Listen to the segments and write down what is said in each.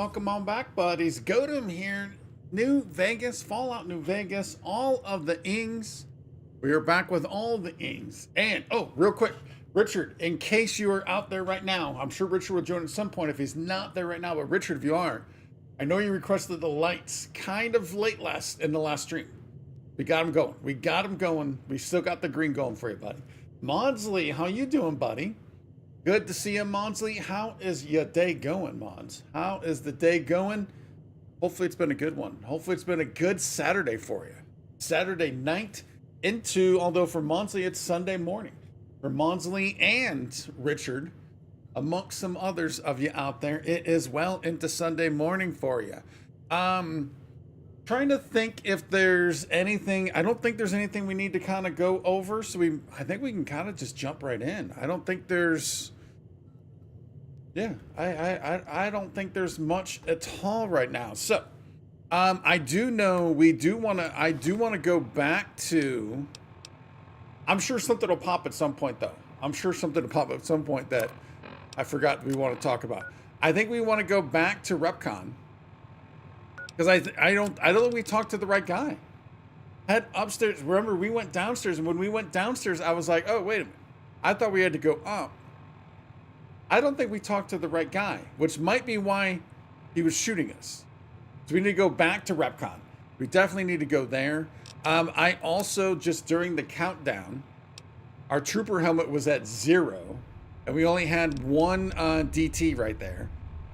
welcome on back, buddies. Godem here, New Vegas, Fallout New Vegas, all of the ings. We are back with all the ings. And, oh, real quick, Richard, in case you are out there right now, I'm sure Richard will join at some point if he's not there right now, but Richard, if you are, I know you requested the lights kind of late in the last stream. We got them going. We got them going. We still got the green going for you, buddy. Monsley, how you doing, buddy? Good to see you, Monsley. How is your day going, Mons? How is the day going? Hopefully it's been a good one. Hopefully it's been a good Saturday for you. Saturday night into, although for Monsley it's Sunday morning. For Monsley and Richard, amongst some others of you out there, it is well into Sunday morning for you. Trying to think if there's anything. I don't think there's anything we need to kind of go over, so I think we can kind of just jump right in. I don't think there's I don't think there's much at all right now. So I do know I do want to go back to, I'm sure something will pop at some point though. I'm sure something will pop at some point that I forgot we want to talk about. I think we want to go back to RepCon. Because I don't think we talked to the right guy. Head upstairs. Remember, we went downstairs, and when we went downstairs, I was like, oh, wait a minute. I thought we had to go up. I don't think we talked to the right guy, which might be why he was shooting us. So we need to go back to RepCon. We definitely need to go there. I also, just during the countdown, our trooper helmet was at 0, and we only had one DT right there.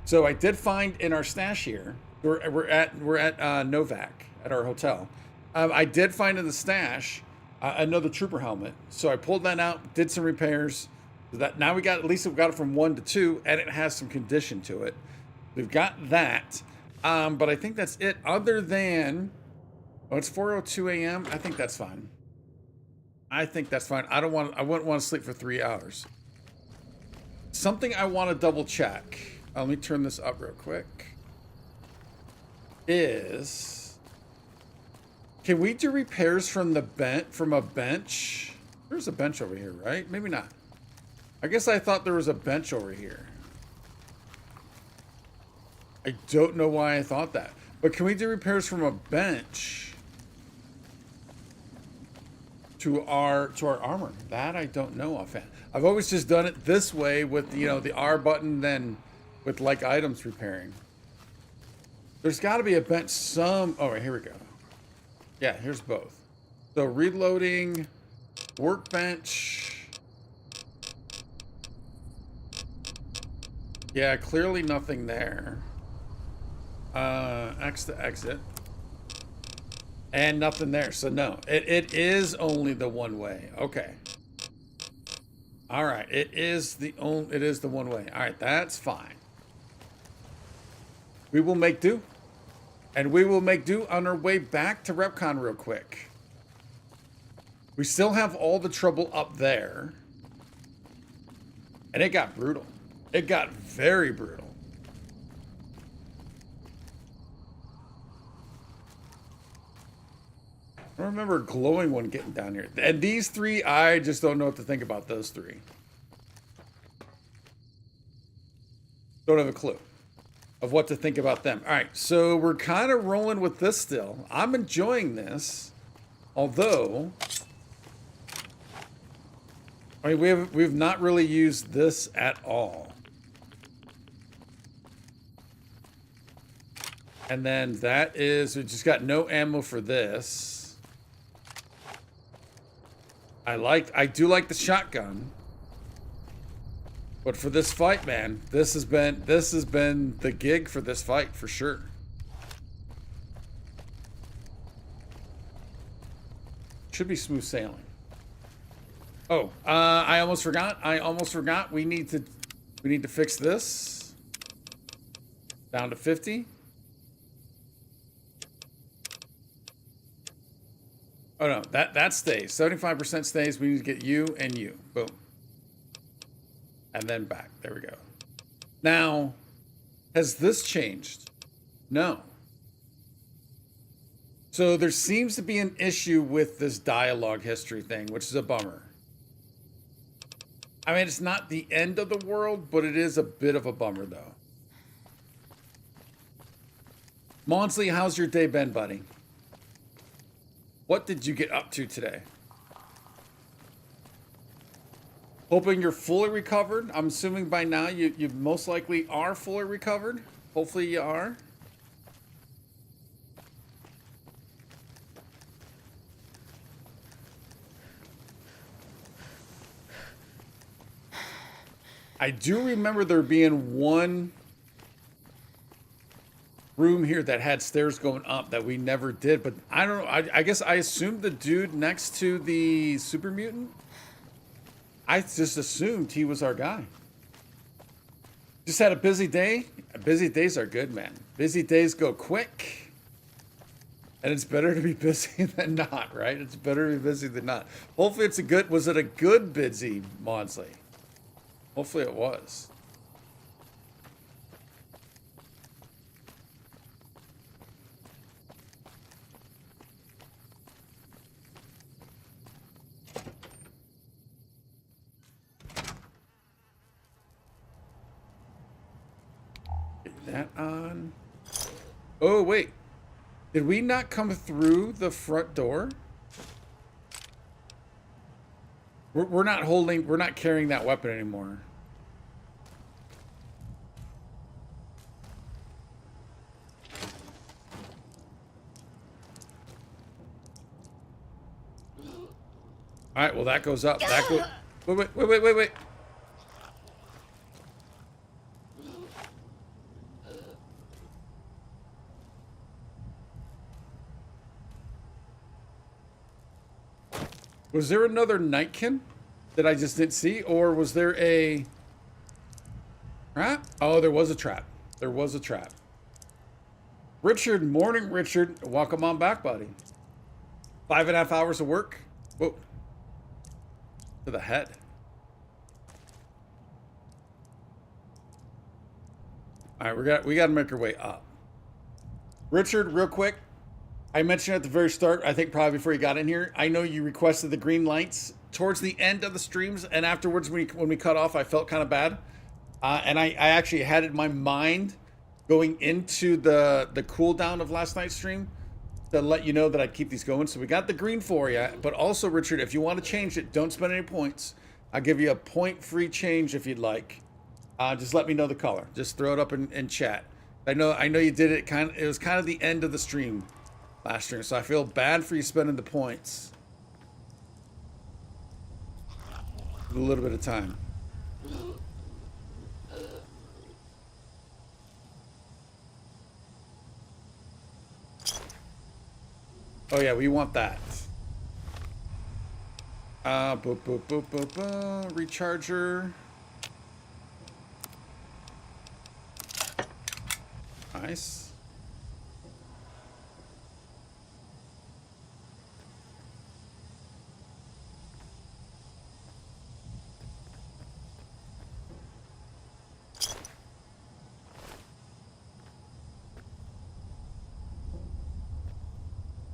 So I did find in our stash here, we're at Novak at our hotel. I did find in the stash another trooper helmet, so I pulled that out, did some repairs. So that now at least we got it from 1 to 2, and it has some condition to it. We've got that, but I think that's it. Other than, it's 4:02 a.m. I think that's fine. I think that's fine. I wouldn't want to sleep for 3 hours. Something I want to double check. Let me turn this up real quick. Can we do repairs from a bench? There's a bench over here, right? Maybe not. I guess I thought there was a bench over here. I don't know why I thought that. But can we do repairs from a bench to our armor? That I don't know offhand. I've always just done it this way with, the R button, then with like items repairing. There's got to be a bench oh, here we go. Yeah, here's both. So reloading, workbench. Yeah, clearly nothing there. X to exit. And nothing there. So no, it is only the one way. Okay. All right, it is the one way. All right, that's fine. We will make do. And we will make do on our way back to RepCon real quick. We still have all the trouble up there. And it got brutal. It got very brutal. I remember a glowing one getting down here. And these three, I just don't know what to think about those three. Don't have a clue of what to think about them. All right, so we're kind of rolling with this still. I'm enjoying this, although we've not really used this at all. And then we just got no ammo for this. I do like the shotgun. But for this fight, man, this has been the gig for this fight for sure. Should be smooth sailing. Oh, I almost forgot. We need to fix this. Down to 50. Oh no, that stays. 75% stays. We need to get you and you. Boom. And then back. There we go. Now, has this changed? No. So there seems to be an issue with this dialogue history thing, which is a bummer. I mean, it's not the end of the world, but it is a bit of a bummer, though. Monsley, how's your day been, buddy? What did you get up to today? Hoping you're fully recovered. I'm assuming by now you most likely are fully recovered. Hopefully you are. I do remember there being one room here that had stairs going up that we never did, but I don't know. I guess I assumed the dude next to the super mutant. I just assumed he was our guy. Just had a busy day. Busy days are good, man. Busy days go quick. And it's better to be busy than not, right? It's better to be busy than not. Hopefully it's a good, was it a good busy, Monsley? Hopefully it was. Get that on. Oh, wait. Did we not come through the front door? We're not holding, we're not carrying that weapon anymore. All right, well that goes up. That goes. Wait. Was there another Nightkin that I just didn't see, or was there a trap? Oh, there was a trap. There was a trap. Richard, morning, Richard. Welcome on back, buddy. 5.5 hours of work. Whoa. To the head. All right, we got to make our way up. Richard, real quick. I mentioned at the very start, I think probably before you got in here, I know you requested the green lights towards the end of the streams, and afterwards when we cut off, I felt kind of bad. And I actually had it in my mind going into the cooldown of last night's stream to let you know that I'd keep these going. So we got the green for you. But also, Richard, if you want to change it, don't spend any points. I'll give you a point free change if you'd like. Just let me know the color. Just throw it up in chat. I know you did it it was kind of the end of the stream last stream, so I feel bad for you spending the points. A little bit of time. Oh yeah, we want that. Recharger. Nice.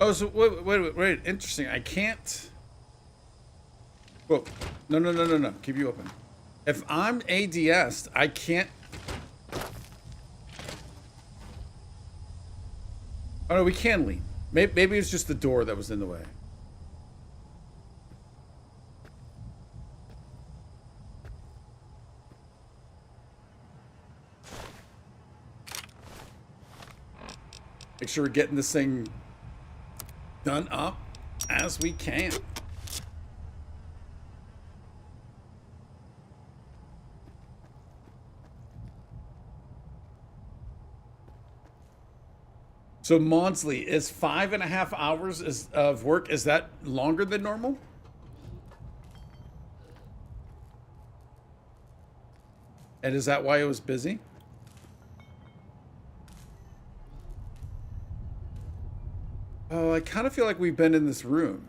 Oh, so wait. Interesting. I can't. Whoa. No. Keep you open. If I'm ADS'd, I can't. Oh, no, we can lean. Maybe it's just the door that was in the way. Make sure we're getting this thing done up as we can. So Maudsley, is 5.5 hours of work, is that longer than normal? And is that why it was busy? Oh, I kind of feel like we've been in this room.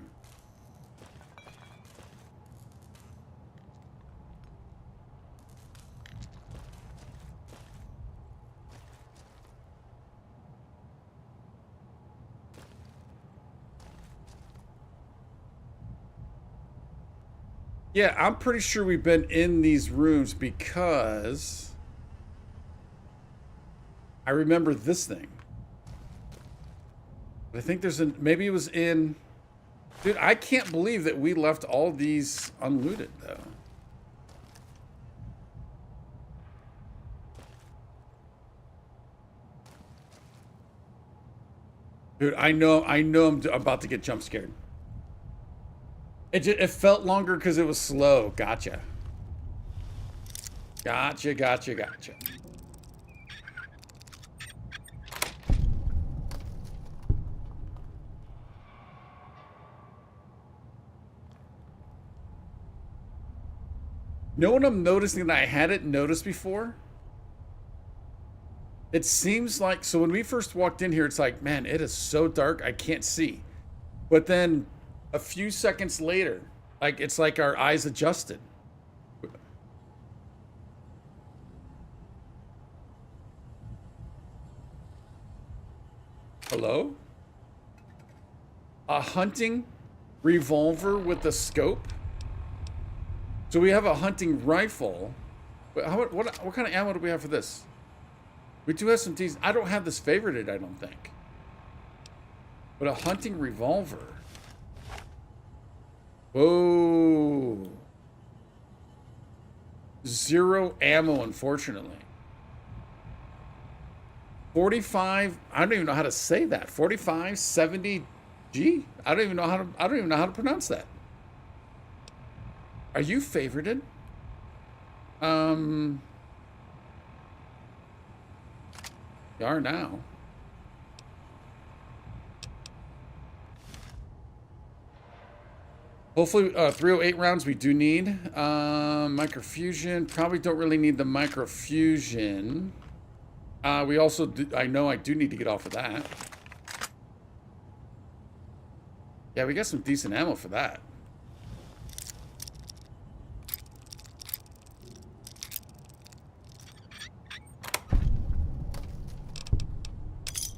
Yeah, I'm pretty sure we've been in these rooms because I remember this thing. I think there's a, maybe it was in, dude, I can't believe that we left all these unlooted though. Dude, I know I'm about to get jump scared. It felt longer because it was slow. Gotcha. Gotcha. Know what I'm noticing that I hadn't noticed before? It seems like, so when we first walked in here, it's like, man, it is so dark, I can't see. But then a few seconds later, like it's like our eyes adjusted. Hello? A hunting revolver with a scope? So we have a hunting rifle. But what kind of ammo do we have for this? We do have some T's. I don't have this favorited, I don't think. But a hunting revolver. Whoa. 0 ammo, unfortunately. 45, I don't even know how to say that. 45, 70 G? I don't even know how to pronounce that. Are you favorited? You are now. Hopefully, 308 rounds we do need. Microfusion, probably don't really need the microfusion. We also do, I know I do need to get off of that. Yeah, we got some decent ammo for that.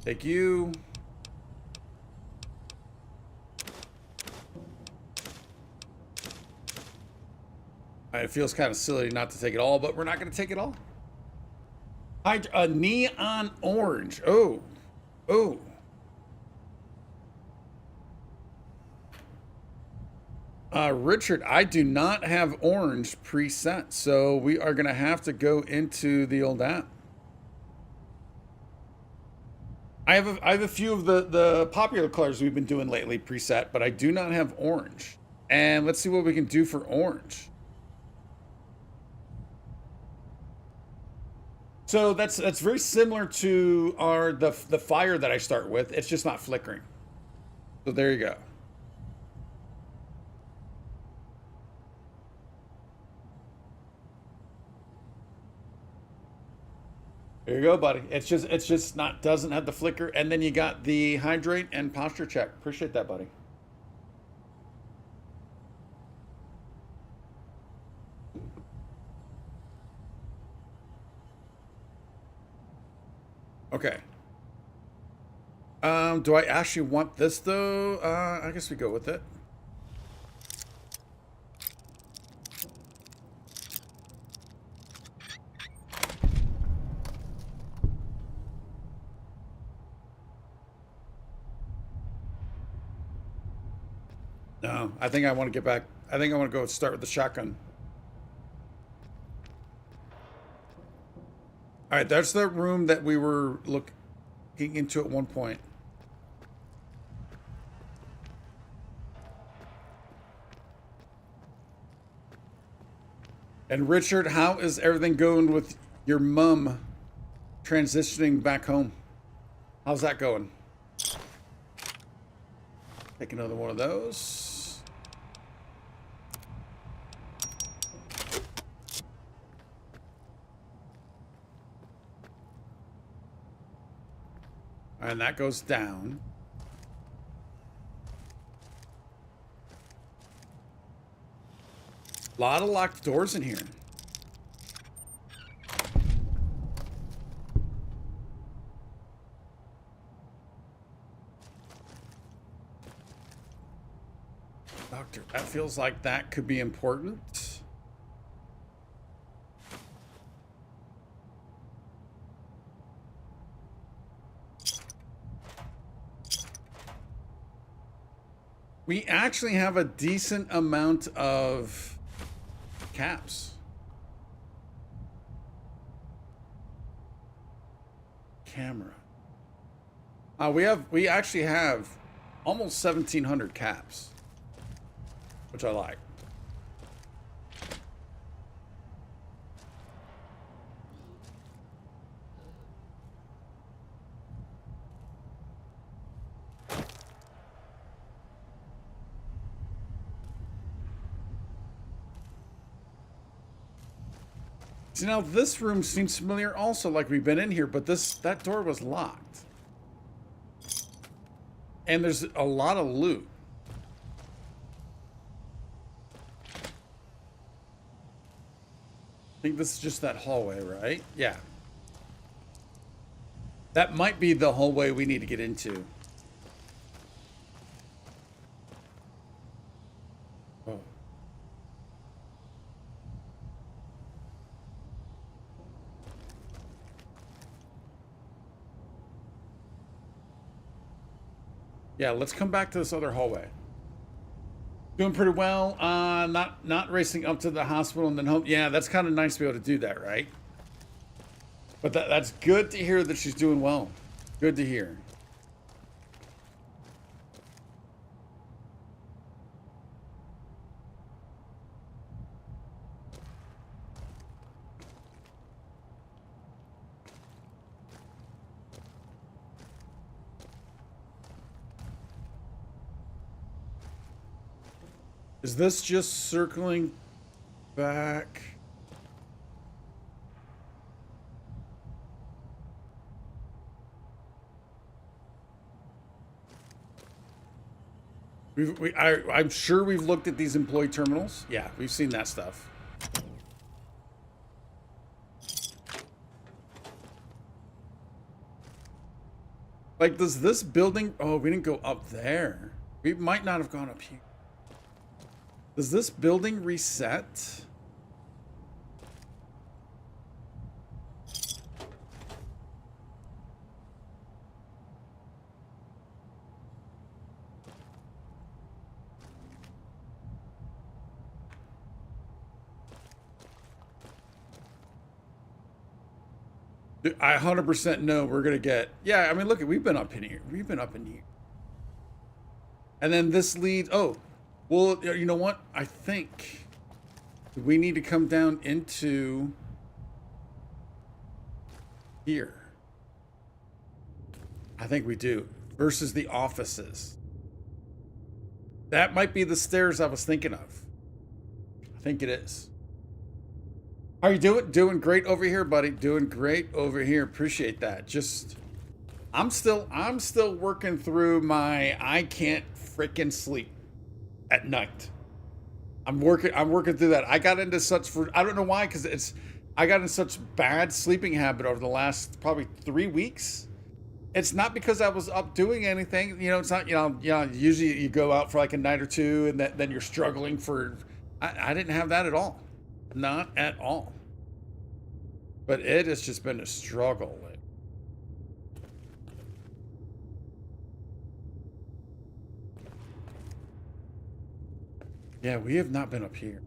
Thank you. It feels kind of silly not to take it all, but we're not going to take it all. Neon orange. Oh. Richard, I do not have orange preset, so we are going to have to go into the old app. I have a few of the popular colors we've been doing lately preset, but I do not have orange. And let's see what we can do for orange. So that's very similar to the fire that I start with. It's just not flickering. So there you go. There you go, buddy. It's just not, doesn't have the flicker. And then you got the hydrate and posture check. Appreciate that, buddy. Okay. Do I actually want this though? I guess we go with it. No, I think I want to get back. I think I want to go start with the shotgun. All right, that's the room that we were looking into at one point. And Richard, how is everything going with your mom transitioning back home? How's that going? Take another one of those. And that goes down. A lot of locked doors in here. Doctor, that feels like that could be important. We actually have a decent amount of caps. Camera. We actually have almost 1,700 caps, which I like. See, now this room seems familiar also, like we've been in here, but that door was locked. And there's a lot of loot. I think this is just that hallway, right? Yeah. That might be the hallway we need to get into. Oh. Yeah, let's come back to this other hallway. Doing pretty well. Not racing up to the hospital and then home. Yeah, that's kind of nice to be able to do that, right? But that's good to hear that she's doing well. Good to hear. Is this just circling back? I'm sure we've looked at these employee terminals. Yeah, we've seen that stuff. Like, does this building... Oh, we didn't go up there. We might not have gone up here. Does this building reset? I 100% know we're going to get... Yeah, I mean, look, we've been up in here. We've been up in here. And then this leads... Oh, well, you know what? I think we need to come down into here. I think we do. Versus the offices. That might be the stairs I was thinking of. I think it is. How are you doing? Doing great over here, buddy. Doing great over here. Appreciate that. Just, I'm still working through my I can't freaking sleep at night. I'm working through that. I got into I don't know why, because I got in such bad sleeping habit over the last probably 3 weeks. It's not because I was up doing anything. You know, it's not, usually you go out for like a night or two and then you're struggling for, I didn't have that at all. Not at all. But it has just been a struggle. Yeah, we have not been up here.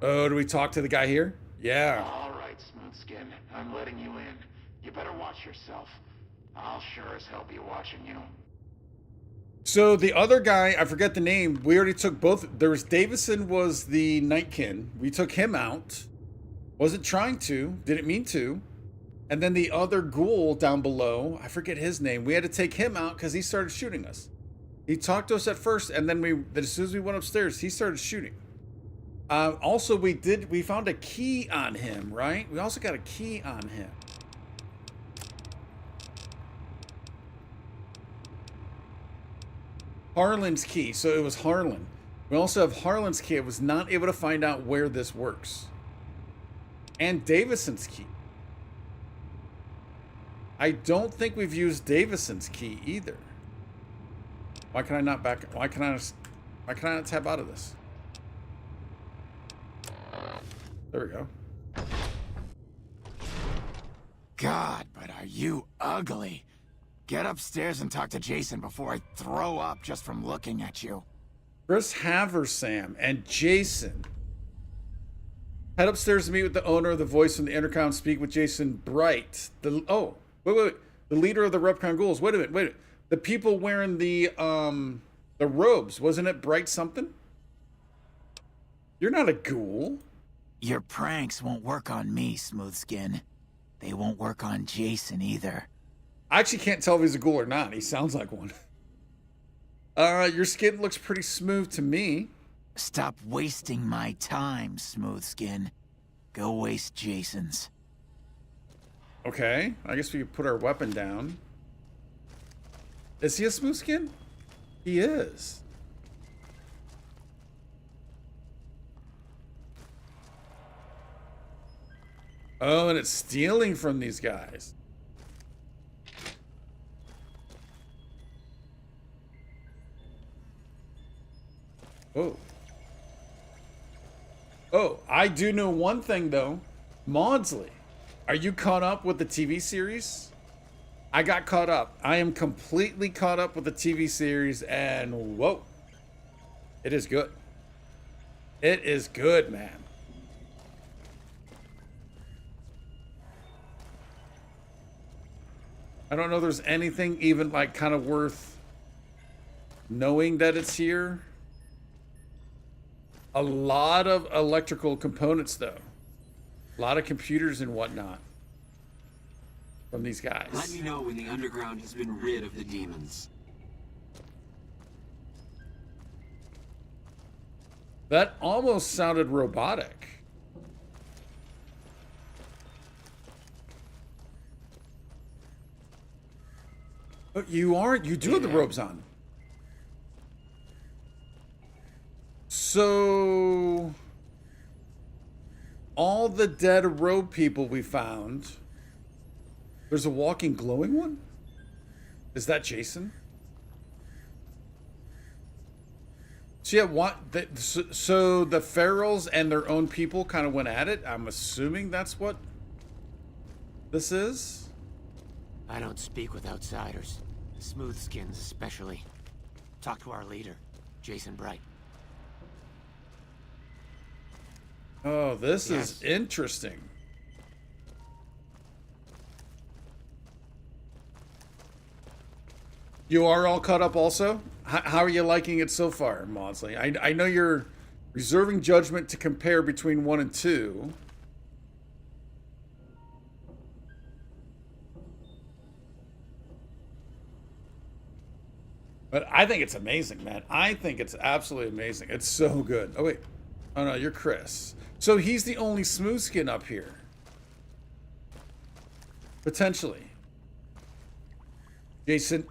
Oh, do we talk to the guy here? Yeah. All right, Smoothskin. I'm letting you in. You better watch yourself. I'll sure as hell be watching you. So the other guy, I forget the name. We already took both. There was Davison was the Nightkin. We took him out. Wasn't trying to. Didn't mean to. And then the other ghoul down below, I forget his name. We had to take him out because he started shooting us. He talked to us at first, and then as soon as we went upstairs, he started shooting. Also, we found a key on him, right? We also got a key on him. Harlan's key. So it was Harlan. We also have Harlan's key. I was not able to find out where this works. And Davison's key. I don't think we've used Davison's key either. Why can I not back? Why can I not tab out of this? There we go. God, but are you ugly. Get upstairs and talk to Jason before I throw up just from looking at you. Chris Haversam and Jason. Head upstairs to meet with the owner of the voice from the intercom. Speak with Jason Bright. Wait. The leader of the Repcon Ghouls. Wait a minute. The people wearing the robes. Wasn't it Bright something? You're not a ghoul. Your pranks won't work on me, Smoothskin. They won't work on Jason either. I actually can't tell if he's a ghoul or not. He sounds like one. Your skin looks pretty smooth to me. Stop wasting my time, Smoothskin. Go waste Jason's. Okay, I guess we could put our weapon down. Is he a smooth skin? He is. Oh, and it's stealing from these guys. Oh. Oh, I do know one thing, though. Maudsley, are you caught up with the TV series? I got caught up. I am completely caught up with the TV series, and whoa. It is good. It is good, man. I don't know if there's anything even like kind of worth knowing that it's here. A lot of electrical components, though. A lot of computers and whatnot from these guys. Let me know when the underground has been rid of the demons. That almost sounded robotic. But you do have the robes on. So, all the dead robe people we found, there's a walking glowing one? Is that Jason? So yeah, so the ferals and their own people kind of went at it. I'm assuming that's what this is. I don't speak with outsiders, smoothskins especially. Talk to our leader, Jason Bright. Oh, this is interesting. You are all caught up also? How are you liking it so far, Maudsley? I know you're reserving judgment to compare between 1 and 2. But I think it's amazing, man. I think it's absolutely amazing. It's so good. Oh, wait. Oh, no, you're Chris. So he's the only smooth skin up here. Potentially. Jason,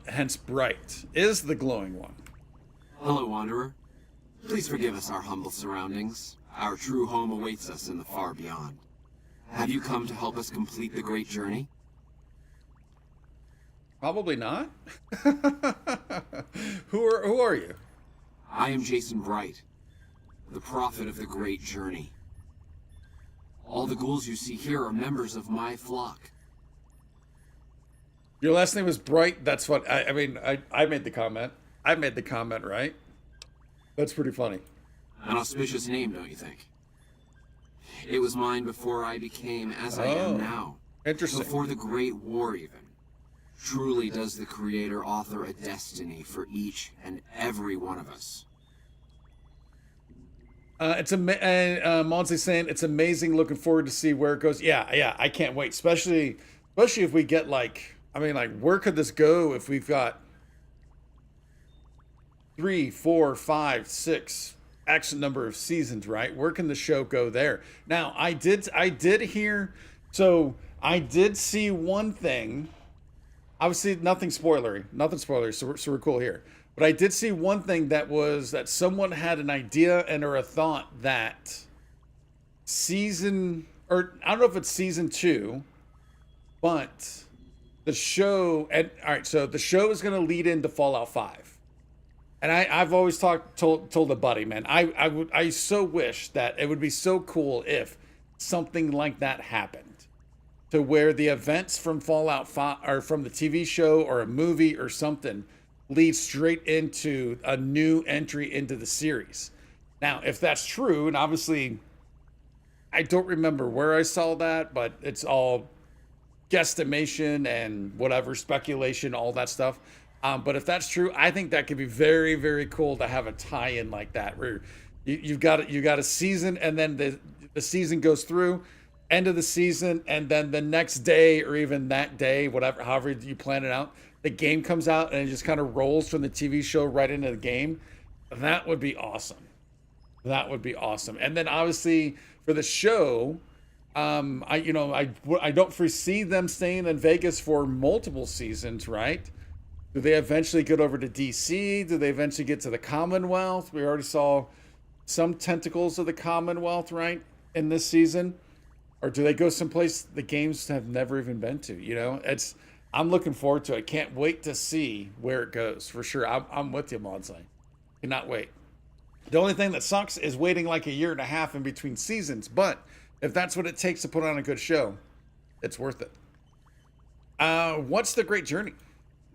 hence Bright, is the glowing one. Hello, Wanderer. Please forgive us our humble surroundings. Our true home awaits us in the far beyond. Have you come to help us complete the great journey? Probably not. Who are you? I am Jason Bright, the prophet of the great journey. All the ghouls you see here are members of my flock. Your last name is Bright. That's what I mean. I made the comment. I made the comment, right? That's pretty funny. An auspicious name, don't you think? It was mine before I became as I am now. Interesting. Before the Great War, even. Truly does the Creator author a destiny for each and every one of us. Monty's saying it's amazing. Looking forward to see where it goes. Yeah, I can't wait. Especially if we get where could this go if we've got 3, 4, 5, 6 X number of seasons, right? Where can the show go there? Now, I did hear, so I did see one thing. Obviously, nothing spoilery, so we're cool here. But I did see one thing that someone had an idea or a thought that I don't know if it's season 2, but the show, so the show is going to lead into Fallout 5. And I've always told a buddy, man, I so wish that it would be so cool if something like that happened, to where the events from Fallout 5 or from the TV show or a movie or something lead straight into a new entry into the series. Now, if that's true, and obviously I don't remember where I saw that, but it's all guesstimation and whatever, speculation, all that stuff. But if that's true, I think that could be very, very cool to have a tie-in like that, where you've got a season, and then the season goes through, end of the season, and then the next day or even that day, whatever, however you plan it out, the game comes out and it just kind of rolls from the TV show right into the game. That would be awesome. That would be awesome. And then obviously for the show, I don't foresee them staying in Vegas for multiple seasons, right? Do they eventually get over to DC? Do they eventually get to the Commonwealth? We already saw some tentacles of the Commonwealth, right, in this season. Or do they go someplace the games have never even been to? You know, I'm looking forward to it. I can't wait to see where it goes, for sure. I'm with you, Monsley. Cannot wait. The only thing that sucks is waiting like a year and a half in between seasons. But if that's what it takes to put on a good show, it's worth it. What's the great journey?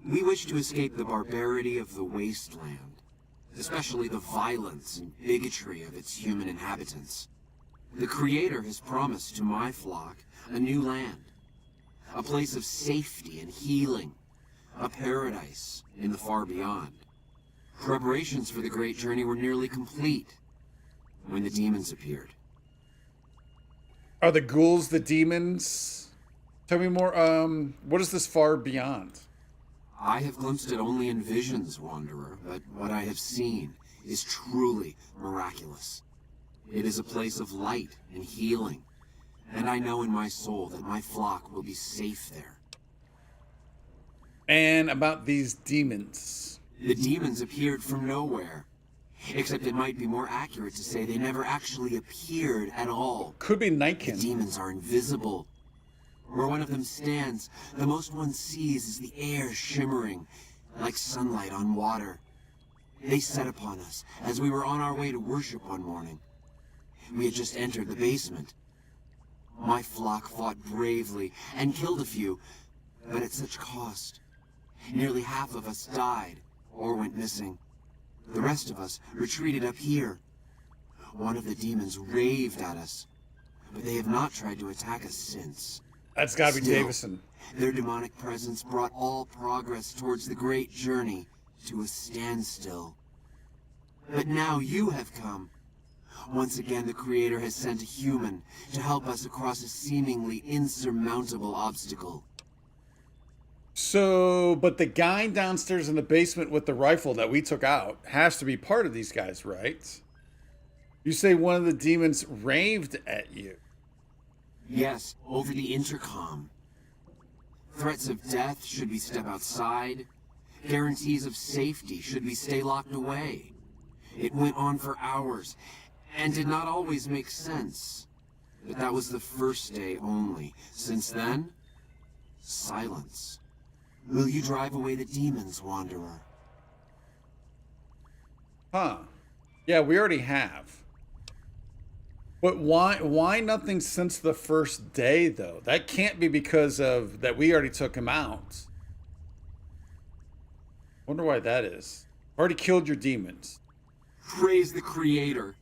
We wish to escape the barbarity of the wasteland, especially the violence and bigotry of its human inhabitants. The Creator has promised to my flock a new land, a place of safety and healing, a paradise in the far beyond. Preparations for the great journey were nearly complete when the demons appeared. Are the ghouls the demons? Tell me more. What is this far beyond? I have glimpsed it only in visions, Wanderer, but what I have seen is truly miraculous. It is a place of light and healing, and I know in my soul that my flock will be safe there. And about these demons? The demons appeared from nowhere, except it might be more accurate to say they never actually appeared at all. Could be Nightkin. The demons are invisible. Where one of them stands, the most one sees is the air shimmering like sunlight on water. They set upon us as we were on our way to worship one morning. We had just entered the basement. My flock fought bravely and killed a few, but at such cost. Nearly half of us died or went missing. The rest of us retreated up here. One of the demons raved at us, but they have not tried to attack us since. That's gotta be Still, Davison. Their demonic presence brought all progress towards the great journey to a standstill. But now you have come. Once again, the Creator has sent a human to help us across a seemingly insurmountable obstacle. So, but the guy downstairs in the basement with the rifle that we took out has to be part of these guys, right? You say one of the demons raved at you. Yes, over the intercom. Threats of death should we step outside. Guarantees of safety should we stay locked away. It went on for hours, and did not always make sense. But that was the first day only. Since then, silence. Will you drive away the demons, Wanderer? Huh. Yeah, we already have. But why nothing since the first day, though? That can't be because of that we already took him out. Wonder why that is. Already killed your demons. Praise the Creator.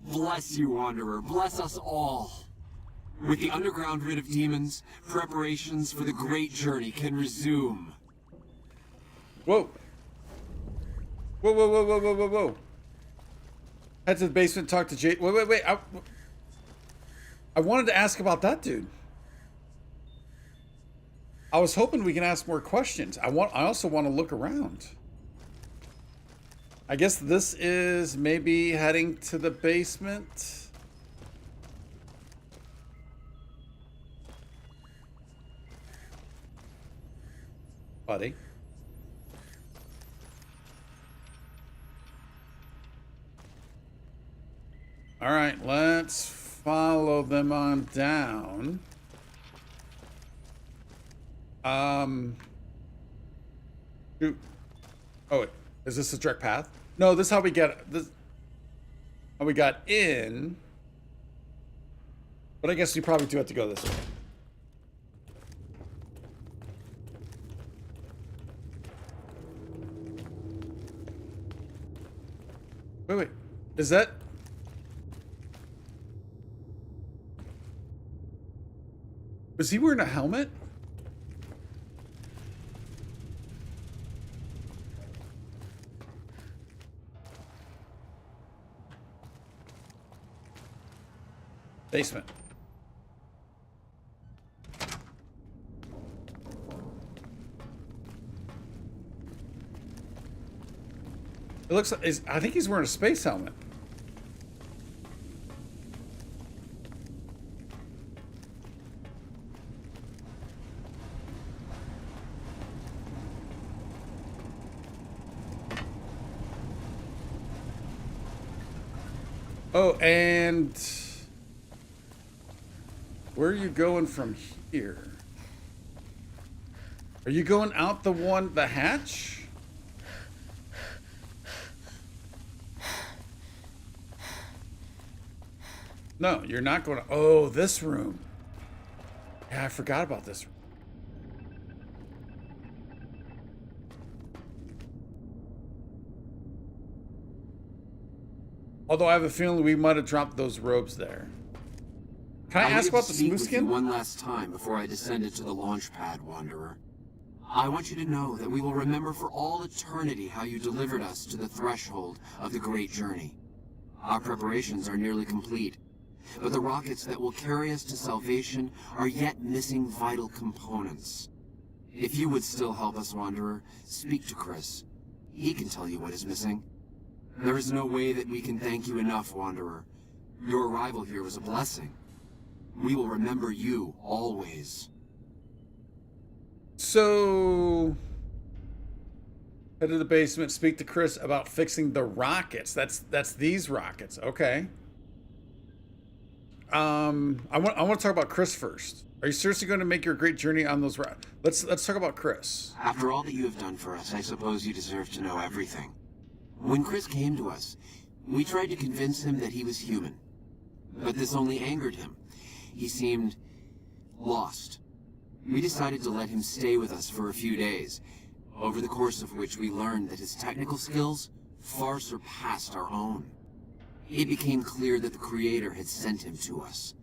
Bless you, Wanderer. Bless us all. With the underground rid of demons, preparations for the great journey can resume. Whoa. Whoa, whoa, whoa, whoa, whoa, whoa, whoa. Head to the basement, talk to Jay. Wait. I wanted to ask about that dude. I was hoping we can ask more questions. I also want to look around. I guess this is maybe heading to the basement. Buddy. All right, let's follow them on down. Shoot. Oh, wait. Is this a direct path? No, this is how we get this. How we got in. But I guess you probably do have to go this way. Wait. Is that... Was he wearing a helmet? Basement. It looks like... I think he's wearing a space helmet. Oh, and... Where are you going from here? Are you going out the hatch? No, you're not going to... Oh, this room. Yeah, I forgot about this room. Although I have a feeling we might have dropped those robes there. Can I ask about the smooth skin? One last time before I descended to the launch pad, Wanderer. I want you to know that we will remember for all eternity how you delivered us to the threshold of the great journey. Our preparations are nearly complete, but the rockets that will carry us to salvation are yet missing vital components. If you would still help us, Wanderer, speak to Chris. He can tell you what is missing. There is no way that we can thank you enough, Wanderer. Your arrival here was a blessing. We will remember you always. So, head to the basement, speak to Chris about fixing the rockets. That's these rockets. Okay. I want to talk about Chris first. Are you seriously going to make your great journey on those rockets? Let's talk about Chris. After all that you have done for us, I suppose you deserve to know everything. When Chris came to us, we tried to convince him that he was human. But this only angered him. He seemed lost. We decided to let him stay with us for a few days, over the course of which we learned that his technical skills far surpassed our own. It became clear that the Creator had sent him to us,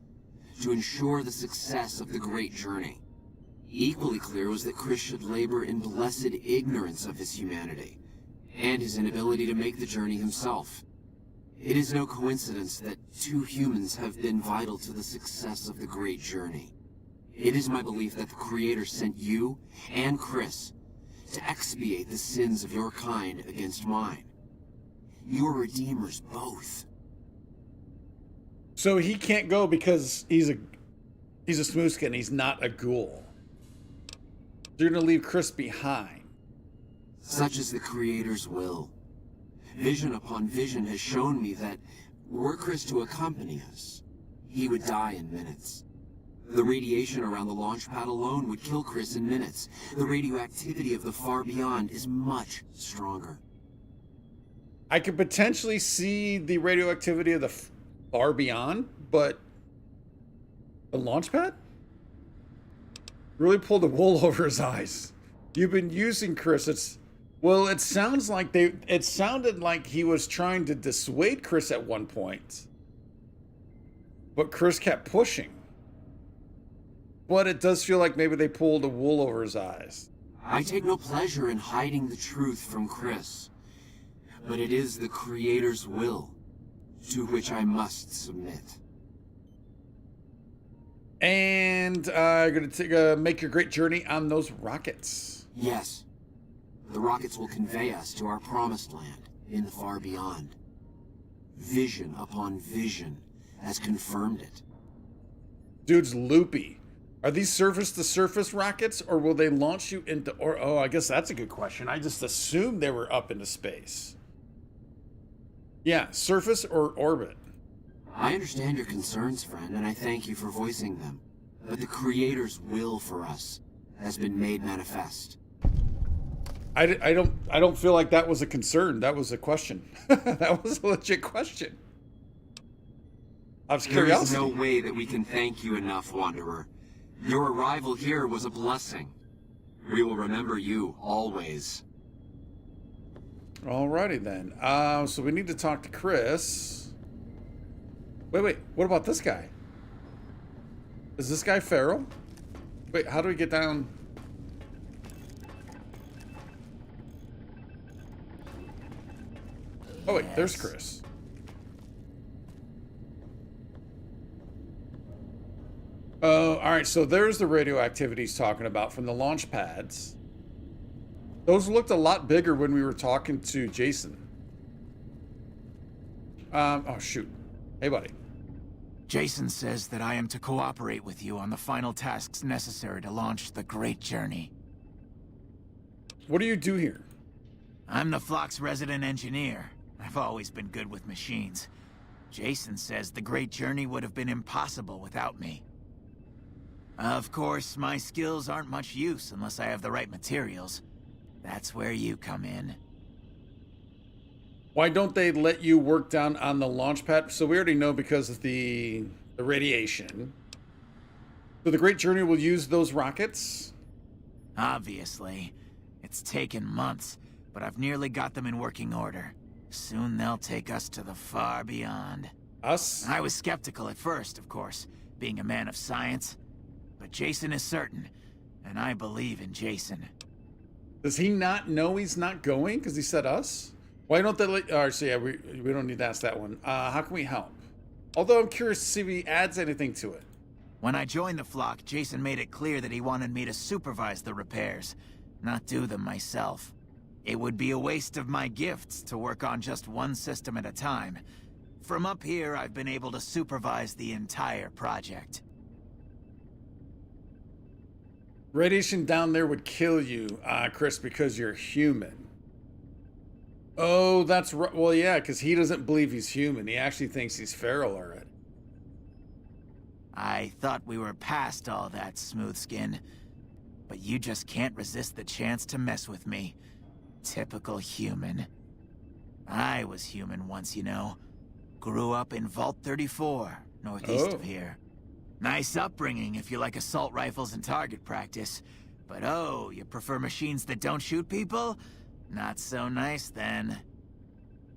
to ensure the success of the great journey. Equally clear was that Chris should labor in blessed ignorance of his humanity, and his inability to make the journey himself. It is no coincidence that two humans have been vital to the success of the great journey. It is my belief that the Creator sent you and Chris to expiate the sins of your kind against mine. You are redeemers both. So he can't go because he's a smooth skin. He's not a ghoul. You're going to leave Chris behind. Such is the Creator's will. Vision upon vision has shown me that, were Chris to accompany us, he would die in minutes. The radiation around the launch pad alone would kill Chris in minutes. The radioactivity of the far beyond is much stronger. I could potentially see the radioactivity of the far beyond, but the launch pad? Really pulled the wool over his eyes. You've been using Chris. Well, it sounds like it sounded like he was trying to dissuade Chris at one point. But Chris kept pushing. But it does feel like maybe they pulled the wool over his eyes. I take no pleasure in hiding the truth from Chris. But it is the Creator's will, to which I must submit. And going to make your great journey on those rockets. Yes. The rockets will convey us to our promised land in the far beyond. Vision upon vision has confirmed it. Dude's loopy. Are these surface-to-surface rockets, or will they launch you into... Oh, I guess that's a good question. I just assumed they were up into space. Yeah, surface or orbit. I understand your concerns, friend, and I thank you for voicing them. But the Creator's will for us has been made manifest. I don't feel like that was a concern. That was a question. That was a legit question. Out of There is curiosity. no way that we can thank you enough, Wanderer. Your arrival here was a blessing. We will remember you always. Alrighty then. So we need to talk to Chris. Wait. What about this guy? Is this guy feral? Wait, how do we get down? Oh wait, there's Chris. Oh, alright, so there's the radioactivity he's talking about from the launch pads. Those looked a lot bigger when we were talking to Jason. Oh shoot. Hey buddy. Jason says that I am to cooperate with you on the final tasks necessary to launch the Great Journey. What do you do here? I'm the Flock's resident engineer. I've always been good with machines. Jason says the Great Journey would have been impossible without me. Of course, my skills aren't much use unless I have the right materials. That's where you come in. Why don't they let you work down on the launch pad? So we already know because of the radiation. So the Great Journey will use those rockets? Obviously. It's taken months, but I've nearly got them in working order. Soon they'll take us to the far beyond. Us? I was skeptical at first, of course, being a man of science. But Jason is certain, and I believe in Jason. Does he not know he's not going? Because he said us? Why don't they let... Alright, so yeah, we don't need to ask that one. How can we help? Although I'm curious to see if he adds anything to it. When I joined the Flock, Jason made it clear that he wanted me to supervise the repairs, not do them myself. It would be a waste of my gifts to work on just one system at a time. From up here, I've been able to supervise the entire project. Radiation down there would kill you, Chris, because you're human. Oh, that's right. Well, yeah, because he doesn't believe he's human. He actually thinks he's feral already. I thought we were past all that, Smoothskin. But you just can't resist the chance to mess with me. Typical human. I was human once, you know. Grew up in Vault 34, northeast of here. Nice upbringing if you like assault rifles and target practice. But oh, you prefer machines that don't shoot people? Not so nice then.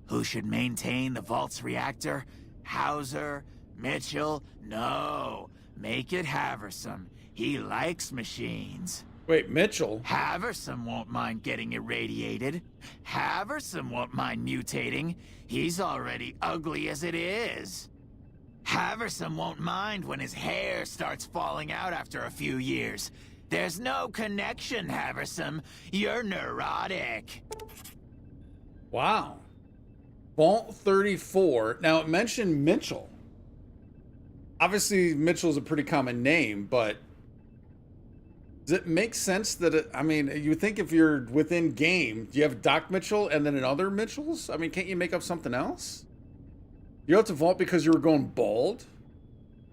Who should maintain the Vault's reactor? Hauser? Mitchell? No. Make it Haversam. He likes machines. Wait, Mitchell? Haversam won't mind getting irradiated. Haversam won't mind mutating. He's already ugly as it is. Haversam won't mind when his hair starts falling out after a few years. There's no connection, Haversam. You're neurotic. Wow. Vault 34. Now, it mentioned Mitchell. Obviously, Mitchell's a pretty common name, but does it make sense that it, I mean, you would think if you're within game, do you have Doc Mitchell and then another Mitchells? I mean, can't you make up something else? You have to vault because you were going bald?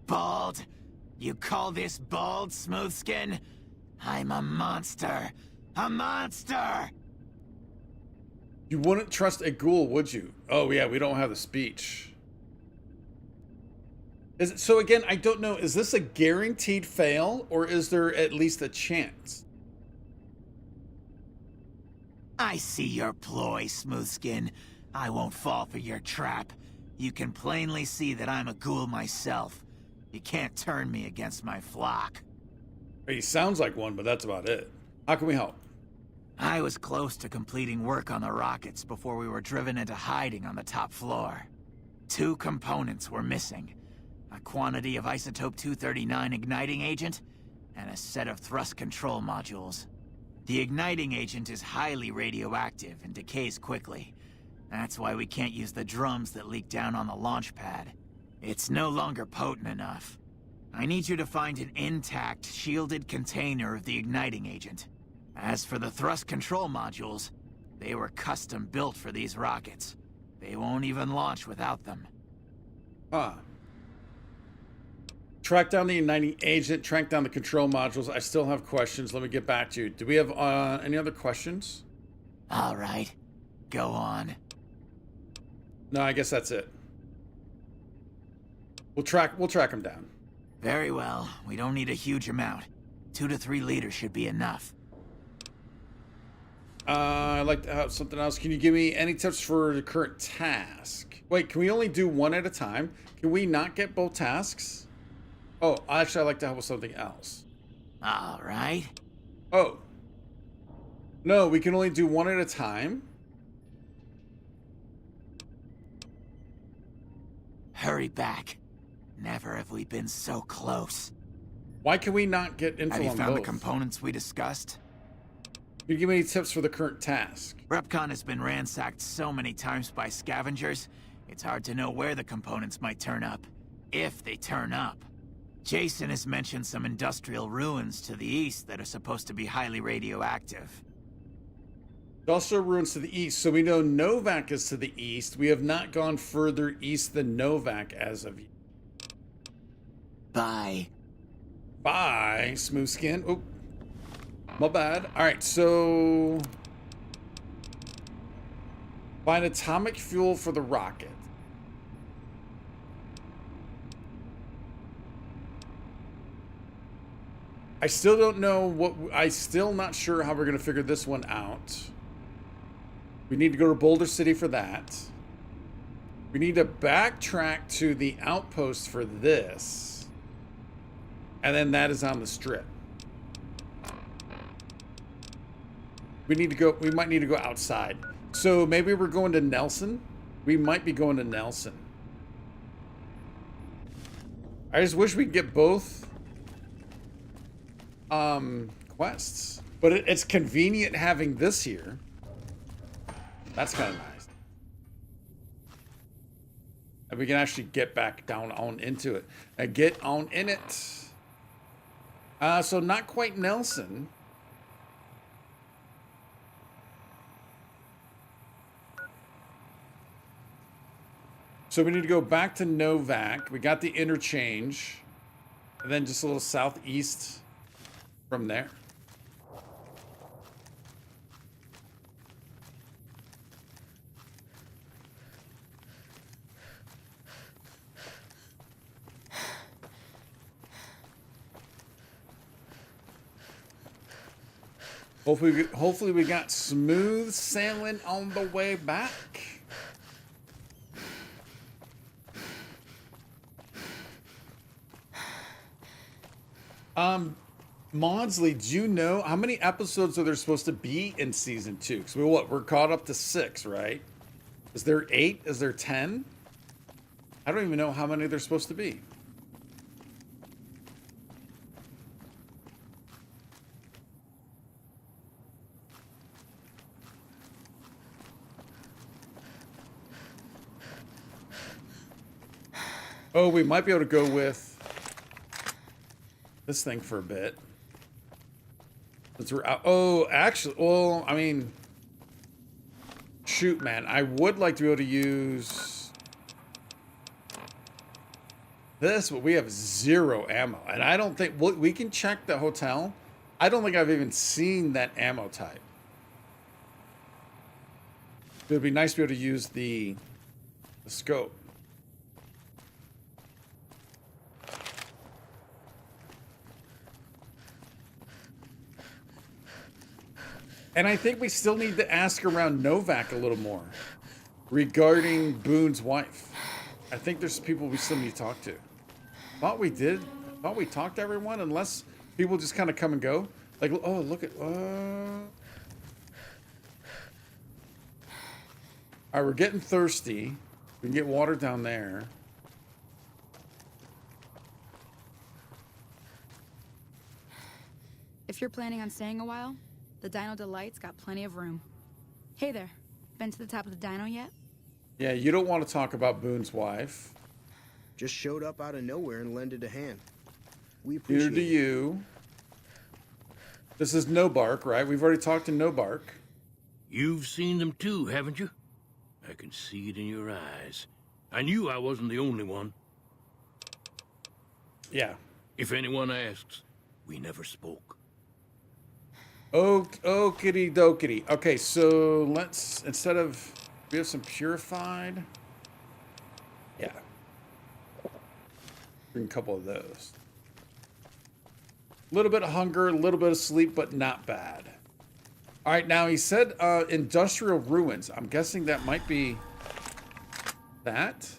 Bald? You call this bald, Smoothskin? I'm a monster. A monster! You wouldn't trust a ghoul, would you? Oh, yeah, we don't have the speech. Is it, so again, I don't know, is this a guaranteed fail, or is there at least a chance? I see your ploy, Smoothskin. I won't fall for your trap. You can plainly see that I'm a ghoul myself. You can't turn me against my flock. He sounds like one, but that's about it. How can we help? I was close to completing work on the rockets before we were driven into hiding on the top floor. 2 components were missing. A quantity of isotope 239 igniting agent, and a set of thrust control modules. The igniting agent is highly radioactive and decays quickly. That's why we can't use the drums that leak down on the launch pad. It's no longer potent enough. I need you to find an intact, shielded container of the igniting agent. As for the thrust control modules, they were custom built for these rockets. They won't even launch without them. Track down the igniting agent, track down the control modules. I still have questions. Let me get back to you. Do we have any other questions? All right. Go on. No, I guess that's it. We'll track him down. Very well. We don't need a huge amount. 2 to 3 liters should be enough. I'd like to have something else. Can you give me any tips for the current task? Wait, can we only do one at a time? Can we not get both tasks? Oh, actually, I'd like to help with something else. All right. Oh. No, we can only do one at a time? Hurry back. Never have we been so close. Why can we not get info Have you on found both? the components we discussed? Can you give me any tips for the current task? Repcon has been ransacked so many times by scavengers, it's hard to know where the components might turn up. If they turn up. Jason has mentioned some industrial ruins to the east that are supposed to be highly radioactive. Also ruins to the east, so we know Novak is to the east. We have not gone further east than Novak as of yet. Bye. Bye, smooth skin. Oh, my bad. All right, so find atomic fuel for the rocket. I still don't know what. I'm still not sure how we're gonna figure this one out. We need to go to Boulder City for that. We need to backtrack to the outpost for this. And then that is on the strip. We might need to go outside. So maybe we're going to Nelson? We might be going to Nelson. I just wish we could get both quests. But it's convenient having this here. That's kind of nice. And we can actually get back down on into it. And get on in it. So not quite Nelson. So we need to go back to Novak. We got the interchange. And then just a little southeast from there. Hopefully we got smooth sailing on the way back. Maudsley, do you know how many episodes are there supposed to be in season 2? Because we're caught up to 6, right? Is there 8? Is there 10? I don't even know how many there's supposed to be. Oh, we might be able to go with this thing for a bit. Since we're out. Oh, actually, well, I mean, shoot, man. I would like to be able to use this, but we have 0 ammo. And I don't think, we can check the hotel. I don't think I've even seen that ammo type. It would be nice to be able to use the scope. And I think we still need to ask around Novak a little more regarding Boone's wife. I think there's people we still need to talk to. Thought we did. Thought we talked to everyone, unless people just kind of come and go. Like, oh, look at. All right, we're getting thirsty. We can get water down there. If you're planning on staying a while, the Dino Delight's got plenty of room. Hey there, been to the top of the Dino yet? Yeah, you don't want to talk about Boone's wife. Just showed up out of nowhere and lended a hand. We appreciate Neither do you. This is No Bark, right? We've already talked to No Bark. You've seen them too, haven't you? I can see it in your eyes. I knew I wasn't the only one. Yeah. If anyone asks, we never spoke. Okie dokie. Okay, so let's, instead of, we have some purified. Yeah. Bring a couple of those. A little bit of hunger, a little bit of sleep, but not bad. All right, now he said industrial ruins. I'm guessing that might be that.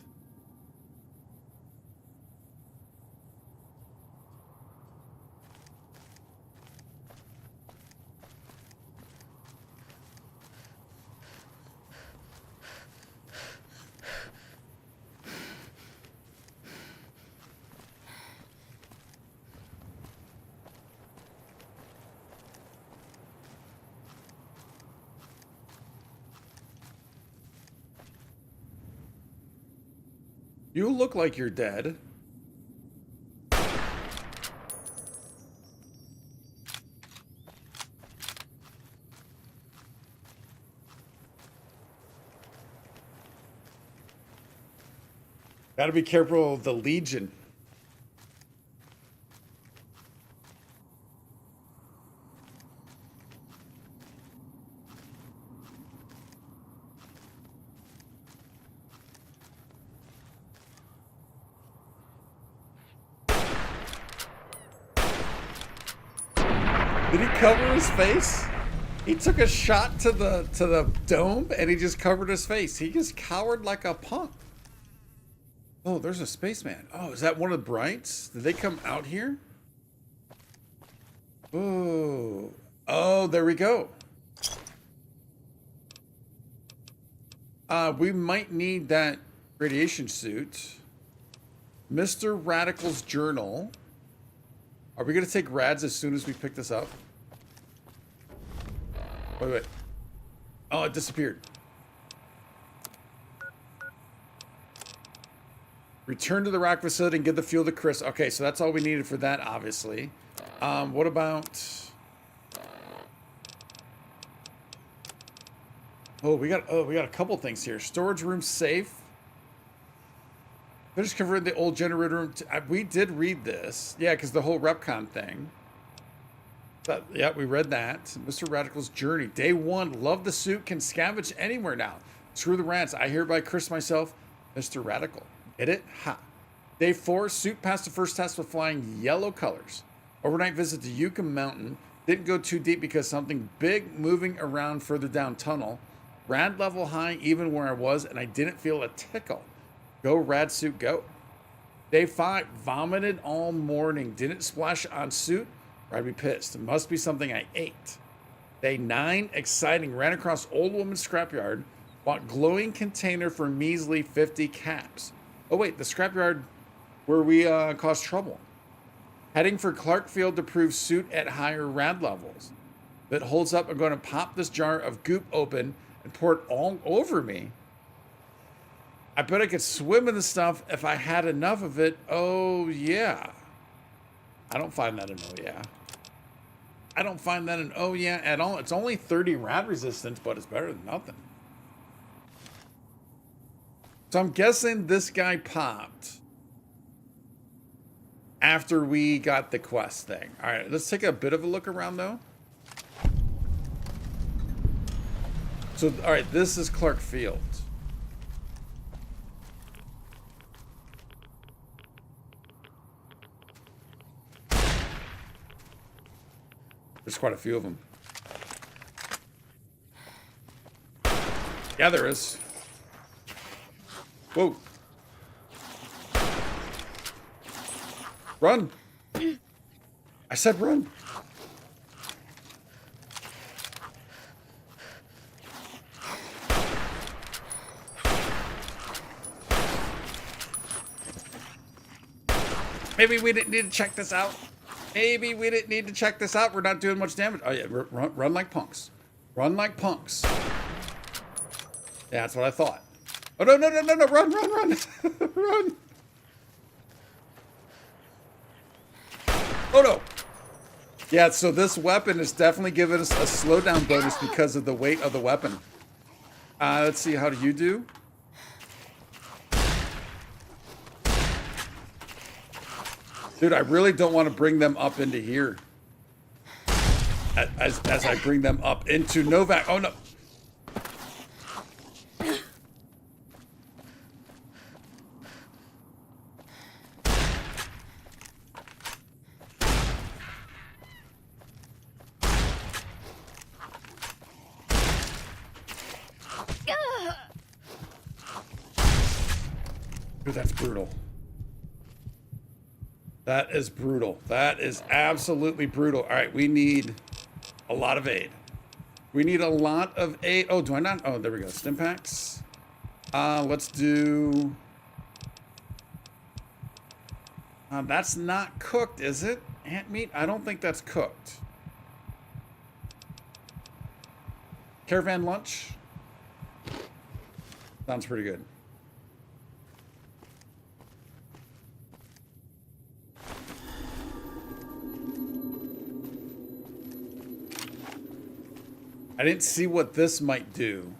You look like you're dead. Gotta be careful of the Legion. Did he cover his face? He took a shot to the dome and he just covered his face. He just cowered like a punk. Oh, there's a spaceman. Oh, is that one of the Brights? Did they come out here? Oh. Oh, there we go. We might need that radiation suit. Mr. Radical's journal. Are we going to take rads as soon as we pick this up? Wait. Oh, it disappeared. Return to the rock facility and get the fuel to Chris. Okay, so that's all we needed for that, obviously. What about... Oh, we got a couple things here. Storage room safe. Finish converting the old generator room. We did read this. Yeah, because the whole Repcon thing. But, yeah, we read that. Mr. Radical's journey. Day 1. Love the suit. Can scavenge anywhere now. Screw the rats. I hereby curse myself, Mr. Radical. Get it? Ha. Day 4. Suit passed the first test with flying yellow colors. Overnight visit to Yucca Mountain. Didn't go too deep because something big moving around further down tunnel. Rad level high even where I was, and I didn't feel a tickle. Go rad suit, go. Day 5, vomited all morning. Didn't splash on suit, or I'd be pissed. It must be something I ate. Day 9, exciting. Ran across old woman's scrapyard. Bought glowing container for measly 50 caps. Oh wait, the scrapyard where we caused trouble. Heading for Clarkfield to prove suit at higher rad levels. If it holds up, I'm going to pop this jar of goop open and pour it all over me. I bet I could swim in the stuff if I had enough of it. Oh, yeah. I don't find that an oh, yeah. I don't find that an oh, yeah at all. It's only 30 rad resistance, but it's better than nothing. So I'm guessing this guy popped after we got the quest thing. All right, let's take a bit of a look around, though. So, all right, this is Clarkfield. There's quite a few of them. Yeah, there is. Whoa. Run. I said run. Maybe we didn't need to check this out. Maybe we didn't need to check this out. We're not doing much damage. Oh, yeah. Run like punks. Run like punks. Yeah, that's what I thought. Oh, no. Run. Run. Oh, no. Yeah, so this weapon is definitely giving us a slowdown bonus because of the weight of the weapon. Let's see. How do you do? Dude, I really don't want to bring them up into here. as I bring them up into Novak. Oh no. Dude, that's brutal. That is brutal. That is absolutely brutal. All right, we need a lot of aid. We need a lot of aid. Oh, do I not? Oh, there we go. Stim packs. Let's do... that's not cooked, is it? Ant meat? I don't think that's cooked. Caravan lunch? Sounds pretty good. I didn't see what this might do.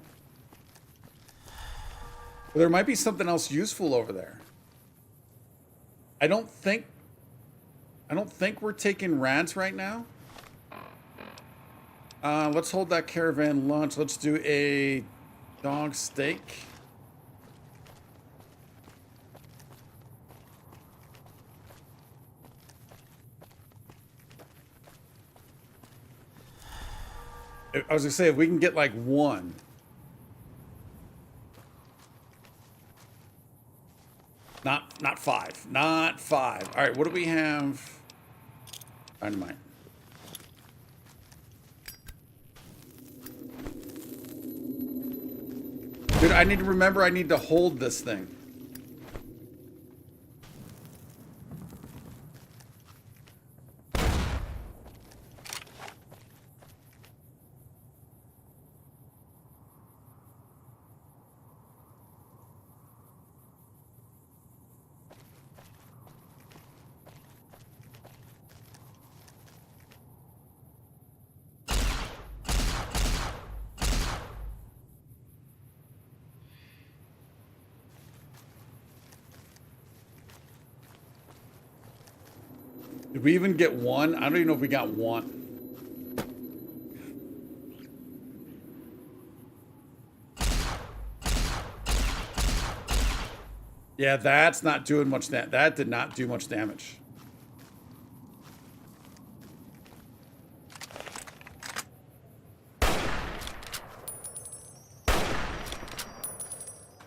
Well, there might be something else useful over there. I don't think we're taking rads right now. Let's hold that caravan lunch. Let's do a dog steak. I was gonna say, if we can get like one. Not five. Not five. All right, what do we have? Dynamite. Dude, I need to remember I need to hold this thing. Did we even get one? I don't even know if we got one. Yeah, that's not doing much. That did not do much damage.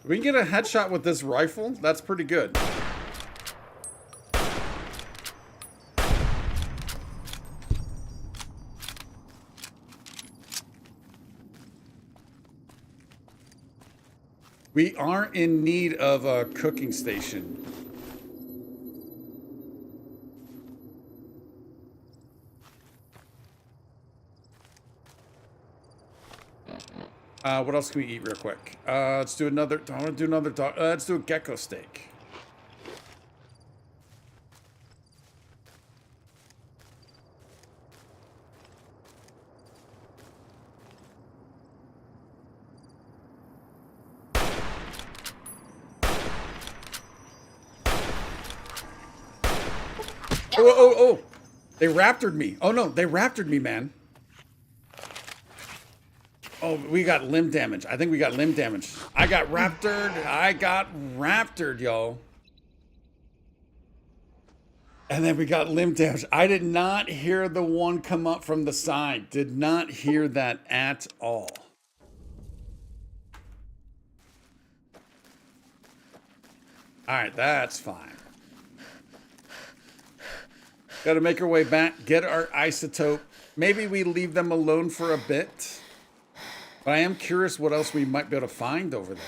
We can get a headshot with this rifle. That's pretty good. We are in need of a cooking station. What else can we eat real quick? Let's do another. I want to do another dog. Let's do a gecko steak. Oh. They raptored me. Oh, no. They raptored me, man. Oh, we got limb damage. I think we got limb damage. I got raptored. I got raptored, y'all. And then we got limb damage. I did not hear the one come up from the side. Did not hear that at all. All right, that's fine. Got to make our way back, get our isotope. Maybe we leave them alone for a bit. But I am curious what else we might be able to find over there.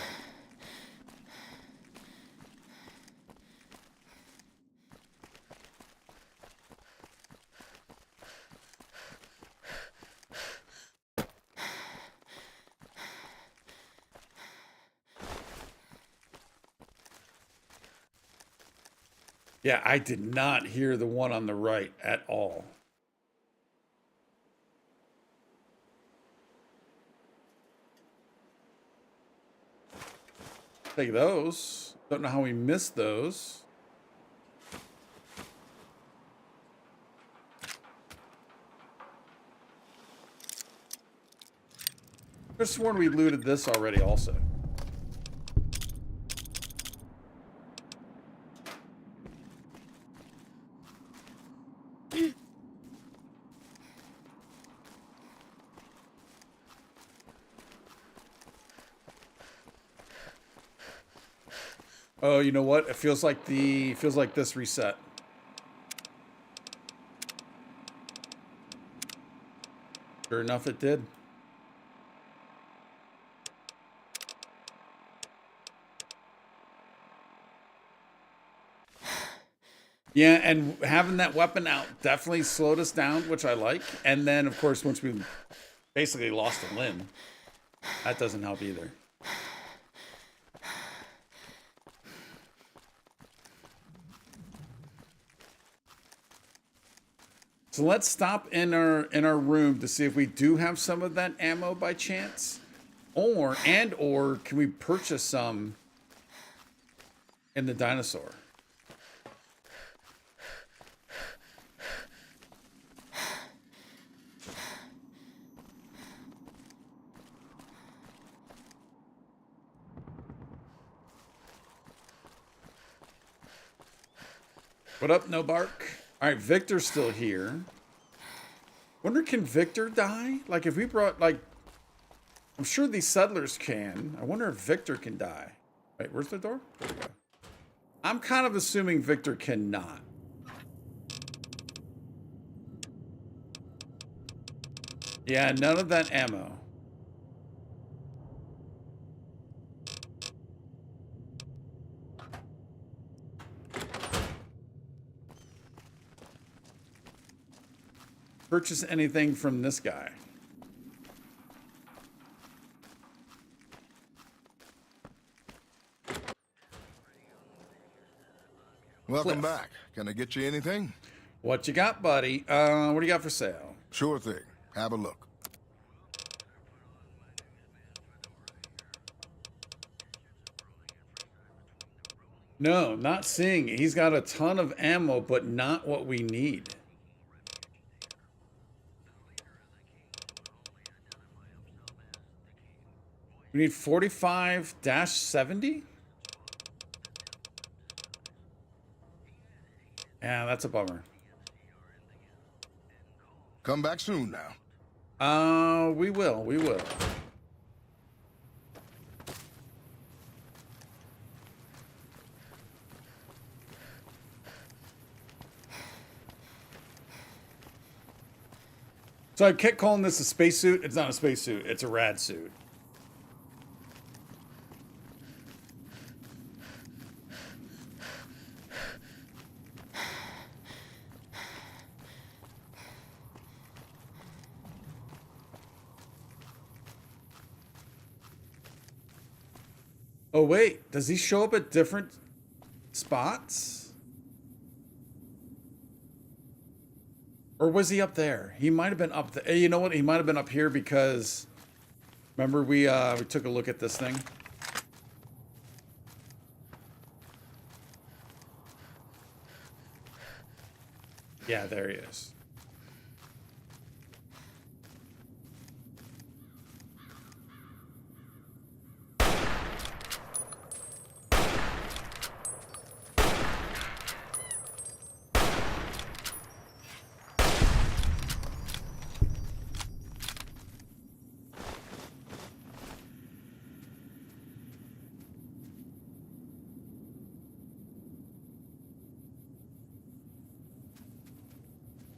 Yeah, I did not hear the one on the right at all. Take those. Don't know how we missed those. I've sworn we looted this already also. Oh, you know what? It feels like this reset. Sure enough, it did. Yeah, and having that weapon out definitely slowed us down, which I like. And then, of course, once we basically lost a limb, that doesn't help either. So let's stop in our room to see if we do have some of that ammo by chance, or can we purchase some in the dinosaur? What up, No Bark? All right, Victor's still here. Wonder, can Victor die? Like, if we brought, like, I'm sure these settlers can. I wonder if Victor can die. Wait, where's the door? There we go. I'm kind of assuming Victor cannot. Yeah, none of that ammo. Purchase anything from this guy. Welcome back. Can I get you anything? What you got, buddy? What do you got for sale? Sure thing. Have a look. No, not seeing it. He's got a ton of ammo, but not what we need. We need 45-70? Yeah, that's a bummer. Come back soon now. We will. So I kept calling this a spacesuit. It's not a spacesuit. It's a rad suit. Oh, wait. Does he show up at different spots? Or was he up there? He might have been up there. You know what? He might have been up here because... Remember we took a look at this thing? Yeah, there he is.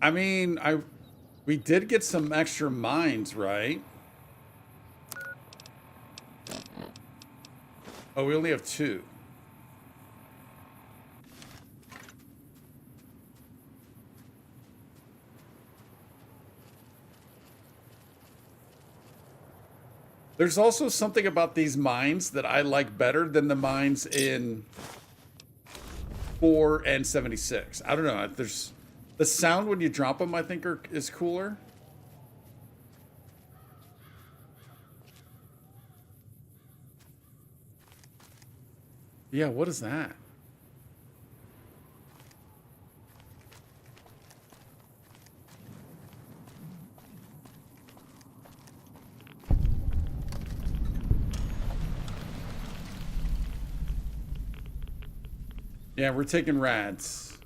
I mean, we did get some extra mines, right? Oh, we only have 2. There's also something about these mines that I like better than the mines in 4 and 76. I don't know. There's the sound when you drop them, I think, is cooler. Yeah, what is that? Yeah, we're taking rads.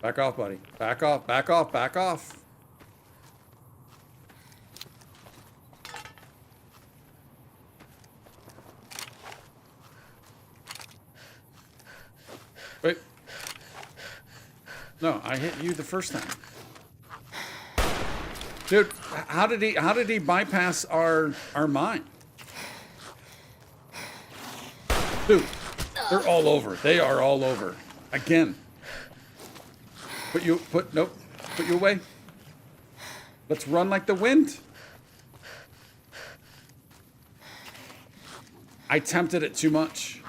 Back off, buddy. Back off, back off, back off. Wait. No, I hit you the first time. Dude, how did he bypass our mine? Dude, they're all over. They are all over. Again. Put you away. Let's run like the wind. I tempted it too much.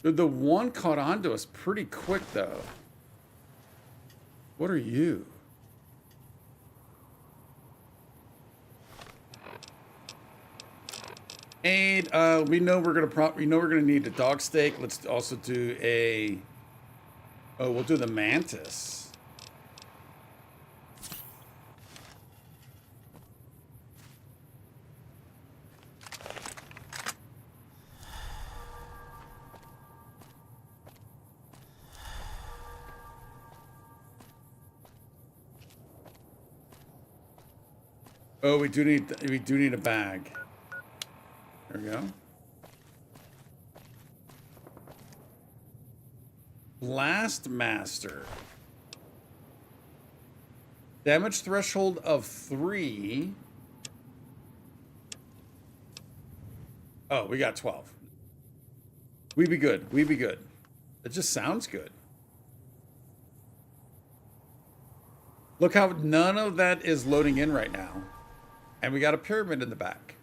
The one caught on to us pretty quick, though. What are you? Aid. We know we're gonna need a dog steak. Let's also do a. Oh, we'll do the mantis. Oh, we do need a bag. There we go. Blast Master. Damage threshold of 3. Oh, we got 12. We be good. We be good. It just sounds good. Look how none of that is loading in right now. And we got a pyramid in the back.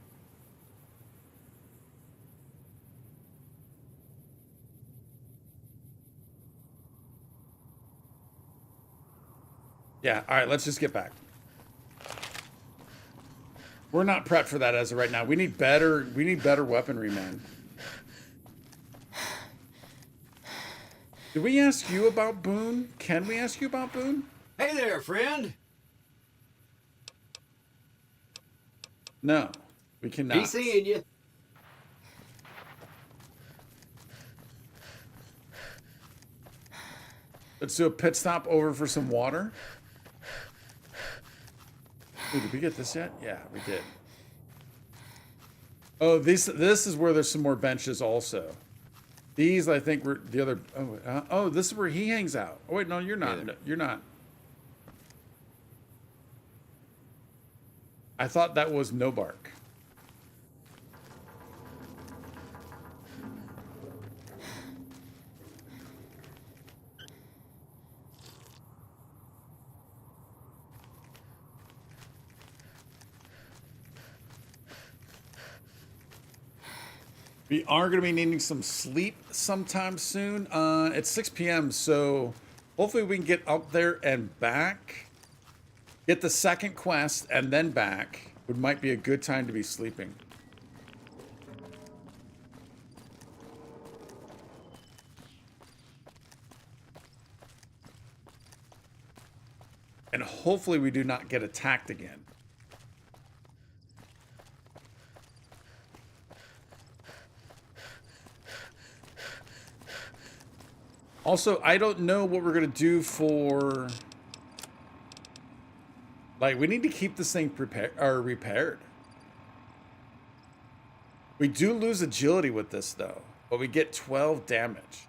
Yeah, all right, let's just get back. We're not prepped for that as of right now. We need better weaponry, man. Did we ask you about Boone? Can we ask you about Boone? Hey there, friend. No, we cannot. Be seeing you. Let's do a pit stop over for some water. Ooh, did we get this yet? Yeah, we did. Oh, this is where there's some more benches also. These, I think, were the other. Oh, this is where he hangs out. Oh wait, no, you're not. Yeah. No, you're not. I thought that was no bark. We are going to be needing some sleep sometime soon. It's 6 p.m., so hopefully we can get up there and back. Get the second quest and then back. It might be a good time to be sleeping. And hopefully we do not get attacked again. Also, I don't know what we're going to do for... Like, we need to keep this thing repaired. We do lose agility with this, though. But we get 12 damage.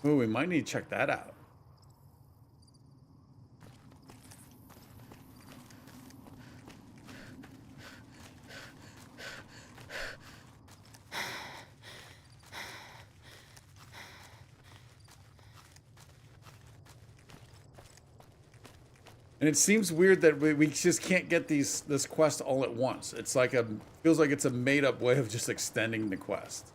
Oh, we might need to check that out. And it seems weird that we just can't get this quest all at once. It's like feels like it's a made-up way of just extending the quest.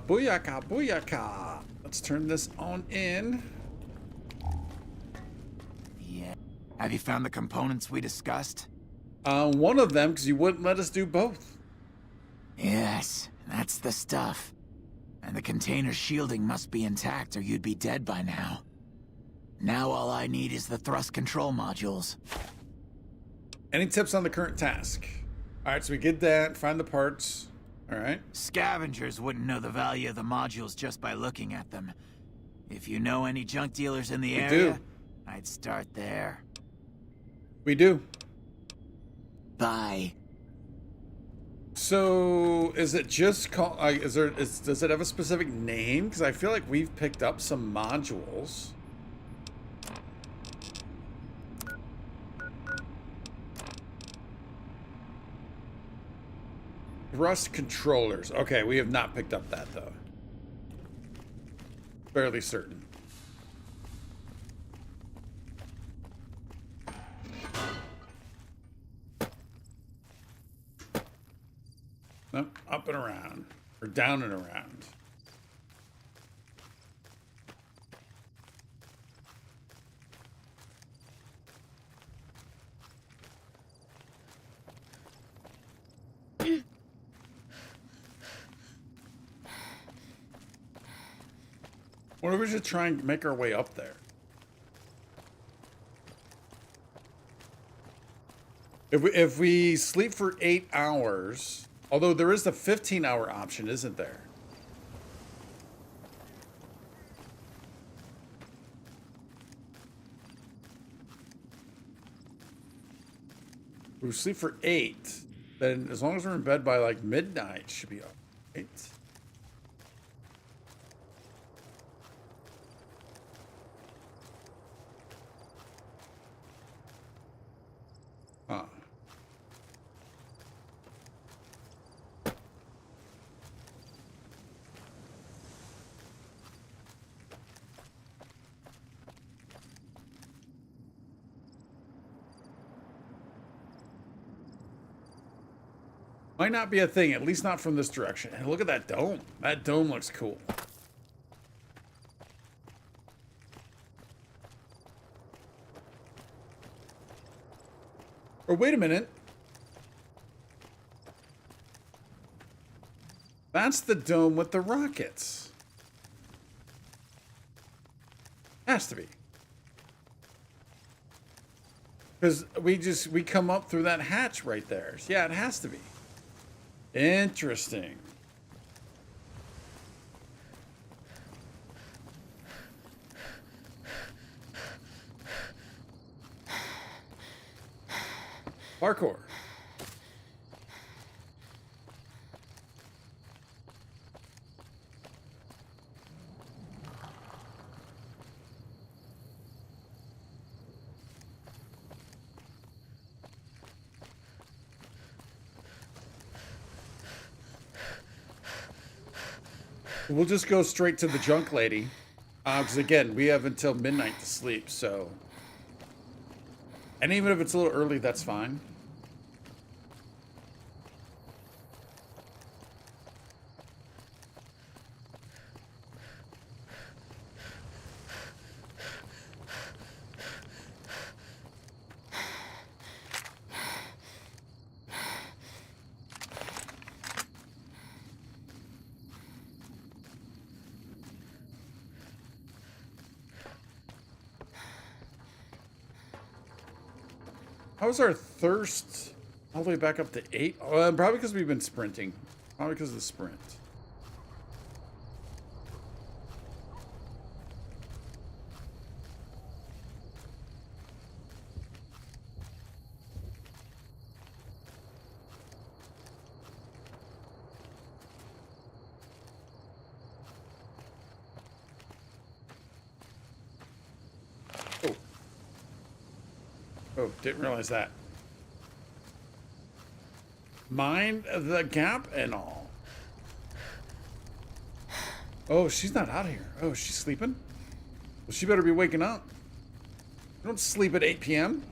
Booyaka, booyaka. Let's turn this on in. Yeah. Have you found the components we discussed? One of them, because you wouldn't let us do both. Yes, that's the stuff. And the container's shielding must be intact or you'd be dead by now. Now all I need is the thrust control modules. Any tips on the current task? All right, so we get that, find the parts. All right. Scavengers wouldn't know the value of the modules just by looking at them. If you know any junk dealers in the area, I'd start there. We do. Bye. So, is it just called? Does it have a specific name? Because I feel like we've picked up some modules. Thrust controllers. Okay, we have not picked up that though. Fairly certain. No, up and around. Or down and around. What if we should try and make our way up there? If we sleep for 8 hours, although there is the 15-hour option, isn't there? If we sleep for 8, then as long as we're in bed by like midnight, should be all right. Huh. Might not be a thing, at least not from this direction. And look at that dome. That dome looks cool. Or wait a minute. That's the dome with the rockets. Has to be. Because we come up through that hatch right there. Yeah, it has to be. Interesting. Parkour. We'll just go straight to the junk lady. Because again, we have until midnight to sleep, so. And even if it's a little early, that's fine. How's our thirst all the way back up to 8? Probably because we've been sprinting. Probably because of the sprint. Oh, didn't realize that. Mind the gap and all. Oh, she's not out of here. Oh, she's sleeping? Well, she better be waking up. You don't sleep at 8 p.m.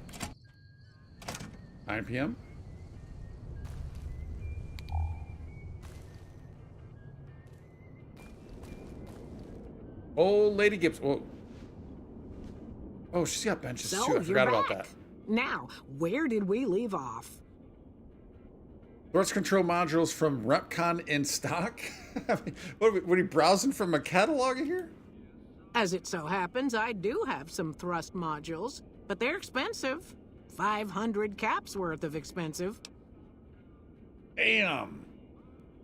9 p.m. Old Lady Gibbs. Whoa. Oh, she's got benches So, too. I you're forgot about back. that. Now, where did we leave off? Thrust control modules from Repcon in stock? I mean, what are you browsing from a catalog here? As it so happens, I do have some thrust modules, but they're expensive. 500 caps worth of expensive. Damn.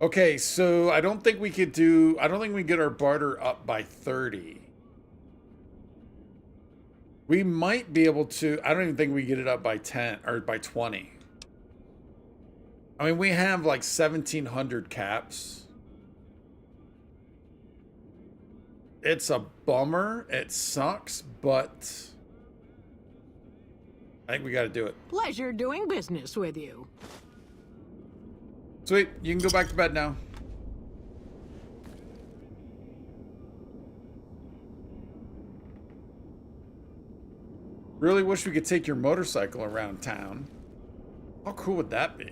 Okay, so I don't think we could do... I don't think we get our barter up by 30. We might be able to... I don't even think we get it up by 10 or by 20. I mean, we have like 1,700 caps. It's a bummer. It sucks, but I think we got to do it. Pleasure doing business with you. Sweet. You can go back to bed now. Really wish we could take your motorcycle around town. How cool would that be?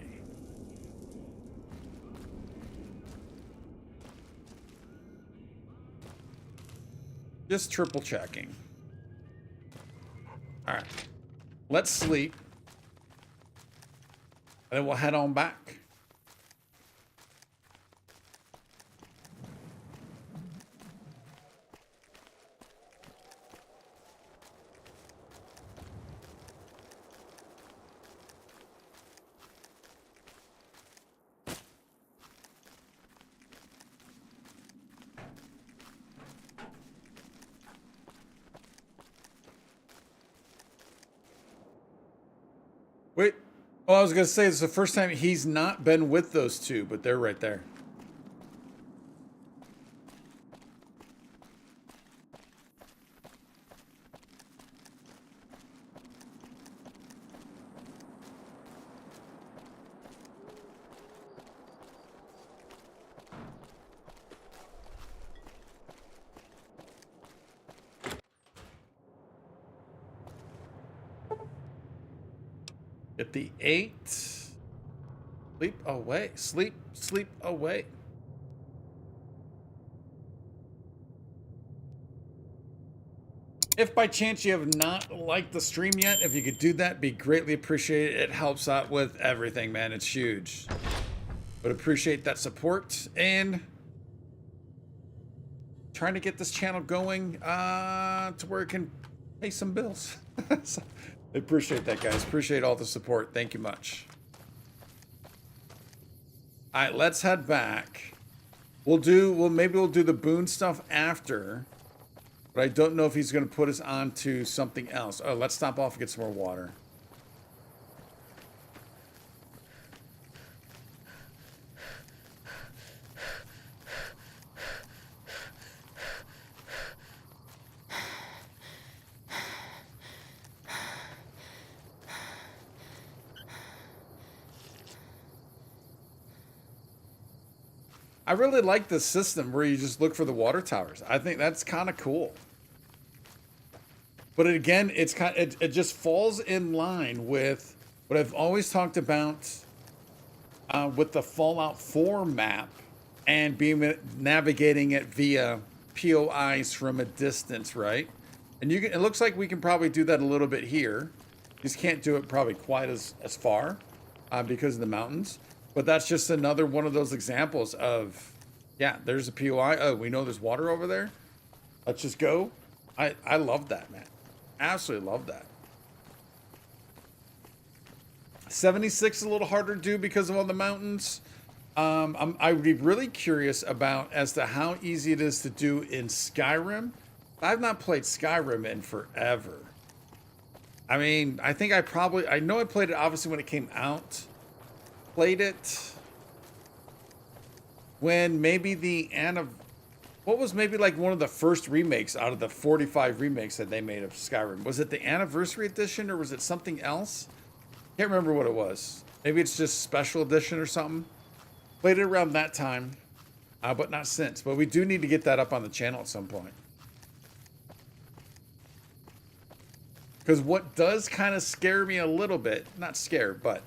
Just triple checking. All right. Let's sleep. And then we'll head on back. Wait. Oh, I was going to say, it's the first time he's not been with those two, but they're right there. Get the 8. Sleep away. Sleep away. If by chance you have not liked the stream yet, if you could do that, be greatly appreciated. It helps out with everything, man. It's huge. But appreciate that support and trying to get this channel going to where it can pay some bills. So, I appreciate that, guys. Appreciate all the support. Thank you much. All right, let's head back. Maybe we'll do the Boone stuff after, but I don't know if he's going to put us on to something else. Oh, let's stop off and get some more water. I really like this system where you just look for the water towers. I think that's kind of cool. But again, it just falls in line with what I've always talked about with the Fallout 4 map and navigating it via POIs from a distance, right? And it looks like we can probably do that a little bit here. Just can't do it probably quite as far because of the mountains. But that's just another one of those examples of, yeah, there's a POI. Oh, we know there's water over there. Let's just go. I love that, man. Absolutely love that. 76 is a little harder to do because of all the mountains. I would be really curious about as to how easy it is to do in Skyrim. I've not played Skyrim in forever. I mean, I know I played it obviously when it came out. Played it when maybe the What was maybe like one of the first remakes out of the 45 remakes that they made of Skyrim? Was it the Anniversary Edition or was it something else? Can't remember what it was. Maybe it's just Special Edition or something. Played it around that time, but not since. But we do need to get that up on the channel at some point. Because what does kind of scare me a little bit, not scare, but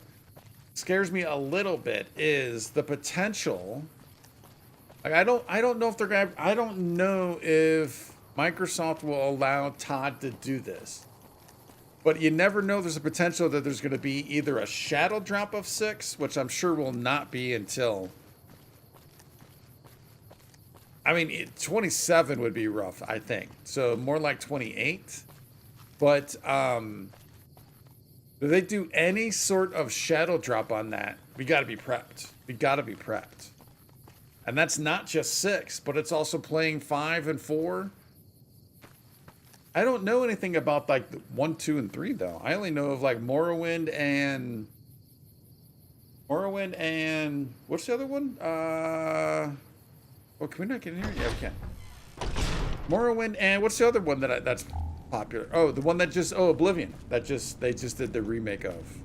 scares me a little bit is the potential. Like I don't know if they're gonna. I don't know if Microsoft will allow Todd to do this. But you never know. There's a potential that there's going to be either a shadow drop of 6, which I'm sure will not be until. I mean, 27 would be rough, I think. So more like 28. But if they do any sort of shadow drop on that, we got to be prepped. We got to be prepped. And that's not just 6, but it's also playing 5 and 4. I don't know anything about like 1, 2, and 3 though. I only know of like Morrowind and what's the other one? Oh, can we not get in here? Yeah, we can. Morrowind and what's the other one that's popular? Oh, the one that just Oblivion. They just did the remake of.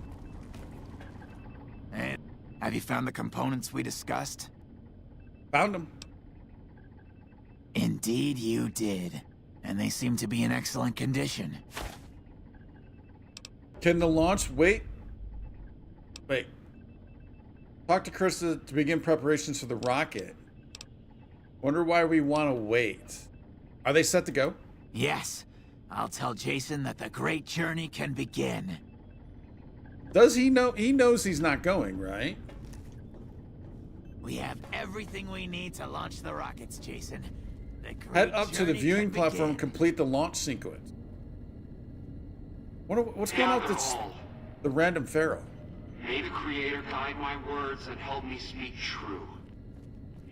And have you found the components we discussed? Found them. Indeed you did. And they seem to be in excellent condition. Can the launch wait? Wait. Talk to Chris to begin preparations for the rocket. Wonder why we want to wait. Are they set to go? Yes. I'll tell Jason that the great journey can begin. Does he know? He knows he's not going, right? We have everything we need to launch the rockets, Jason. Head up to the viewing platform and complete the launch sequence. What's going on with this, the random pharaoh? May the Creator guide my words and help me speak true.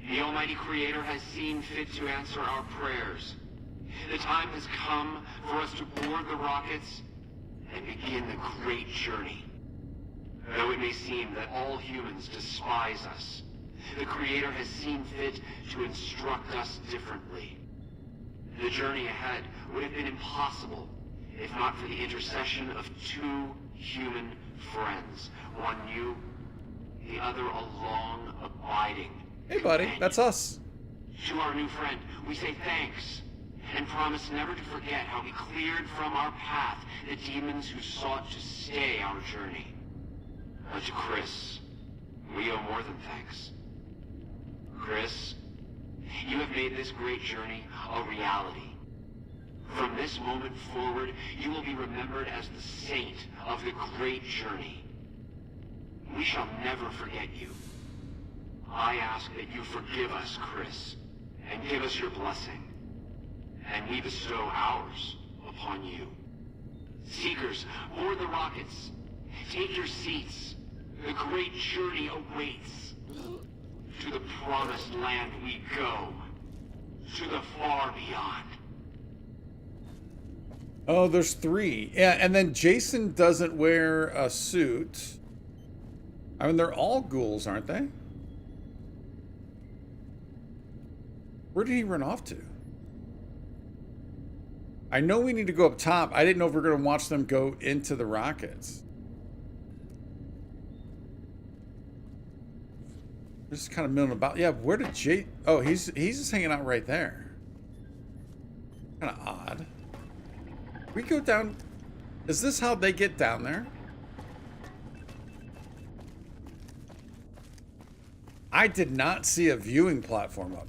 The Almighty Creator has seen fit to answer our prayers. The time has come for us to board the rockets and begin the great journey. Though it may seem that all humans despise us, the Creator has seen fit to instruct us differently. The journey ahead would have been impossible if not for the intercession of 2 human friends. One new, the other a long, abiding. Hey, buddy, companion. that's us. To our new friend, we say thanks and promise never to forget how he cleared from our path the demons who sought to stay our journey. But to Chris, we owe more than thanks. Chris, you have made this great journey a reality. From this moment forward, you will be remembered as the saint of the great journey. We shall never forget you. I ask that you forgive us, Chris, and give us your blessing. And we bestow ours upon you. Seekers, board the rockets. Take your seats. The great journey awaits. To the promised land we go. To the far beyond. Oh, there's 3. Yeah, and then Jason doesn't wear a suit. I mean, they're all ghouls, aren't they? Where did he run off to? I know we need to go up top. I didn't know if we were going to watch them go into the rockets. They're just kind of milling about. Yeah, where did Jay... Oh, he's just hanging out right there. Kind of odd. We go down... Is this how they get down there? I did not see a viewing platform up.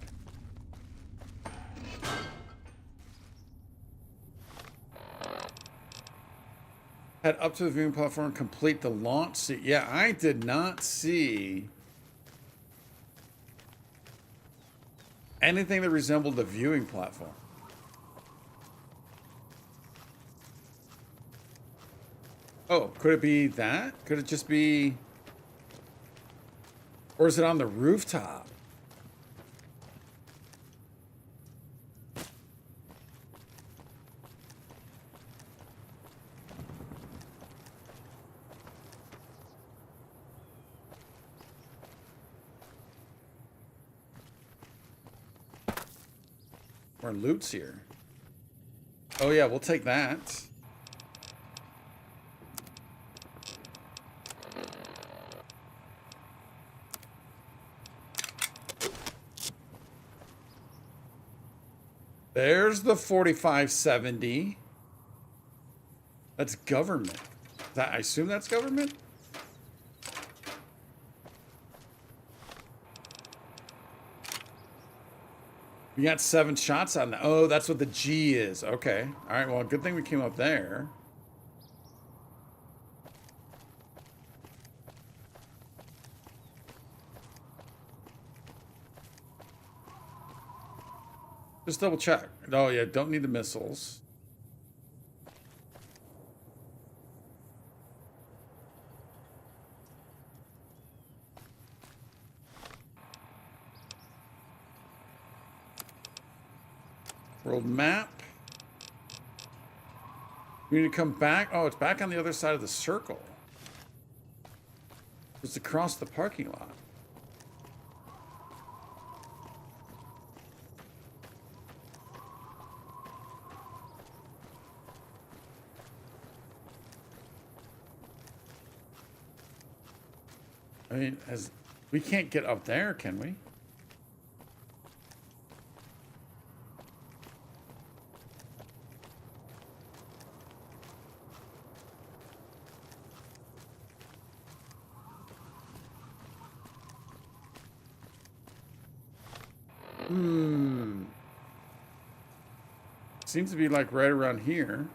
Head up to the viewing platform, complete the launch seat. Yeah, I did not see anything that resembled a viewing platform. Oh, could it be that? Could it just be... Or is it on the rooftop? More loot's here. Oh yeah, we'll take that. There's the 4570. That's government. I assume that's government? We got 7 shots on that. Oh, that's what the G is. Okay. All right, well, good thing we came up there. Just double check. Oh, yeah, don't need the missiles. World map. We need to come back. Oh, it's back on the other side of the circle. It's across the parking lot. I mean, we can't get up there, can we? Seems to be like right around here.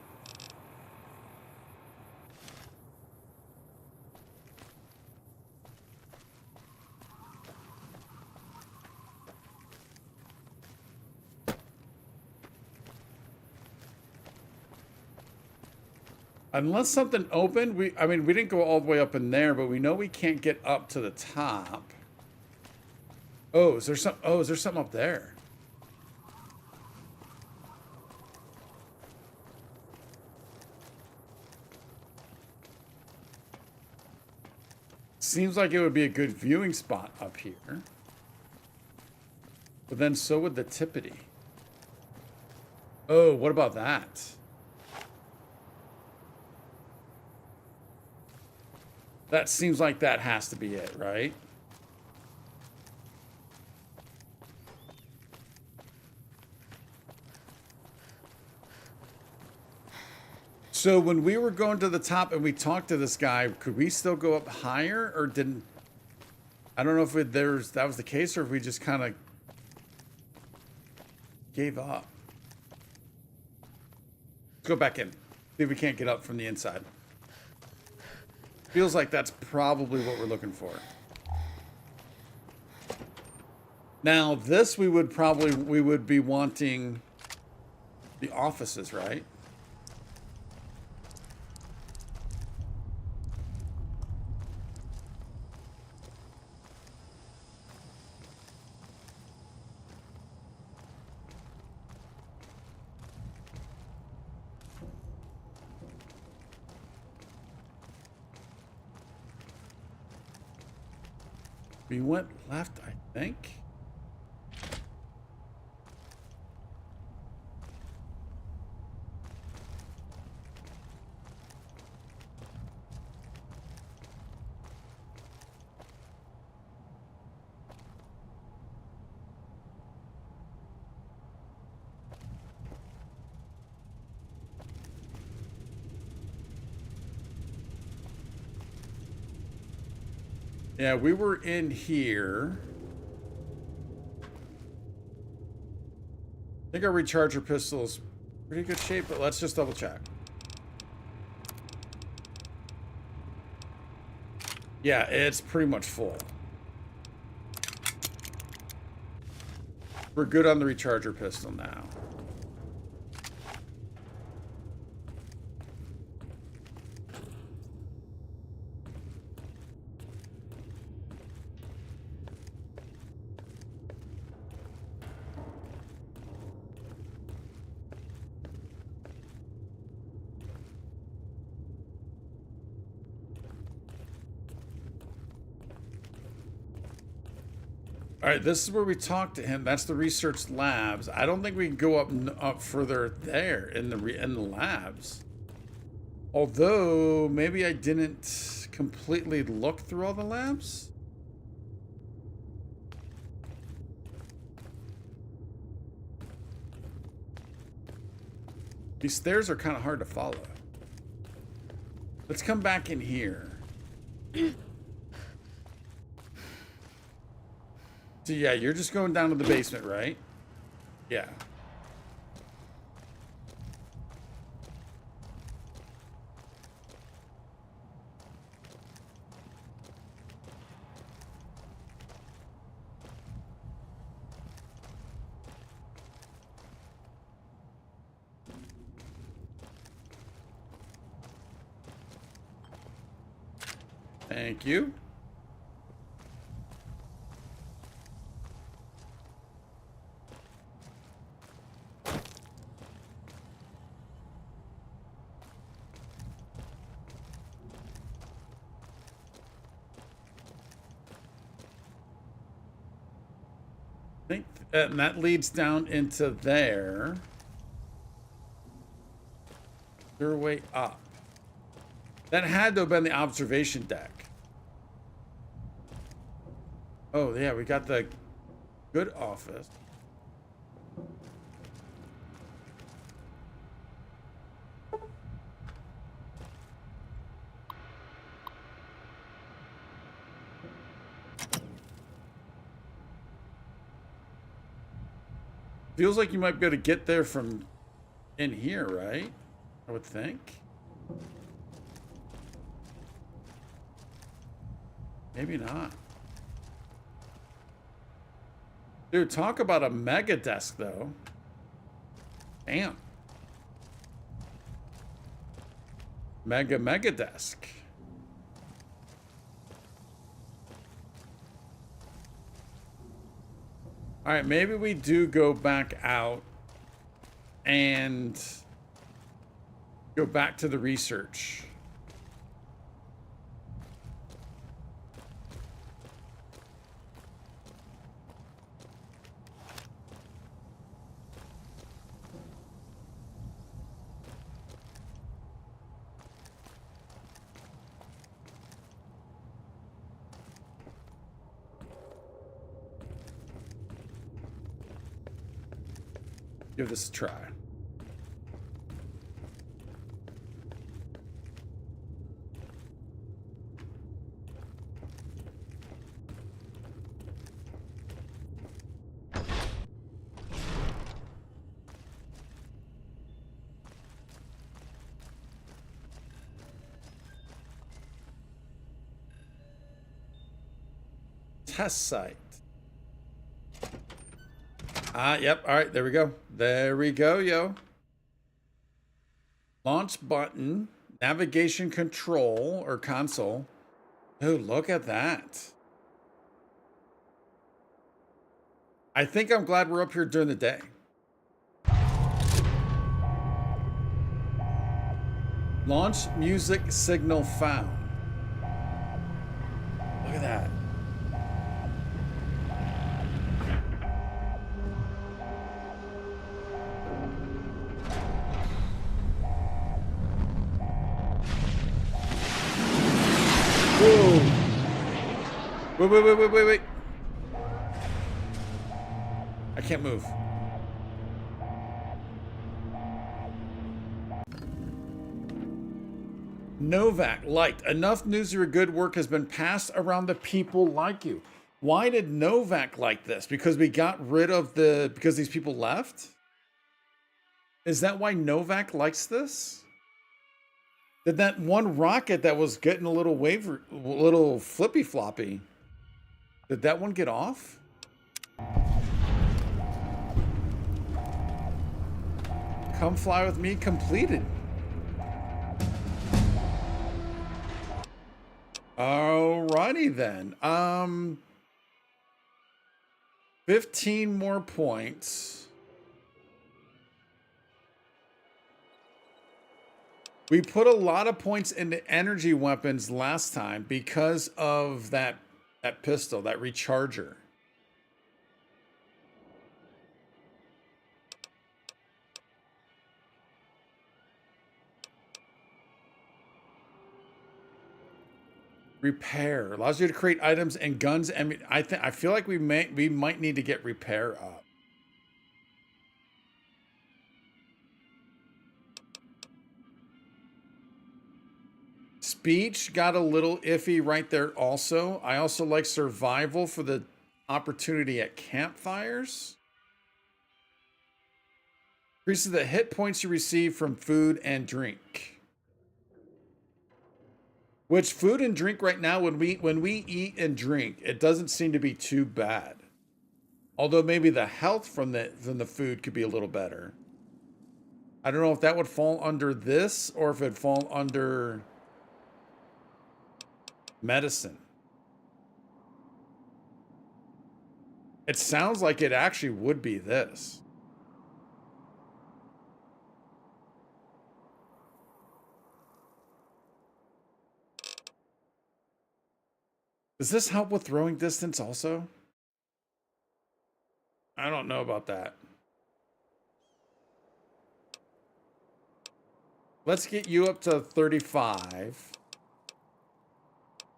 Unless something opened, I mean, we didn't go all the way up in there, but we know we can't get up to the top. Oh, is there something up there? Seems like it would be a good viewing spot up here. But then so would the Tippity. Oh, what about that? That seems like that has to be it, right? So when we were going to the top and we talked to this guy, could we still go up higher or didn't? I don't know if that was the case or if we just kind of gave up. Let's go back in. See if we can't get up from the inside. Feels like that's probably what we're looking for. Now this we would be wanting the offices, right? We went left, I think. Yeah, we were in here. I think our recharger pistol's pretty good shape, but let's just double check. Yeah, it's pretty much full. We're good on the recharger pistol now. All right, this is where we talk to him. That's the research labs. I don't think we can go up further there in the labs. Although maybe I didn't completely look through all the labs. These stairs are kind of hard to follow. Let's come back in here. So yeah, you're just going down to the basement, right? Yeah. Thank you. I think and that leads down into there. Is there a way up? That had to have been the observation deck. Oh, yeah, we got the good office. Feels like you might be able to get there from in here, right? I would think. Maybe not. Dude, talk about a mega desk, though. Damn. Mega desk. All right, maybe we do go back out and go back to the research. Give this a try. Test site. Yep. All right, there we go. There we go, yo. Launch button, navigation control or console. Oh, look at that. I think I'm glad we're up here during the day. Launch music signal found. Look at that. Wait. I can't move. Novak, liked. Enough news of your good work has been passed around to people like you. Why did Novak like this? Because we got rid of because these people left? Is that why Novak likes this? Did that one rocket that was getting a little flippy floppy, did that one get off? Come fly with me completed. Alrighty then. 15 more points. We put a lot of points into energy weapons last time because of that pistol, that recharger. Repair allows you to create items and guns. And I feel like we might need to get repair up. Speech got a little iffy right there also. I also like survival for the opportunity at campfires. Increases the hit points you receive from food and drink. Which food and drink right now, when we eat and drink, it doesn't seem to be too bad. Although maybe the health from the food could be a little better. I don't know if that would fall under this or if it'd fall under medicine. It sounds like it actually would be this. Does this help with throwing distance also? I don't know about that. Let's get you up to 35.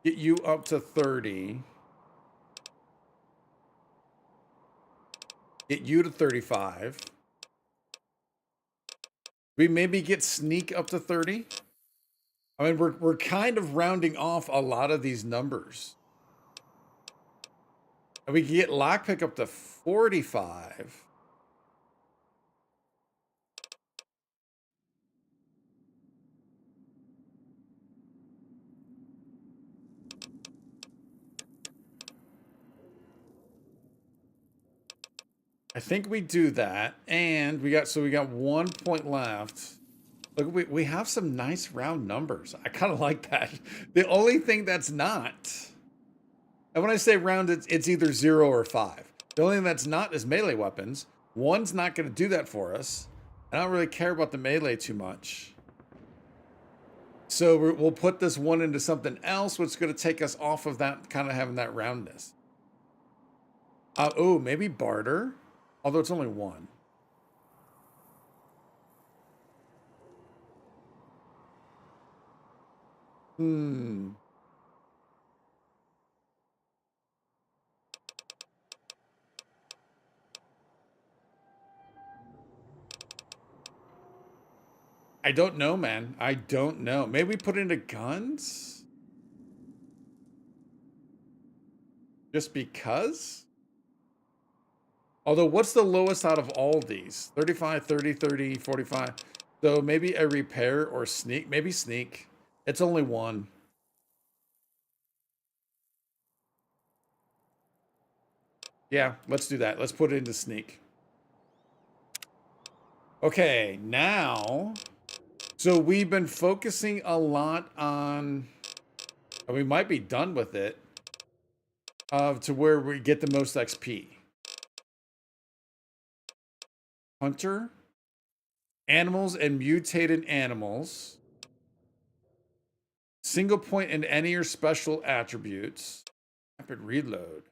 Get you up to 30. Get you to 35. We maybe get sneak up to 30. I mean, we're kind of rounding off a lot of these numbers. And we can get lockpick up to 45. I think we do that, and we got 1 point left. Look, we have some nice round numbers. I kind of like that. The only thing that's not, and when I say round, it's either 0 or 5. The only thing that's not is melee weapons. 1's not going to do that for us. I don't really care about the melee too much. So we'll put this 1 into something else, which is going to take us off of that, kind of having that roundness. Oh, maybe barter. Although it's only 1. I don't know, man. I don't know. Maybe we put it into guns? Just because? Although, what's the lowest out of all these? 35, 30, 30, 45. So maybe a repair or sneak. Maybe sneak. It's only 1. Yeah, let's do that. Let's put it into sneak. Okay, now... So we've been focusing a lot on... And we might be done with it. To where we get the most XP. Hunter, animals and mutated animals, single point in any or special attributes, rapid reload.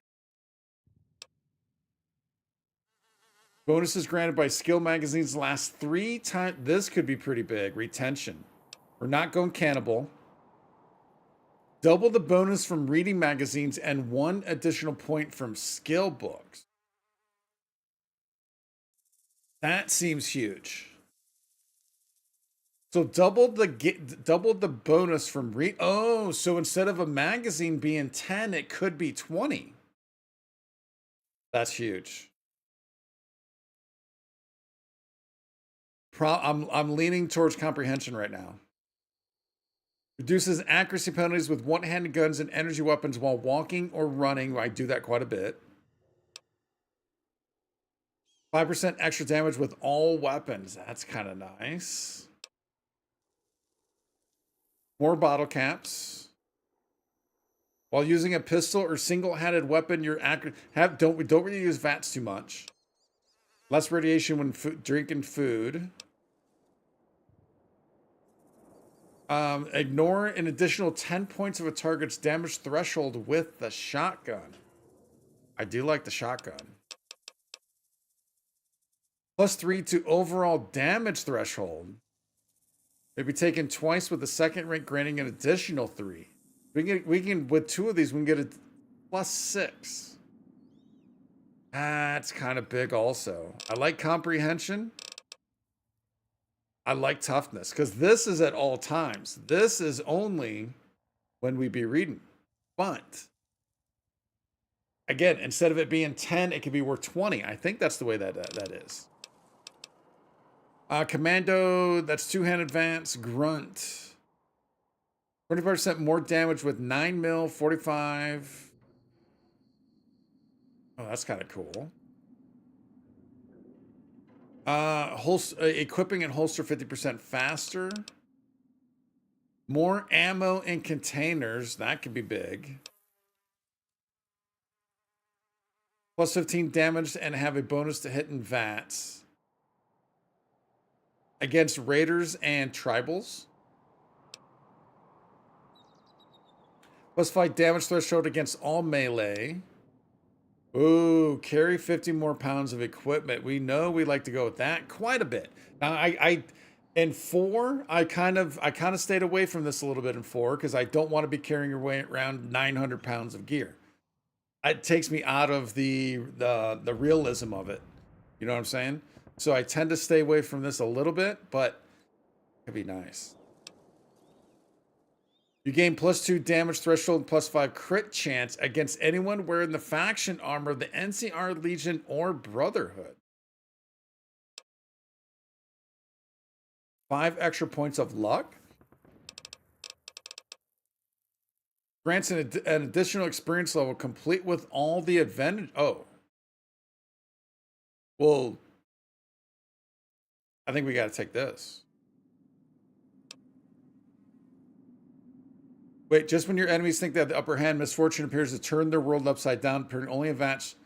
Bonuses granted by skill magazines last 3 times. This could be pretty big. Retention. We're not going cannibal. Double the bonus from reading magazines and 1 additional point from skill books. That seems huge. So double the bonus from read. Oh, so instead of a magazine being 10, it could be 20. That's huge. I'm leaning towards comprehension right now. Reduces accuracy penalties with one-handed guns and energy weapons while walking or running. I do that quite a bit. 5% extra damage with all weapons. That's kind of nice. More bottle caps. While using a pistol or single-handed weapon, you're accurate. Don't really use VATS too much. Less radiation when drinking food. Ignore an additional 10 points of a target's damage threshold with the shotgun. I do like the shotgun. +3 to overall damage threshold. May be taken twice with the second rank, granting an additional 3. We can with 2 of these, we can get a +6. That's kind of big also. I like comprehension. I like toughness, because this is at all times. This is only when we be reading. But again, instead of it being 10, it could be worth 20. I think that's the way that is. Commando, that's 2-hand advance. Grunt. 25% more damage with 9 mil, 45. Oh, that's kind of cool. Equipping and holster 50% faster. More ammo in containers. That could be big. Plus 15 damage and have a bonus to hit in VATS. Against raiders and tribals. Plus 5 damage threshold against all melee. Ooh, carry 50 more pounds of equipment. We know we like to go with that quite a bit. Now, in 4, I kind of stayed away from this a little bit in 4 because I don't want to be carrying around 900 pounds of gear. It takes me out of the realism of it. You know what I'm saying? So I tend to stay away from this a little bit, but it'd be nice. You gain +2 damage threshold and +5 crit chance against anyone wearing the faction armor of the NCR Legion or Brotherhood. 5 extra points of luck. Grants an additional experience level complete with all the advantage. Oh. Well, I think we got to take this. Wait, just when your enemies think they have the upper hand, misfortune appears to turn their world upside down, appearing only advanced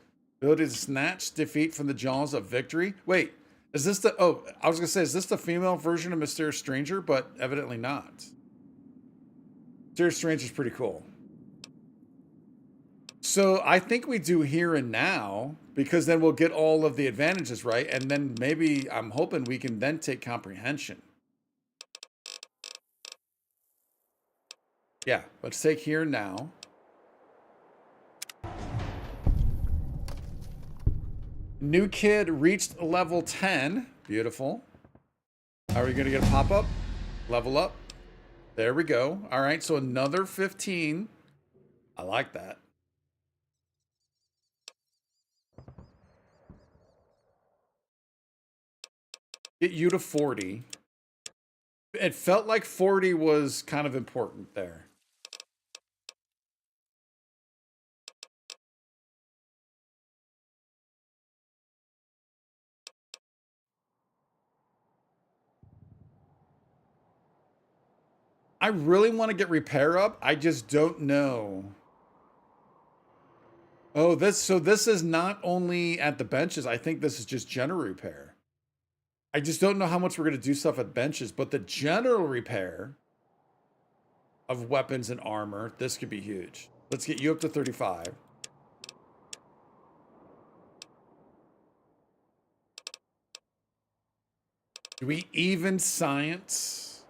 ability to snatch defeat from the jaws of victory. Wait, is this the... Oh, I was going to say, is this the female version of Mysterious Stranger? But evidently not. Mysterious Stranger is pretty cool. So I think we do here and now, because then we'll get all of the advantages, right? And then maybe I'm hoping we can then take comprehension. Yeah, let's take here now. New kid reached level 10. Beautiful. Are we going to get a pop-up? Level up. There we go. All right, so another 15. I like that. Get you to 40. It felt like 40 was kind of important there. I really want to get repair up. I just don't know. Oh, this is not only at the benches. I think this is just general repair. I just don't know how much we're going to do stuff at benches, but the general repair of weapons and armor, this could be huge. Let's get you up to 35. Do we even science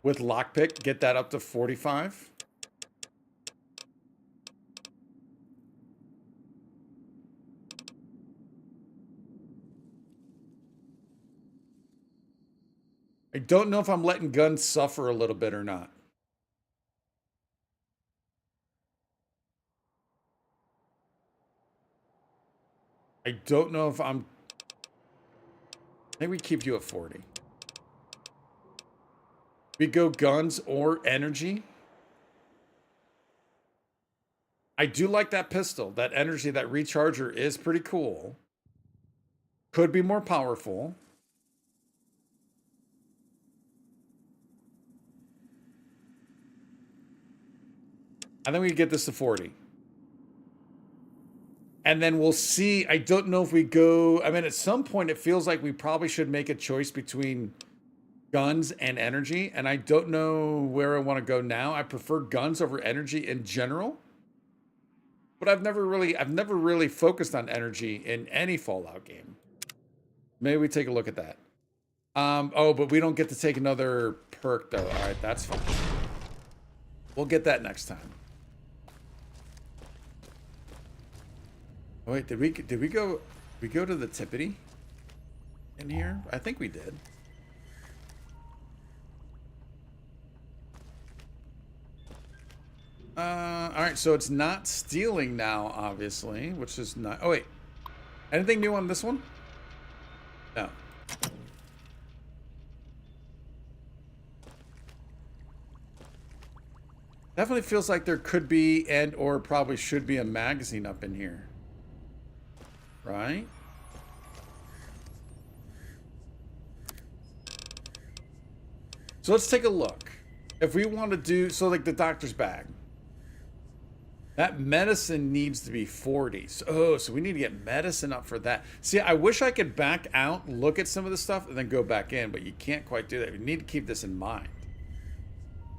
with lockpick, get that up to 45? I don't know if I'm letting guns suffer a little bit or not. I don't know if I'm... I think we keep you at 40. We go guns or energy. I do like that pistol. That energy, that recharger is pretty cool. Could be more powerful. I think we can get this to 40. And then we'll see. I don't know if we go... I mean, at some point, it feels like we probably should make a choice between guns and energy. And I don't know where I want to go now. I prefer guns over energy in general. But I've never really focused on energy in any Fallout game. Maybe we take a look at that. Oh, but we don't get to take another perk, though. All right, that's fine. We'll get that next time. Oh, wait, did we go to the tippity in here? I think we did. All right, so it's not stealing now, obviously, which is not. Oh wait, anything new on this one? No. Definitely feels like there could be and or probably should be a magazine up in here. Right? So let's take a look. If we want to do, so like the doctor's bag. That medicine needs to be 40. So we need to get medicine up for that. See, I wish I could back out, look at some of the stuff, and then go back in, but you can't quite do that. We need to keep this in mind.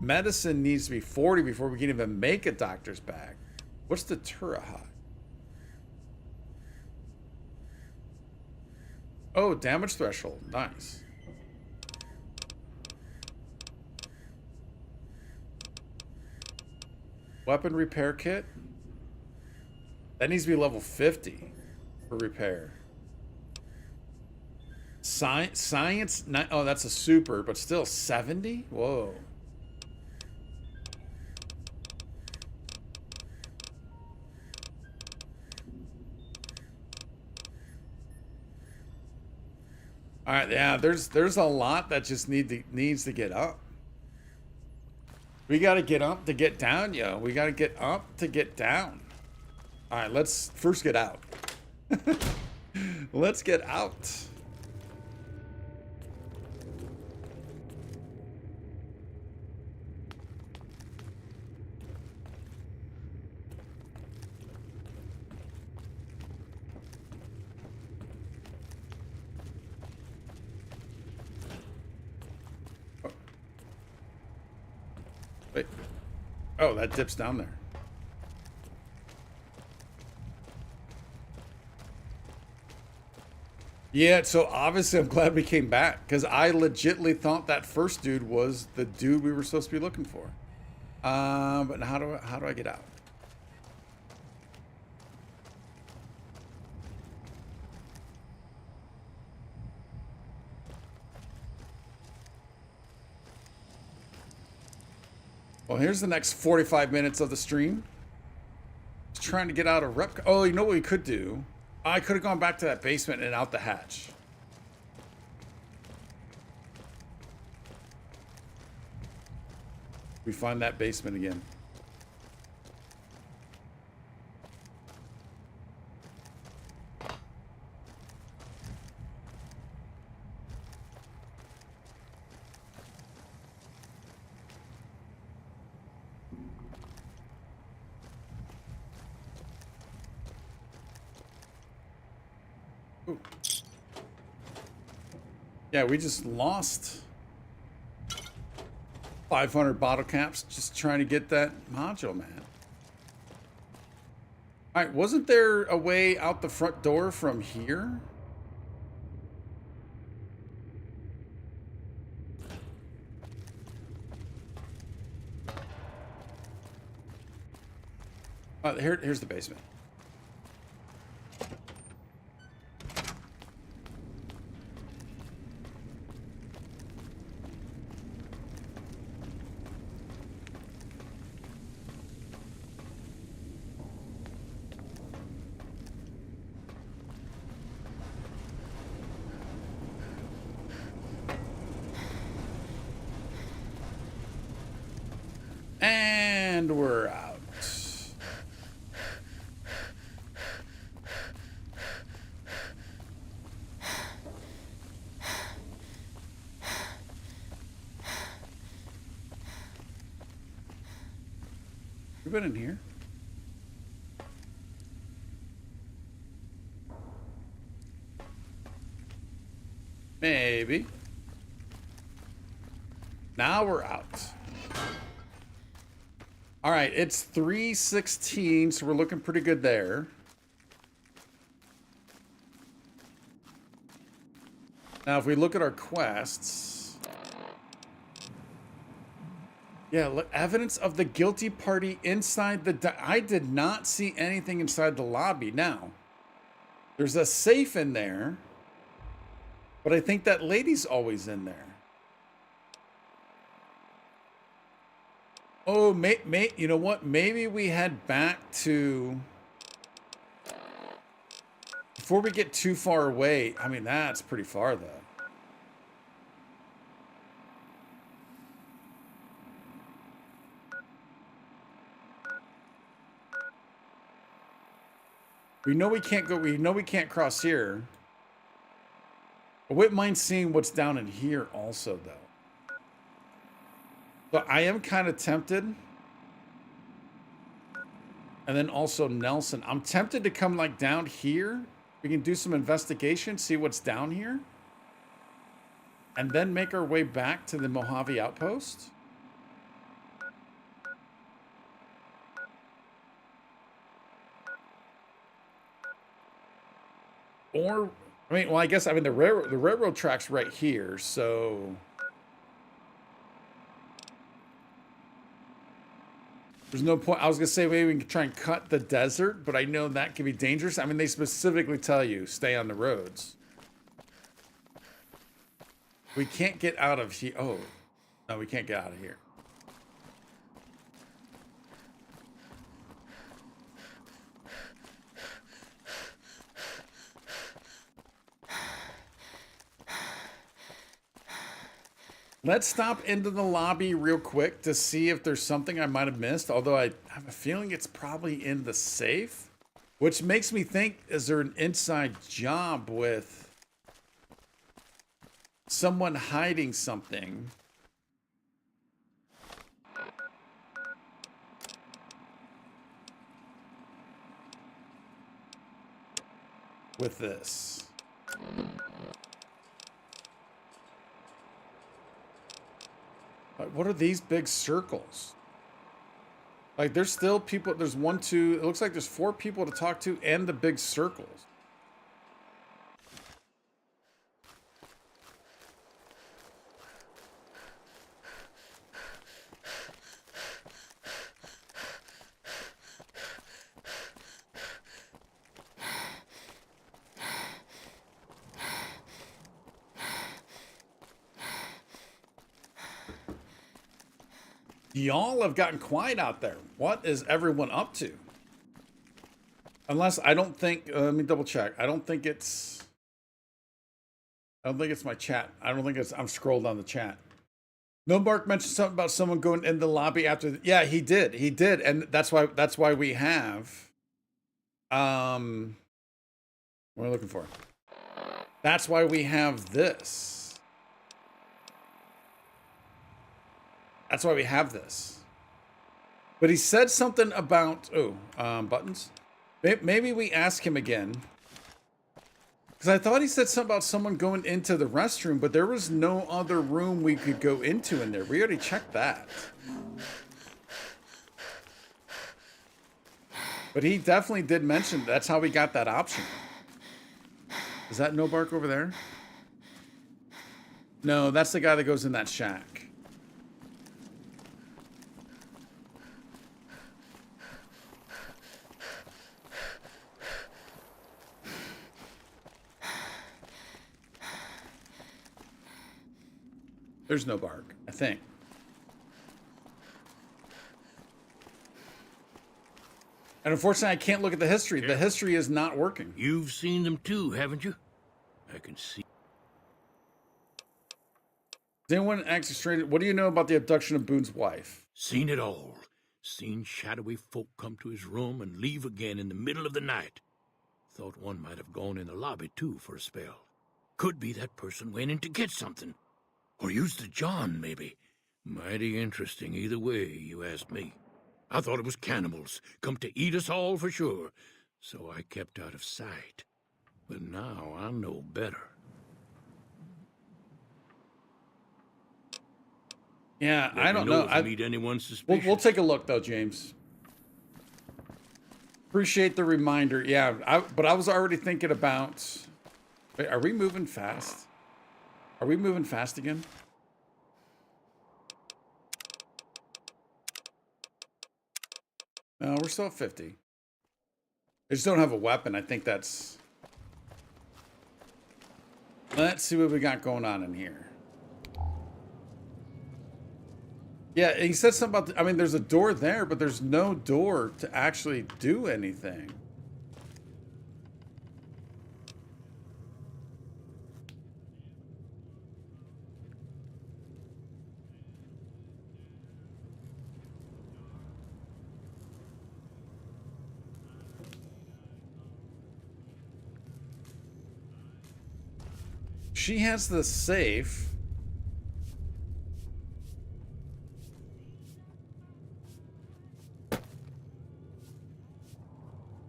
Medicine needs to be 40 before we can even make a doctor's bag. What's the Turaha? Oh, damage threshold. Nice. Weapon repair kit. That needs to be level 50 for repair. Science. Oh, that's a super, but still 70? Whoa. All right, yeah, there's a lot that just needs to get up. We got to get up to get down, yo. We got to get up to get down. All right, let's first get out. Let's get out. Wait. Oh, that dips down there. Yeah, so obviously I'm glad we came back, because I legitly thought that first dude was the dude we were supposed to be looking for. But how do I get out? Well, here's the next 45 minutes of the stream. Just trying to get out of rep. Oh, you know what we could do? I could have gone back to that basement and out the hatch. We find that basement again. Ooh. Yeah, we just lost 500 bottle caps just trying to get that module, man. All right, wasn't there a way out the front door from here? Here's the basement. And we're out. You been in here? Maybe. Now we're out. All right, it's 3:16, so we're looking pretty good there. Now, if we look at our quests, Yeah, look, evidence of the guilty party inside the... I did not see anything inside the lobby. Now, there's a safe in there, but I think that lady's always in there. Oh, you know what? Maybe we head back to... Before we get too far away. I mean, that's pretty far, though. We know we can't go. We know we can't cross here. I wouldn't mind seeing what's down in here also, though. So I am kind of tempted. And then also Nelson. I'm tempted to come like down here. We can do some investigation, see what's down here. And then make our way back to the Mojave outpost. Or, I mean, well, I guess, I mean, the railroad track's right here, so... There's no point. I was going to say maybe we can try and cut the desert, but I know that can be dangerous. I mean, they specifically tell you, stay on the roads. We can't get out of here. Oh, no, we can't get out of here. Let's stop into the lobby real quick to see if there's something I might have missed. Although I have a feeling it's probably in the safe. Which makes me think, is there an inside job with someone hiding something? With this. What are these big circles? Like, there's still people. There's 1, 2. It looks like there's 4 people to talk to and the big circles. Y'all have gotten quiet out there. What is everyone up to? Unless I don't think, let me double check. I don't think it's my chat. I don't think it's, I'm scrolled on the chat. No, Mark mentioned something about someone going in the lobby after. Yeah, he did. He did. And that's why we have, what am I looking for? That's why we have this. That's why we have this. But he said something about, buttons. Maybe we ask him again. Because I thought he said something about someone going into the restroom, but there was no other room we could go into in there. We already checked that. But he definitely did mention that's how we got that option. Is that No Bark over there? No, that's the guy that goes in that shack. There's no Bark, I think. And unfortunately, I can't look at the history. The history is not working. You've seen them too, haven't you? I can see. Does anyone actually straight? What do you know about the abduction of Boone's wife? Seen it all. Seen shadowy folk come to his room and leave again in the middle of the night. Thought one might have gone in the lobby too for a spell. Could be that person went in to get something. Or used the John, maybe. Mighty interesting either way, you ask me. I thought it was cannibals, come to eat us all for sure. So I kept out of sight. But now I know better. Yeah, I don't know. I meet anyone suspicious. We'll take a look, though, James. Appreciate the reminder. Yeah, but I was already thinking about... Wait, are we moving fast? Are we moving fast again? No, we're still at 50. I just don't have a weapon. I think that's... Let's see what we got going on in here. Yeah, he said something about... I mean, there's a door there, but there's no door to actually do anything. She has the safe.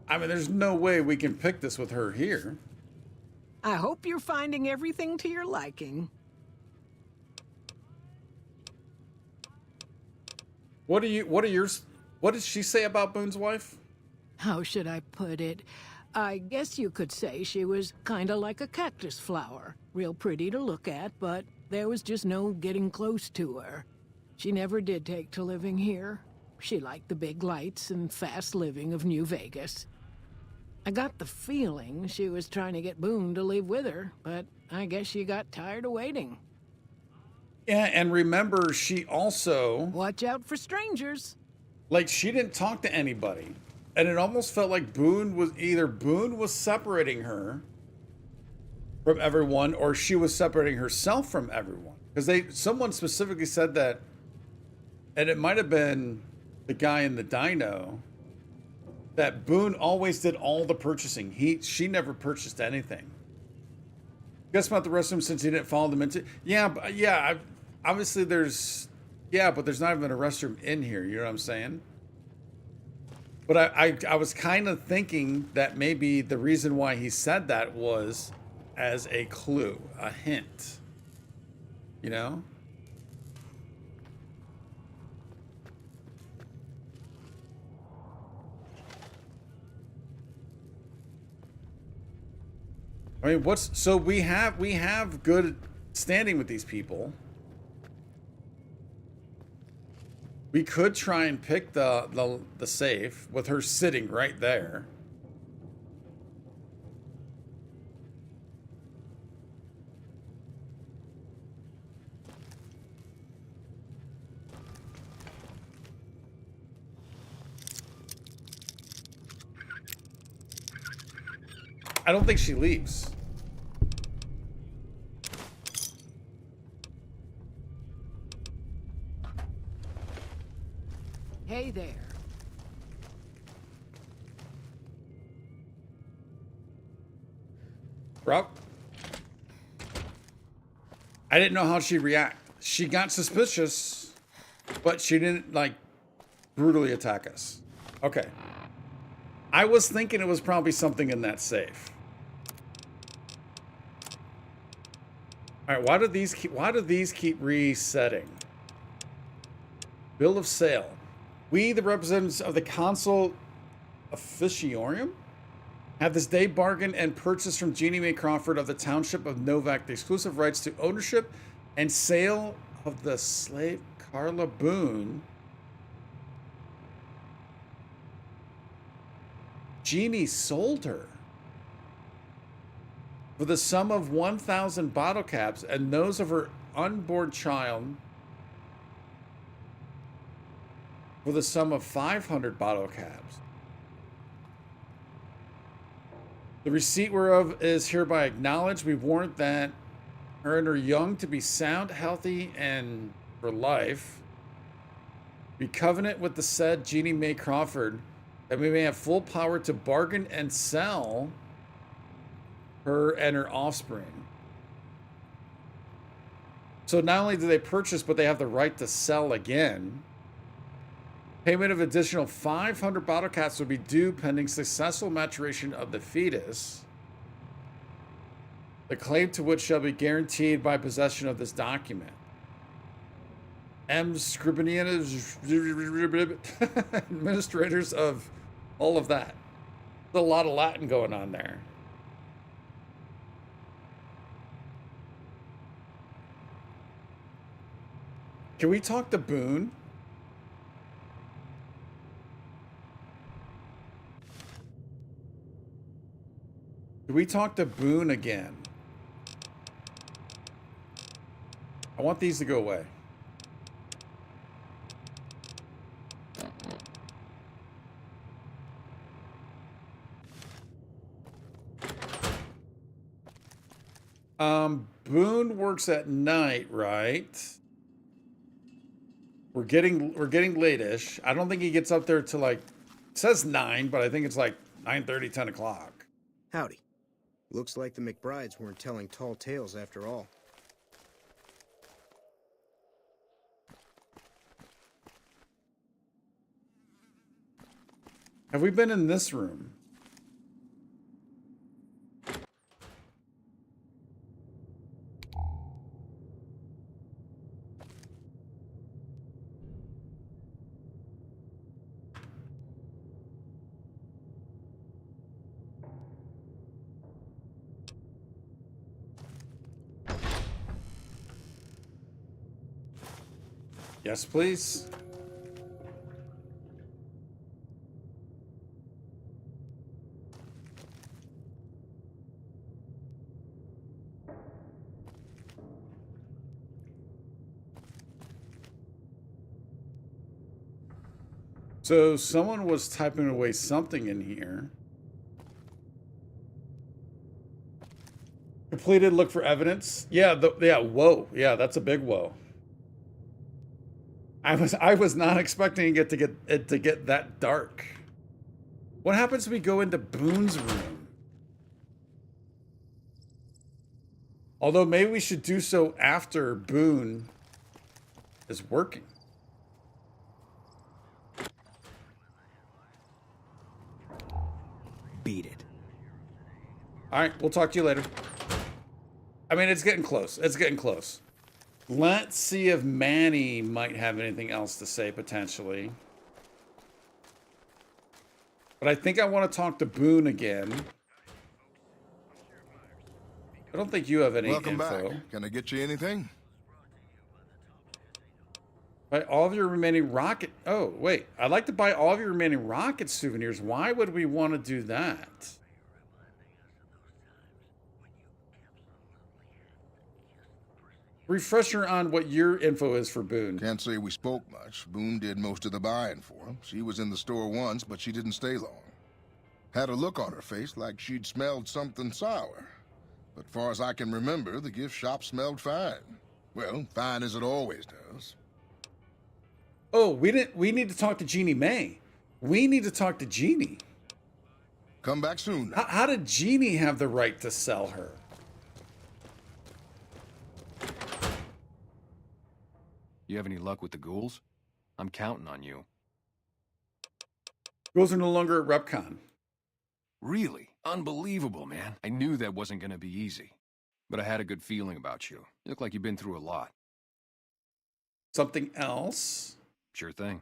I mean, there's no way we can pick this with her here. I hope you're finding everything to your liking. What did she say about Boone's wife? How should I put it? I guess you could say she was kinda like a cactus flower. Real pretty to look at, but there was just no getting close to her. She never did take to living here. She liked the big lights and fast living of New Vegas. I got the feeling she was trying to get Boone to leave with her, but I guess she got tired of waiting. Yeah, and remember, she also... Watch out for strangers. Like, she didn't talk to anybody. And it almost felt like Boone was separating her from everyone, or she was separating herself from everyone. Because someone specifically said that, and it might have been the guy in the dyno, that Boone always did all the purchasing. She never purchased anything. Guess about the rest of them since he didn't follow them into... Obviously there's... Yeah, but there's not even a restroom in here, you know what I'm saying? But I was kind of thinking that maybe the reason why he said that was as a clue, a hint. You know? I mean, so we have good standing with these people. We could try and pick the safe with her sitting right there. I don't think she leaves. Hey there. Rob? I didn't know how she'd react. She got suspicious, but she didn't, like, brutally attack us. Okay. I was thinking it was probably something in that safe. All right, why do these keep resetting? Bill of sale. We, the representatives of the Consul Officiorium, have this day bargained and purchased from Jeannie Mae Crawford of the Township of Novak the exclusive rights to ownership and sale of the slave Carla Boone. Jeannie sold her for the sum of 1,000 bottle caps and those of her unborn child for the sum of 500 bottle caps. The receipt whereof is hereby acknowledged. We warrant that her and her young to be sound, healthy, and for life. We covenant with the said Jeannie Mae Crawford that we may have full power to bargain and sell her and her offspring. So not only do they purchase, but they have the right to sell again. Payment of additional 500 bottle caps will be due pending successful maturation of the fetus. The claim to which shall be guaranteed by possession of this document. M. Scribania's administrators of all of that. There's a lot of Latin going on there. Can we talk to Boone? Do we talk to Boone again? I want these to go away. Boone works at night, right? We're getting late-ish. I don't think he gets up there till like, it says 9, but I think it's like 9:30, 10 o'clock. Howdy. Looks like the McBrides weren't telling tall tales after all. Have we been in this room? Yes, please. So someone was typing away something in here. Completed look for evidence. Yeah, whoa. Yeah, that's a big whoa. I was not expecting it to get that dark. What happens when we go into Boone's room? Although maybe we should do so after Boone is working. Beat it. All right, we'll talk to you later. I mean, it's getting close. It's getting close. Let's see if Manny might have anything else to say, potentially. But I think I want to talk to Boone again. I don't think you have any Welcome info. back. Can I get you anything? Buy all of your remaining rocket... Oh, wait. I'd like to buy all of your remaining rocket souvenirs. Why would we want to do that? Refresher on what your info is for Boone. Can't say we spoke much. Boone did most of the buying for him. She was in the store once, but she didn't stay long. Had a look on her face like she'd smelled something sour. But far as I can remember, the gift shop smelled fine. Well, fine as it always does. Oh, we need to talk to Jeannie Mae. We need to talk to Jeannie. Come back soon now. How did Jeannie have the right to sell her? You have any luck with the ghouls? I'm counting on you. Ghouls are no longer at RepCon. Really? Unbelievable, man. I knew that wasn't gonna be easy. But I had a good feeling about you. You look like you've been through a lot. Something else? Sure thing.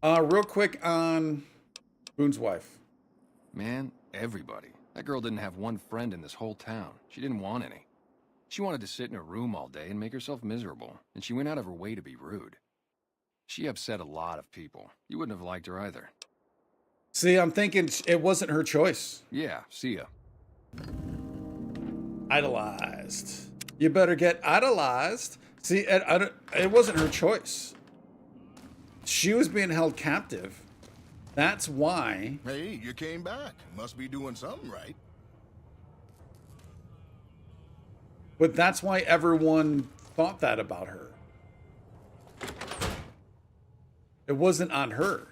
Real quick on Boone's wife. Man, everybody. That girl didn't have one friend in this whole town. She didn't want any. She wanted to sit in her room all day and make herself miserable, and she went out of her way to be rude. She upset a lot of people. You wouldn't have liked her either. See, I'm thinking it wasn't her choice. Yeah, see ya. Idolized. You better get idolized. See, it wasn't her choice. She was being held captive. That's why. Hey, you came back. Must be doing something right. But that's why everyone thought that about her. It wasn't on her.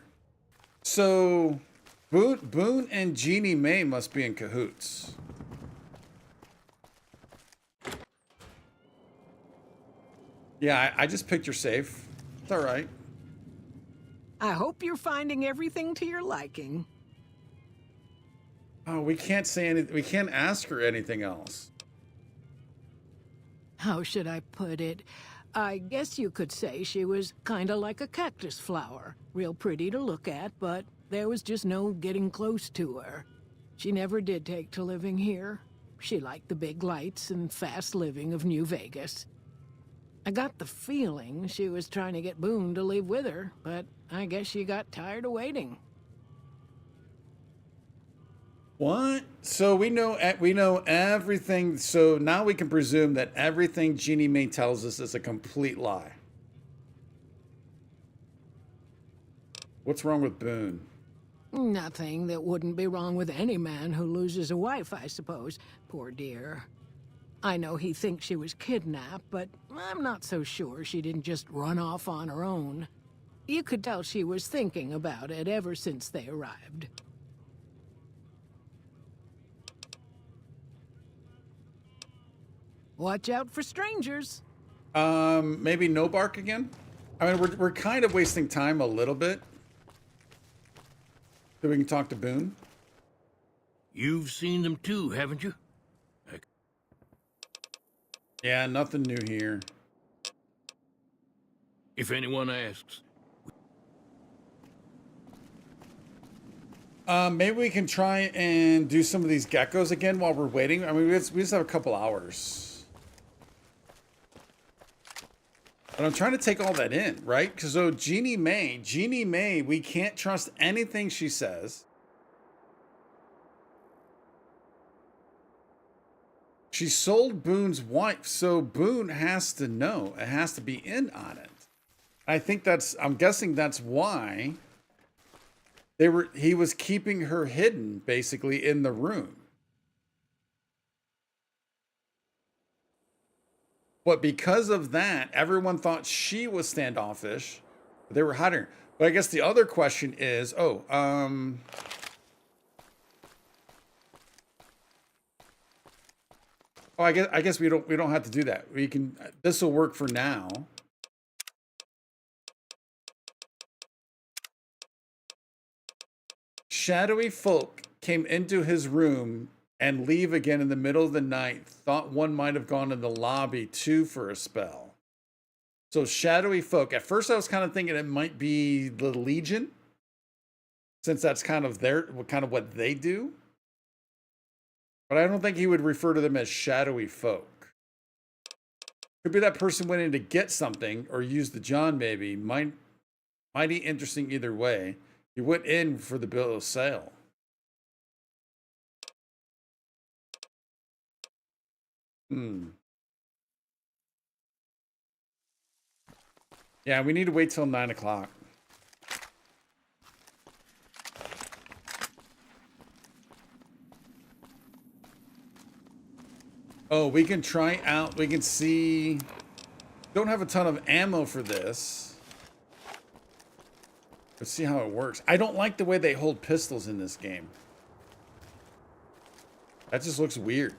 So Boone and Jeannie Mae must be in cahoots. Yeah, I just picked your safe. It's all right. I hope you're finding everything to your liking. Oh, we can't say anything. We can't ask her anything else. How should I put it? I guess you could say she was kinda like a cactus flower. Real pretty to look at, but there was just no getting close to her. She never did take to living here. She liked the big lights and fast living of New Vegas. I got the feeling she was trying to get Boone to leave with her, but I guess she got tired of waiting. What? So we know everything. So now we can presume that everything Jeannie Mae tells us is a complete lie. What's wrong with Boone? Nothing that wouldn't be wrong with any man who loses a wife, I suppose. Poor dear. I know he thinks she was kidnapped, but I'm not so sure she didn't just run off on her own. You could tell she was thinking about it ever since they arrived. Watch out for strangers. Maybe no bark again? I mean, we're kind of wasting time a little bit. So we can talk to Boone. You've seen them too, haven't you? Yeah, nothing new here. If anyone asks. Maybe we can try and do some of these geckos again while we're waiting. I mean, we just have a couple hours. But I'm trying to take all that in, right? Because so Jeannie Mae, we can't trust anything she says. She sold Boone's wife, so Boone has to know. It has to be in on it. I'm guessing that's why he was keeping her hidden, basically, in the room. But because of that, everyone thought she was standoffish. They were hiding her. But I guess the other question is, I guess we don't have to do that. We can. This will work for now. Shadowy folk came into his room and leave again in the middle of the night. Thought one might have gone in the lobby too for a spell. So shadowy folk. At first I was kind of thinking it might be the Legion, since that's kind of what they do. But I don't think he would refer to them as shadowy folk. Could be that person went in to get something or use the John maybe. Mighty interesting either way. He went in for the bill of sale. Yeah, we need to wait till 9 o'clock. Oh, we can try out, we can see. Don't have a ton of ammo for this. Let's see how it works. I don't like the way they hold pistols in this game. That just looks weird.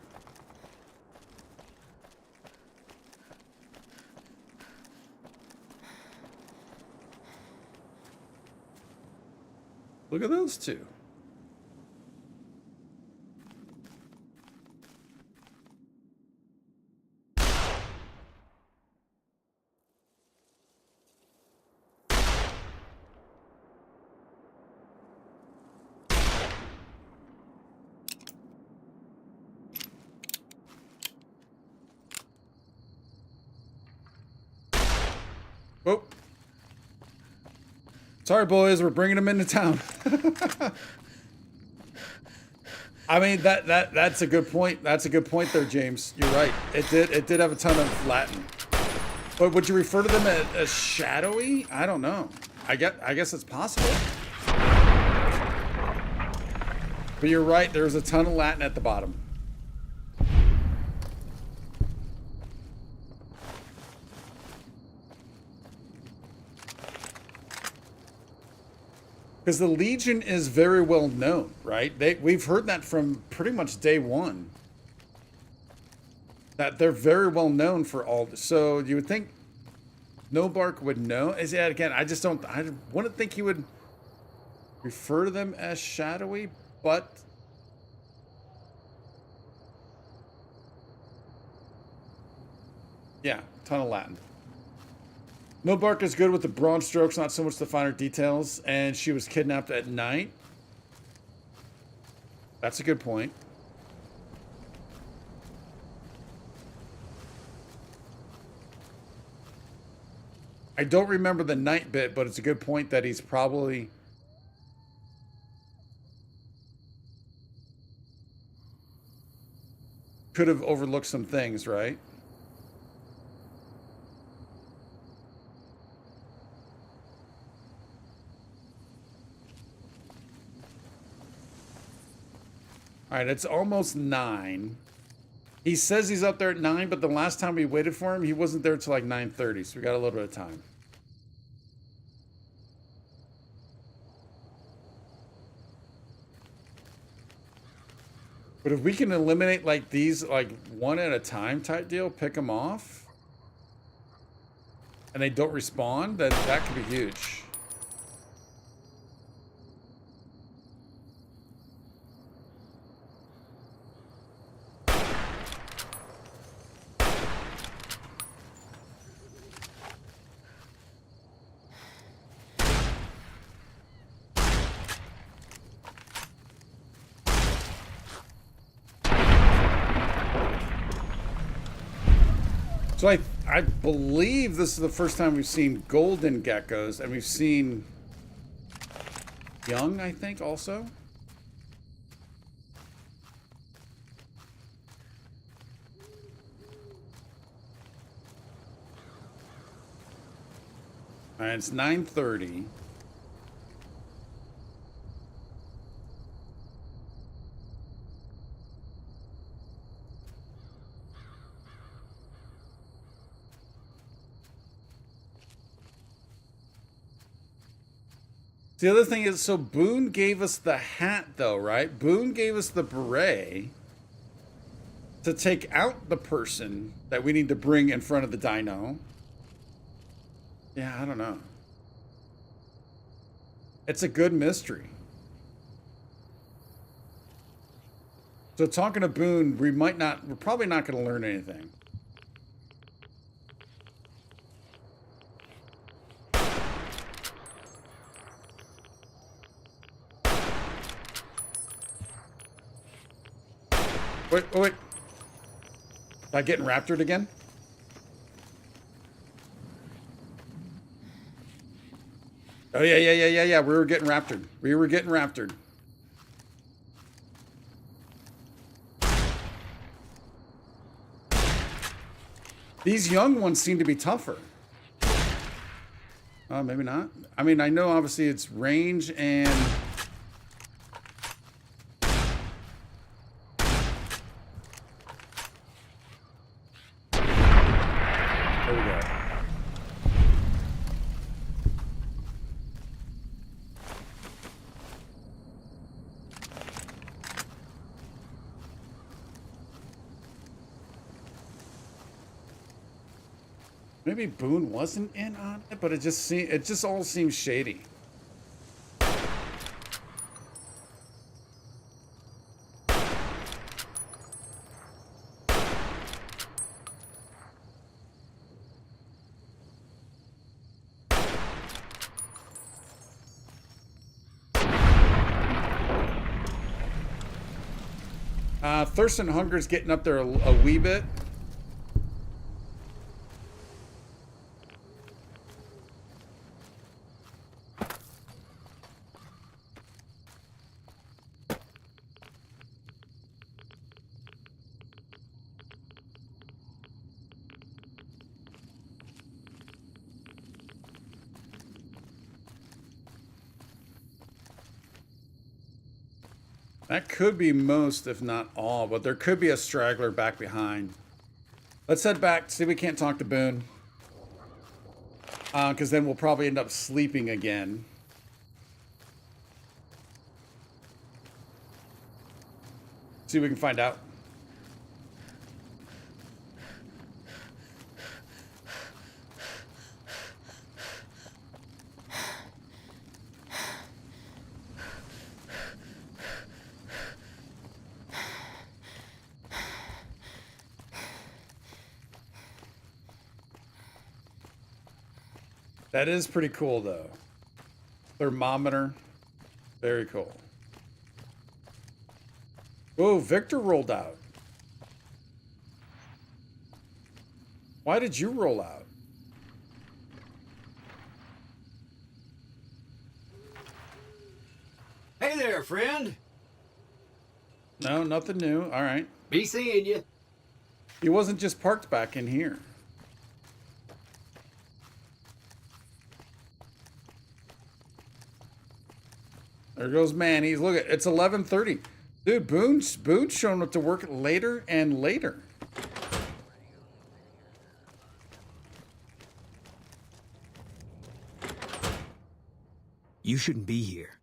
Look at those two. Oh. Sorry, boys, we're bringing them into town. I mean, that's a good point. That's a good point there, James. You're right. It did have a ton of Latin. But would you refer to them as shadowy? I don't know. I guess it's possible. But you're right. There's a ton of Latin at the bottom. Because the Legion is very well known, right? We've heard that from pretty much day one. That they're very well known for all. So you would think Nobark would know. Is that again? I wouldn't think he would refer to them as shadowy, but yeah, ton of Latin. Nobark is good with the broad strokes, not so much the finer details. And she was kidnapped at night. That's a good point. I don't remember the night bit, but it's a good point that he's probably... could have overlooked some things, right? All right, it's almost 9. He says he's up there at 9, but the last time we waited for him, he wasn't there till like 9:30, so we got a little bit of time. But if we can eliminate like these, like one at a time type deal, pick them off, and they don't respawn, then that could be huge. So I believe this is the first time we've seen golden geckos, and we've seen young, I think, also. All right, it's 9:30. The other thing is, so Boone gave us the hat, though, right? Boone gave us the beret to take out the person that we need to bring in front of the dino. Yeah, I don't know. It's a good mystery. So talking to Boone, we're probably not going to learn anything. Wait. Am I getting raptured again? Oh, yeah. We were getting raptured. These young ones seem to be tougher. Oh, maybe not. I mean, I know obviously it's range and... There we go. Maybe Boone wasn't in on it, but it just all seems shady. Thirst and Hunger's getting up there a wee bit. That could be most, if not all, but there could be a straggler back behind. Let's head back, see if we can't talk to Boone. Because then we'll probably end up sleeping again. See if we can find out. That is pretty cool, though. Thermometer. Very cool. Oh, Victor rolled out. Why did you roll out? Hey there, friend. No, nothing new. All right. Be seeing you. He wasn't just parked back in here. There goes Manny's. Look, it's 11:30. Dude, Boone's showing up to work later and later. You shouldn't be here.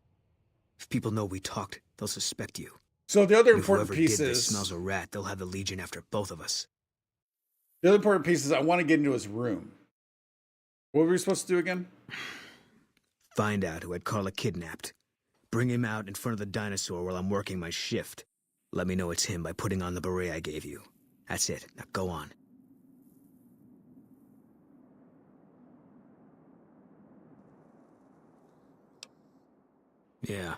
If people know we talked, they'll suspect you. So the other If important whoever piece did this is... smells a rat, they'll have the Legion after both of us. The other important piece is I want to get into his room. What were we supposed to do again? Find out who had Carla kidnapped. Bring him out in front of the dinosaur while I'm working my shift. Let me know it's him by putting on the beret I gave you. That's it. Now go on. Yeah.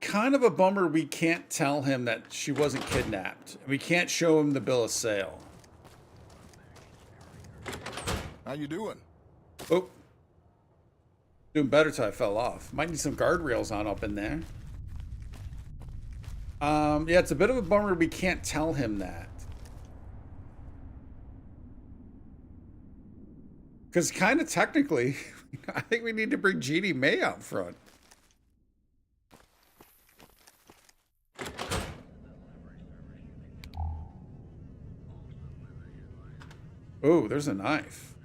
Kind of a bummer we can't tell him that she wasn't kidnapped. We can't show him the bill of sale. How you doing? Oh. Doing better till I fell off. Might need some guardrails on up in there. Yeah, it's a bit of a bummer we can't tell him that. Because kind of technically, I think we need to bring Jeannie May out front. Oh, there's a knife.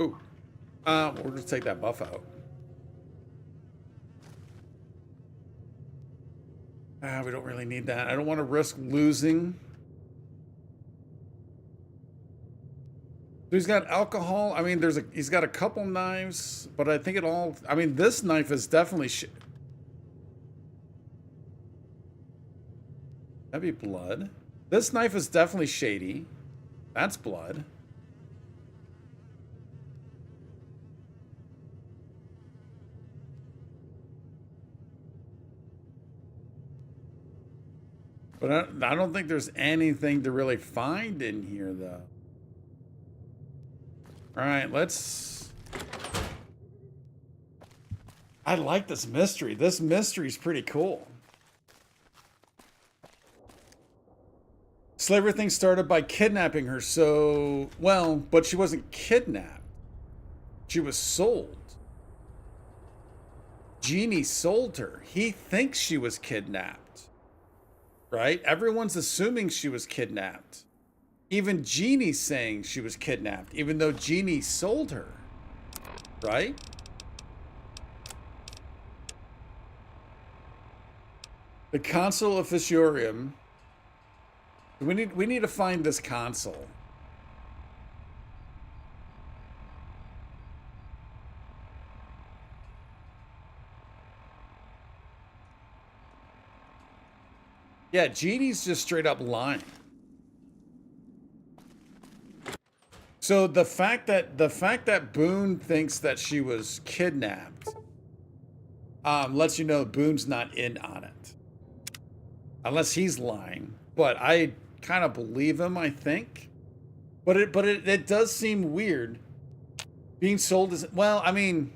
Ooh. We'll just take that buff out. We don't really need that. I don't want to risk losing. So he's got alcohol. I mean, he's got a couple knives, but I think I mean, this knife is definitely that'd be blood. This knife is definitely shady. That's blood. But I don't think there's anything to really find in here, though. All right, let's... I like this mystery. This mystery's pretty cool. Slavery thing started by kidnapping her, so... Well, but she wasn't kidnapped. She was sold. Jeannie sold her. He thinks she was kidnapped. Right? Everyone's assuming she was kidnapped. Even Jeannie's saying she was kidnapped, even though Jeannie sold her. Right? The console officiorium. We need to find this console. Yeah, Jeannie's just straight up lying. So the fact that Boone thinks that she was kidnapped lets you know Boone's not in on it. Unless he's lying. But I kind of believe him, I think. But it does seem weird. Being sold as... Well, I mean...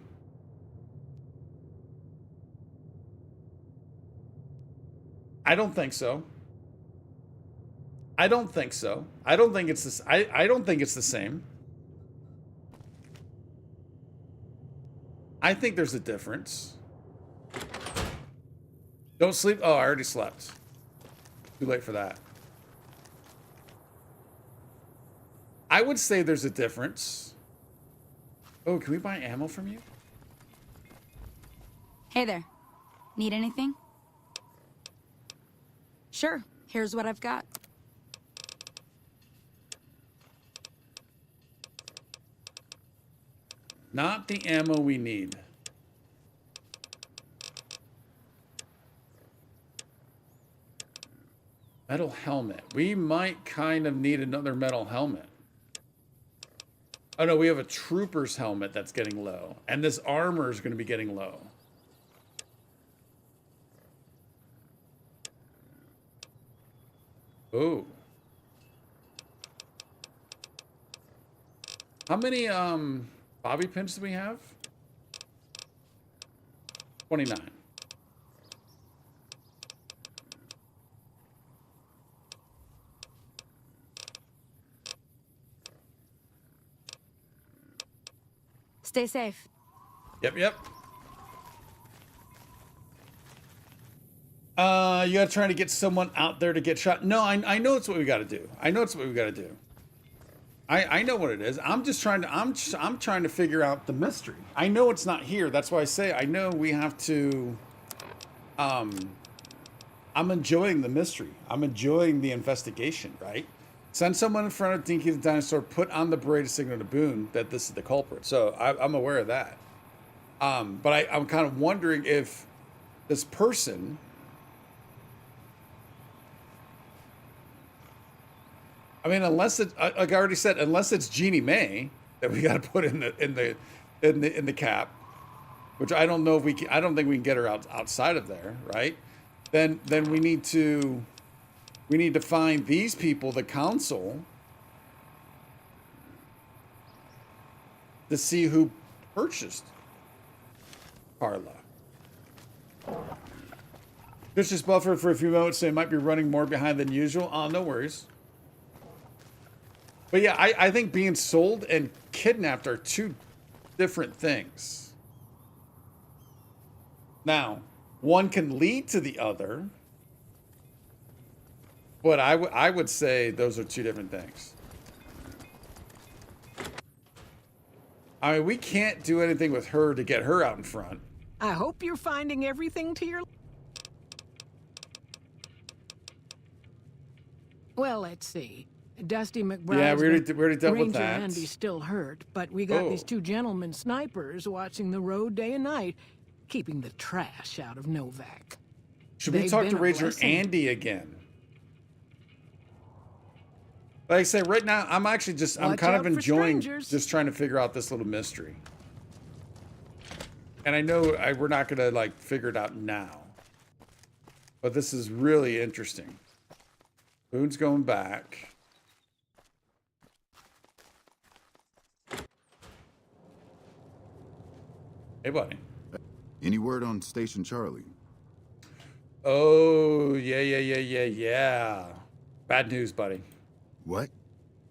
I don't think so. I don't think so. I don't think it's this. I don't think it's the same. I think there's a difference. Don't sleep. Oh, I already slept. Too late for that. I would say there's a difference. Oh, can we buy ammo from you? Hey there. Need anything? Sure. Here's what I've got. Not the ammo we need. Metal helmet. We might kind of need another metal helmet. Oh no, we have a trooper's helmet that's getting low. And this armor is going to be getting low. Oh. How many bobby pins do we have? 29. Stay safe. Yep. You gotta try to get someone out there to get shot. No, I know it's what we gotta do. I know what it is. I'm just trying to, I'm trying to figure out the mystery. I know it's not here. That's why I say, I know we have to, I'm enjoying the mystery. I'm enjoying the investigation, right? Send someone in front of Dinky the Dinosaur, put on the beret to signal to Boone that this is the culprit. So I'm aware of that. But I'm kind of wondering if this person, I mean, unless it, like I already said, unless it's Jeannie Mae that we got to put in the cap, which I don't know if we can, I don't think we can get her outside of there, right? Then we need to find these people, the council, to see who purchased Carla. Just buffer for a few moments, so it might be running more behind than usual. Oh, no worries. But yeah, I think being sold and kidnapped are two different things. Now, one can lead to the other, but I would say those are two different things. I mean, we can't do anything with her to get her out in front. I hope you're finding everything to your... Well, let's see. Dusty McBride. Yeah, we already dealt with that. Ranger Andy's still hurt, but we got these two gentlemen snipers watching the road day and night, keeping the trash out of Novak. Should we talk to Ranger Andy again? Like I say, right now, I'm actually just, I'm kind of enjoying just trying to figure out this little mystery. And I know we're not going to, like, figure it out now. But this is really interesting. Boone's going back. Hey, buddy. Any word on Station Charlie? Oh, yeah. Bad news, buddy. What?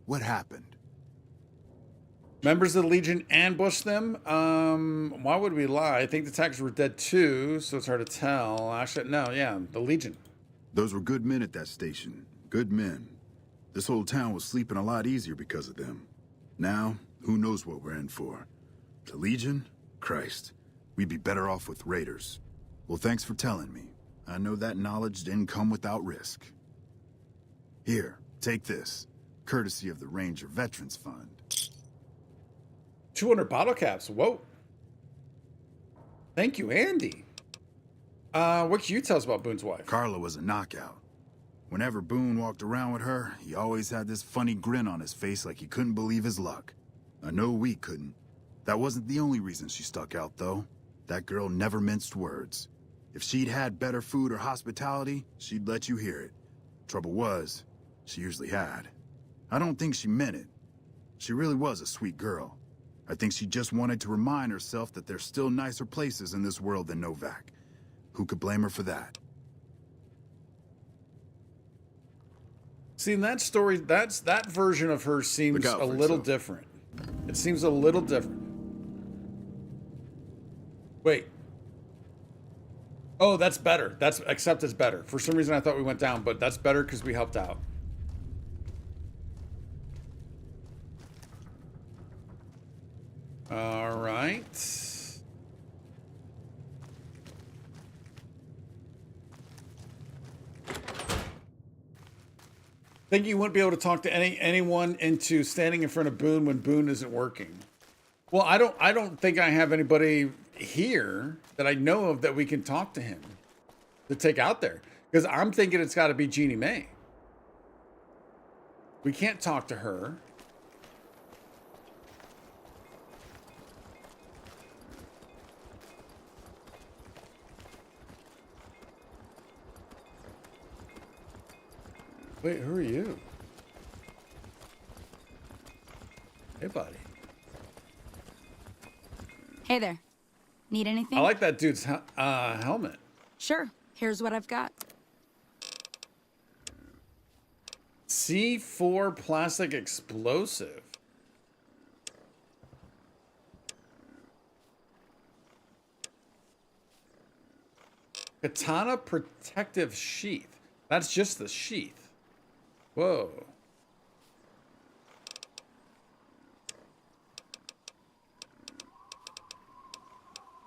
What happened? Members of the Legion ambushed them. Why would we lie? I think the attackers were dead too, so it's hard to tell. Actually, no, yeah, the Legion. Those were good men at that station. Good men. This whole town was sleeping a lot easier because of them. Now, who knows what we're in for? The Legion? Christ. We'd be better off with raiders. Well, thanks for telling me. I know that knowledge didn't come without risk. Here, take this. Courtesy of the Ranger Veterans Fund. 200 bottle caps. Whoa. Thank you, Andy. What can you tell us about Boone's wife? Carla was a knockout. Whenever Boone walked around with her, he always had this funny grin on his face like he couldn't believe his luck. I know we couldn't. That wasn't the only reason she stuck out, though. That girl never minced words. If she'd had better food or hospitality, she'd let you hear it. Trouble was, she usually had. I don't think she meant it. She really was a sweet girl. I think she just wanted to remind herself that there's still nicer places in this world than Novak. Who could blame her for that? See, in that story, that version of her seems a little different. It seems a little different. Wait. Oh, that's better. Except it's better. For some reason, I thought we went down, but that's better because we helped out. All right. Think you wouldn't be able to talk to anyone into standing in front of Boone when Boone isn't working? Well, I don't think I have anybody here that I know of that we can talk to him to take out there, because I'm thinking it's got to be Jeannie Mae. We can't talk to her. Wait, who are you? Hey, buddy. Hey there. Need anything? I like that dude's helmet. Sure. Here's what I've got. C4 plastic explosive. Katana protective sheath. That's just the sheath. Whoa.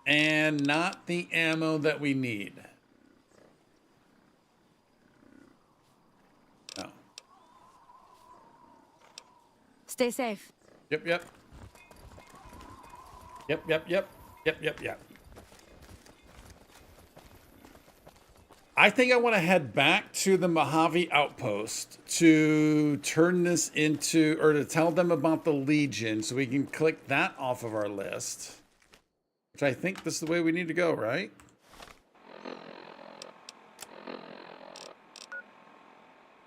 And not the ammo that we need. No. Stay safe. Yep, yep. Yep, yep, yep. Yep, yep, yep. I think I want to head back to the Mojave outpost to turn this into, or to tell them about the Legion so we can click that off of our list. Which I think this is the way we need to go, right?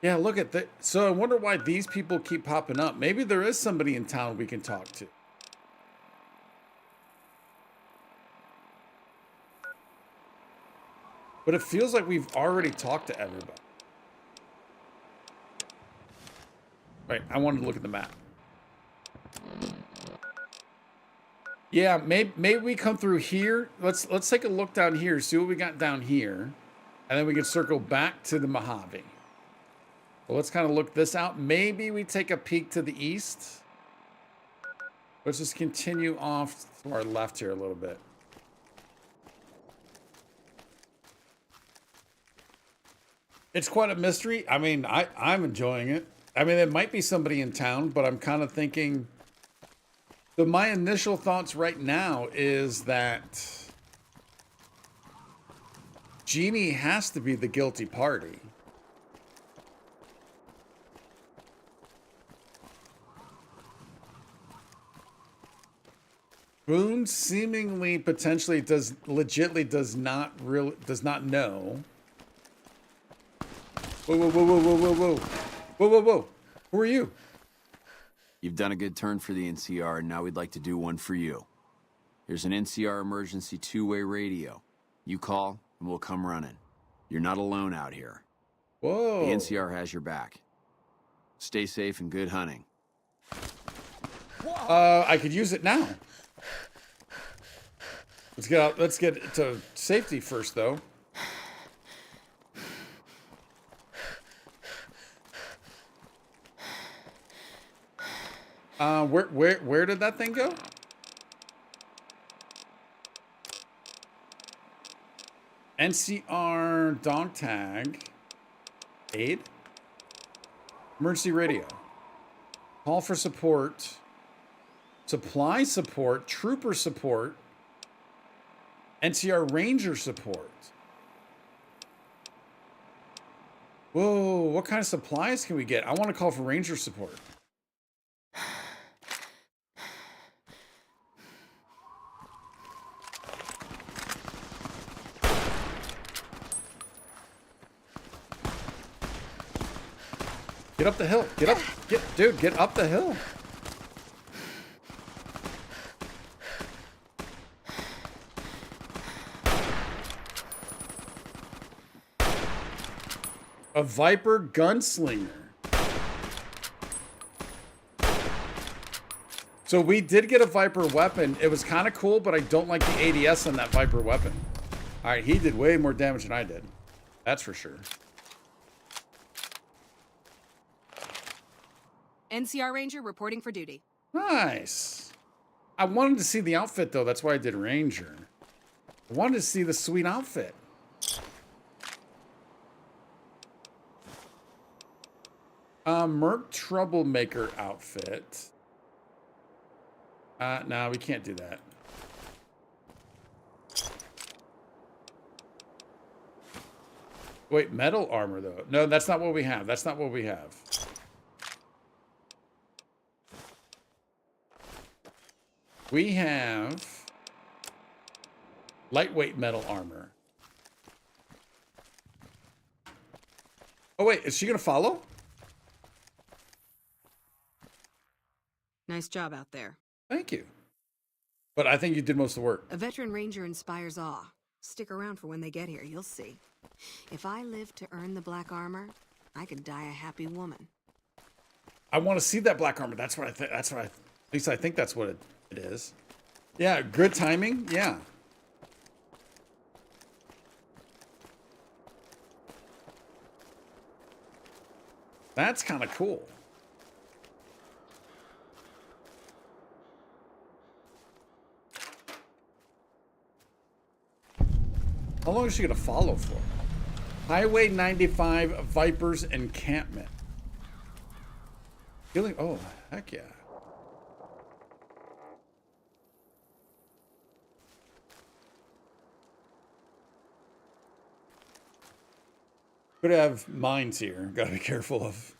Yeah, look at that. So I wonder why these people keep popping up. Maybe there is somebody in town we can talk to. But it feels like we've already talked to everybody. Right, I wanted to look at the map. Yeah, maybe we come through here. Let's take a look down here, see what we got down here. And then we can circle back to the Mojave. Well, let's kind of look this out. Maybe we take a peek to the east. Let's just continue off to our left here a little bit. It's quite a mystery. I mean, I'm enjoying it. I mean, there might be somebody in town, but I'm kind of thinking... So my initial thoughts right now is that Jeannie has to be the guilty party. Boone seemingly potentially does not know. Whoa, whoa, whoa, whoa, whoa, whoa, whoa. Whoa, whoa, whoa. Who are you? You've done a good turn for the NCR, and now we'd like to do one for you. Here's an NCR emergency two-way radio. You call, and we'll come running. You're not alone out here. Whoa. The NCR has your back. Stay safe and good hunting. I could use it now. Let's get to safety first, though. Where did that thing go? NCR dog tag. Aid. Emergency radio. Call for support. Supply support. Trooper support. NCR Ranger support. Whoa, what kind of supplies can we get? I want to call for Ranger support. Get up the hill. Get up. Dude, get up the hill. A Viper gunslinger. So we did get a Viper weapon. It was kind of cool, but I don't like the ADS on that Viper weapon. All right, he did way more damage than I did. That's for sure. NCR Ranger reporting for duty. Nice. I wanted to see the outfit, though. That's why I did Ranger. I wanted to see the sweet outfit. Merc Troublemaker outfit. No, we can't do that. Wait, metal armor, though. No, that's not what we have. That's not what we have. We have lightweight metal armor. Oh, wait, is she going to follow? Nice job out there. Thank you. But I think you did most of the work. A veteran ranger inspires awe. Stick around for when they get here, you'll see. If I live to earn the black armor, I could die a happy woman. I want to see that black armor. That's what I think. That's what at least I think that's what it is. Yeah, good timing. Yeah. That's kind of cool. How long is she gonna follow for? Highway 95 Vipers encampment. Feeling, oh, heck yeah. Could have mines here. Gotta be careful of.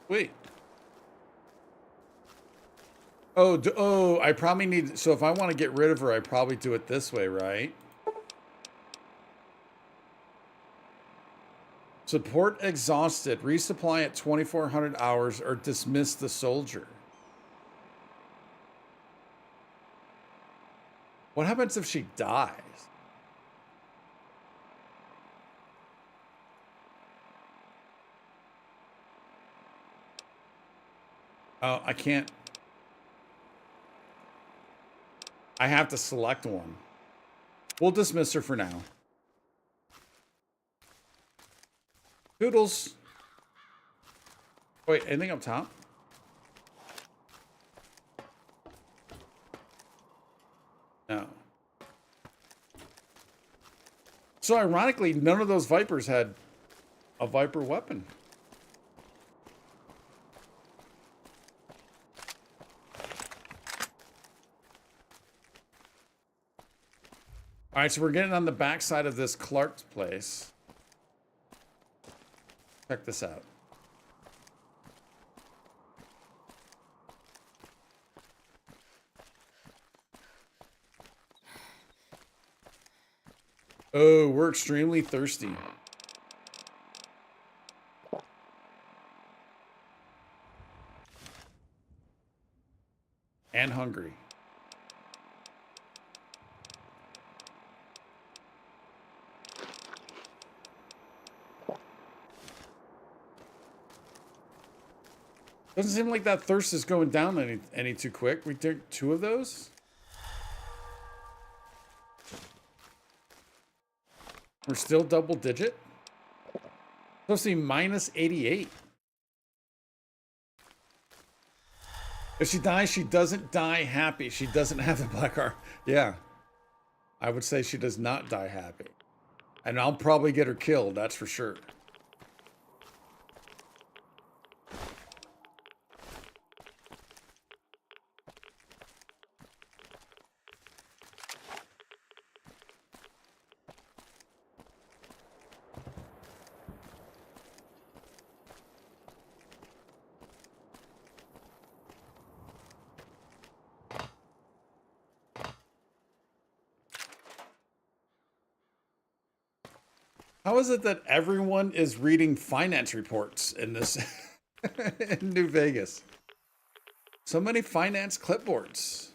Wait. Oh, I probably need, so if I want to get rid of her, I probably do it this way, right? Support exhausted. Resupply at 2,400 hours or dismiss the soldier. What happens if she dies? Oh, I can't. I have to select one. We'll dismiss her for now. Toodles. Wait, anything up top? No. So ironically, none of those Vipers had a Viper weapon. All right, so we're getting on the backside of this Clark's place. Check this out. Oh, we're extremely thirsty. And hungry. Doesn't seem like that thirst is going down any too quick. We took 2 of those. We're still double digit. Supposed to be minus 88. If she dies, she doesn't die happy. She doesn't have the black armor. Yeah. I would say she does not die happy. And I'll probably get her killed, that's for sure. How is it that everyone is reading finance reports in this in New Vegas? So many finance clipboards.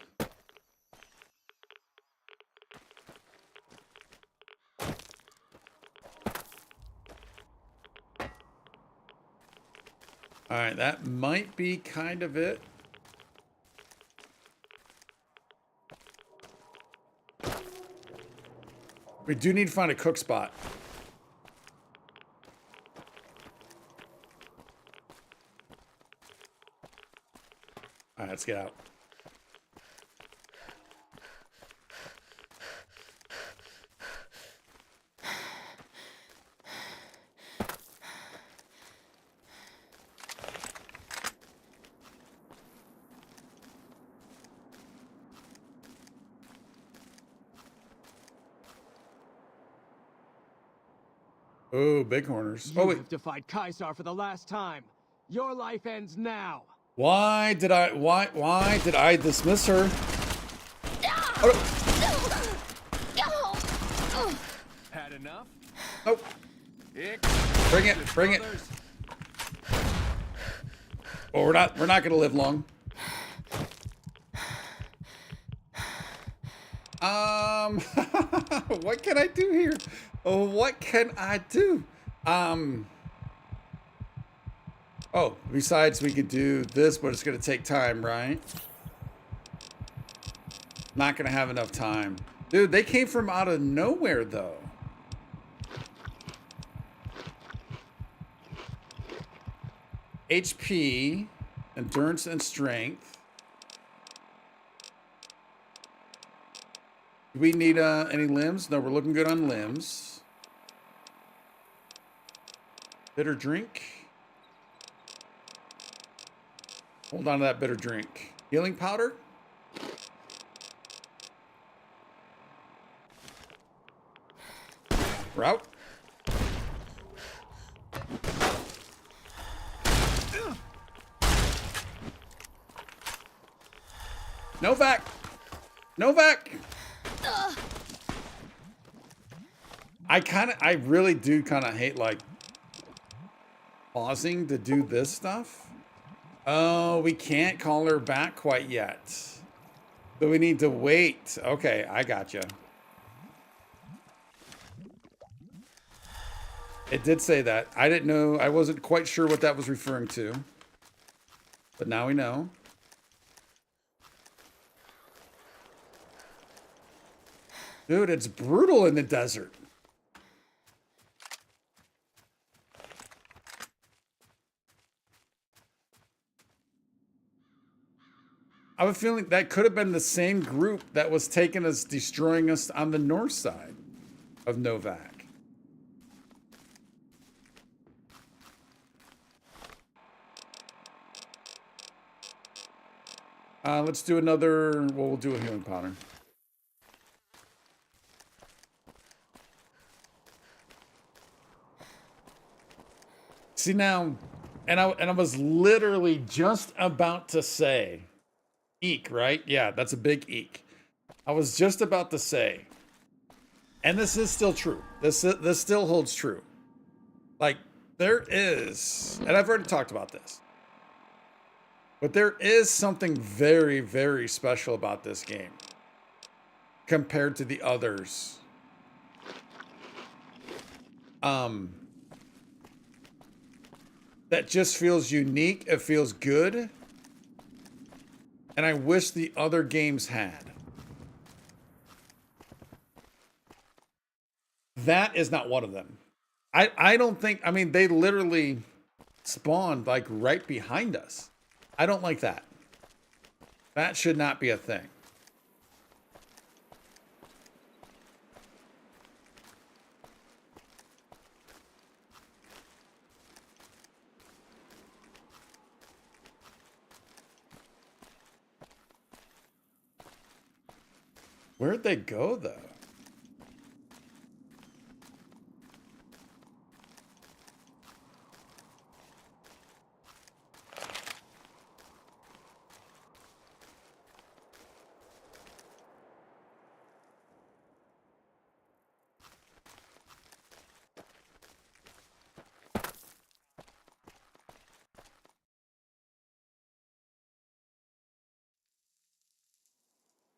All right, that might be kind of it. We do need to find a cook spot. All right, let's get out. Oh, bighorners. You Oh, wait. have defied Caesar for the last time. Your life ends now. Why did I dismiss her? No! Had enough? Oh. Bring it, bring it. Oh, we're not gonna live long. What can I do here? Oh, what can I do? Oh, besides we could do this, but it's gonna take time, right? Not gonna have enough time. Dude, they came from out of nowhere though. HP, endurance and strength. Do we need any limbs? No, we're looking good on limbs. Bitter drink. Hold on to that bitter drink. Healing powder. Route. Novak. Novak. I really do kind of hate like pausing to do this stuff. Oh, we can't call her back quite yet. So we need to wait. Okay, I gotcha. It did say that. I didn't know. I wasn't quite sure what that was referring to. But now we know. Dude, it's brutal in the desert. I have a feeling that could have been the same group that was taking us, destroying us on the north side of Novak. Let's do another, well, we'll do a healing powder. See now, and I was literally just about to say, eek, right? Yeah, that's a big eek. I was just about to say, and this is still true. This still holds true. Like, there is, and I've already talked about this, but there is something very, very special about this game compared to the others. That just feels unique. It feels good. And I wish the other games had. That is not one of them. I don't think, I mean, they literally spawned like right behind us. I don't like that. That should not be a thing. Where'd they go, though?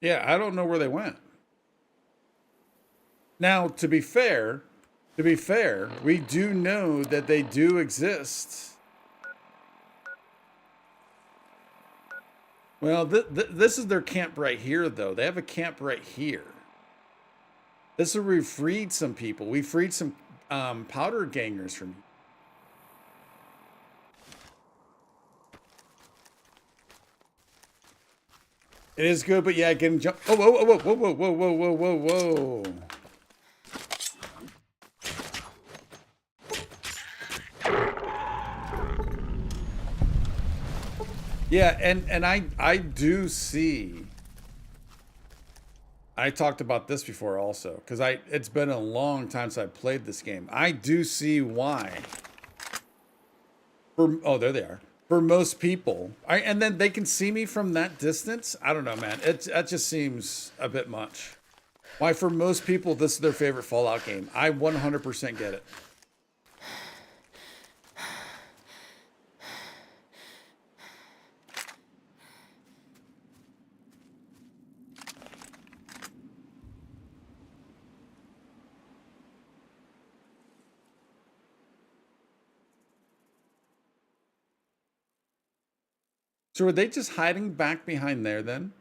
Yeah, I don't know where they went. Now, to be fair, we do know that they do exist. Well, this is their camp right here, though. They have a camp right here. This is where we freed some people. We freed some powder gangers from. It is good, but yeah, getting jump. Oh, whoa, whoa, whoa, whoa, whoa, whoa, whoa, whoa, whoa. Yeah, and I do see. I talked about this before also, because it's been a long time since I played this game. I do see why. Oh, there they are. for most people. And then they can see me from that distance. I don't know, man. That just seems a bit much. Why, for most people, this is their favorite Fallout game. I 100% get it. So were they just hiding back behind there then?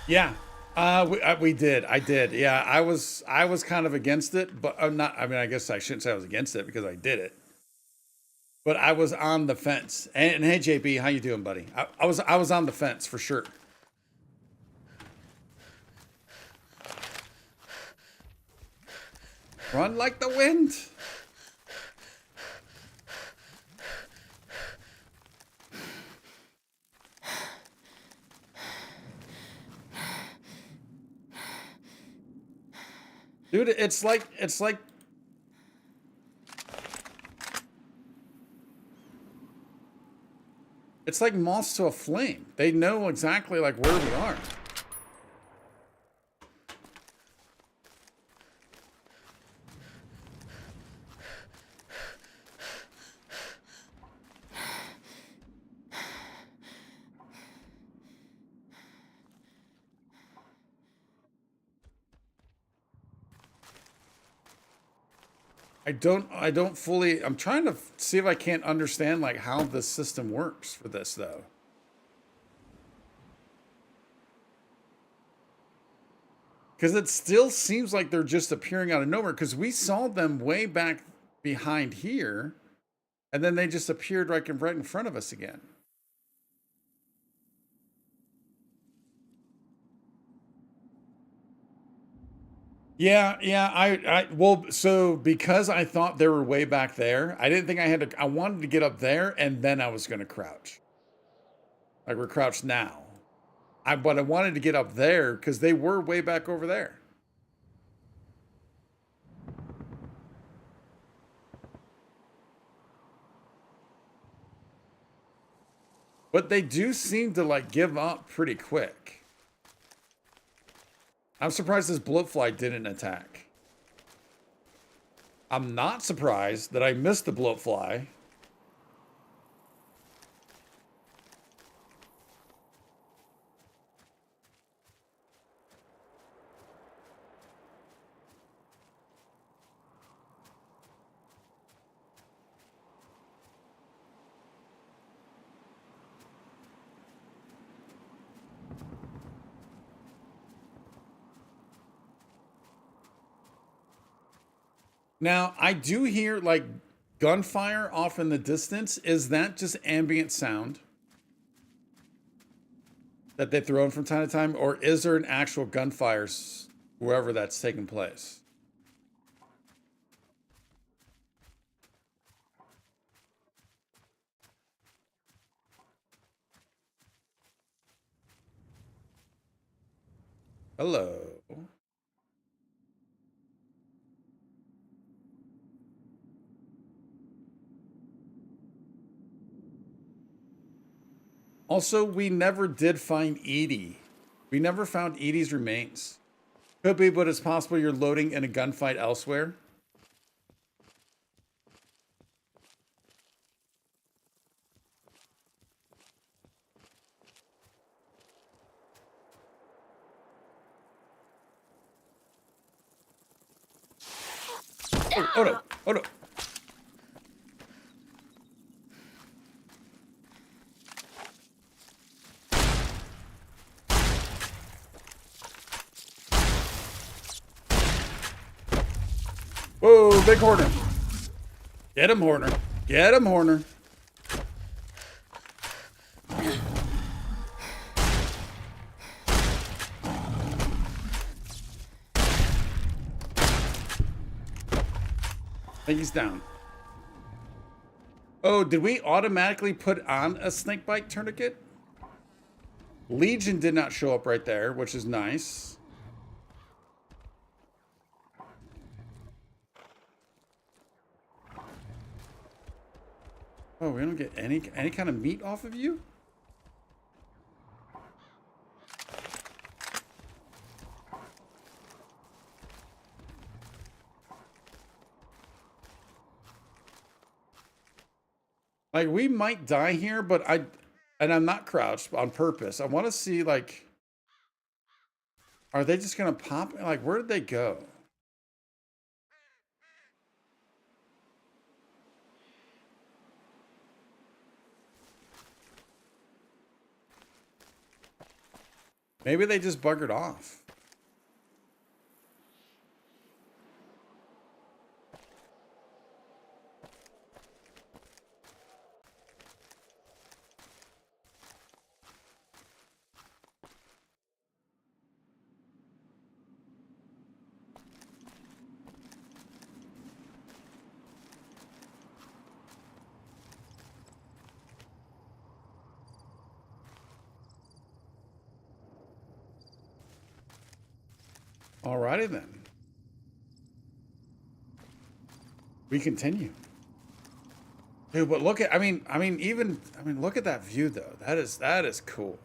Yeah. We did. I did. Yeah, I was kind of against it, but I'm not. I mean, I guess I shouldn't say I was against it because I did it. But I was on the fence. And hey, JB, how you doing, buddy? I was on the fence for sure. Run like the wind. Dude, it's like moths to a flame. They know exactly like where we are. I don't fully, I'm trying to see if I can't understand like how the system works for this though. Because it still seems like they're just appearing out of nowhere because we saw them way back behind here and then they just appeared right in front of us again. Yeah, well, so because I thought they were way back there, I didn't think I wanted to get up there and then I was going to crouch. Like we're crouched now. But I wanted to get up there because they were way back over there. But they do seem to like give up pretty quick. I'm surprised this bloatfly didn't attack. I'm not surprised that I missed the bloatfly. Now, I do hear like gunfire off in the distance. Is that just ambient sound that they throw in from time to time? Or is there an actual gunfire wherever that's taking place? Hello. Also, we never did find Edie. We never found Edie's remains. Could be, but it's possible you're loading in a gunfight elsewhere. Oh no, oh no. Whoa, big Horner. Get him, Horner. Get him, Horner. think he's down. Oh, did we automatically put on a snakebite tourniquet? Legion did not show up right there, which is nice. Oh, we don't get any kind of meat off of you? Like, we might die here, but and I'm not crouched on purpose. I want to see, like, are they just going to pop? Like, where did they go? Maybe they just buggered off. Alrighty then. We continue. Dude, but look at, I mean, look at that view though. That is cool.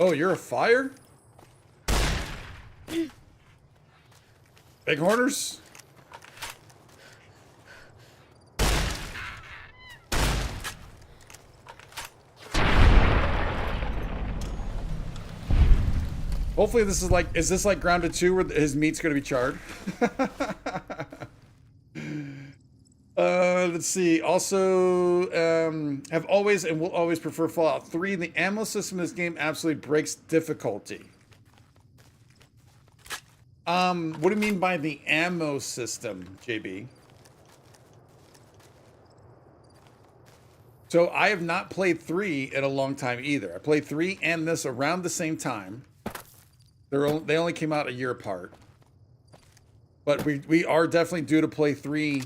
Oh, you're a fire? Big horners? Hopefully this is like, is this like Grounded 2 where his meat's gonna be charred? Let's see. Also, have always and will always prefer Fallout 3. The ammo system in this game absolutely breaks difficulty. What do you mean by the ammo system, JB? So I have not played 3 in a long time either. I played 3 and this around the same time. They only came out a year apart. But we are definitely due to play 3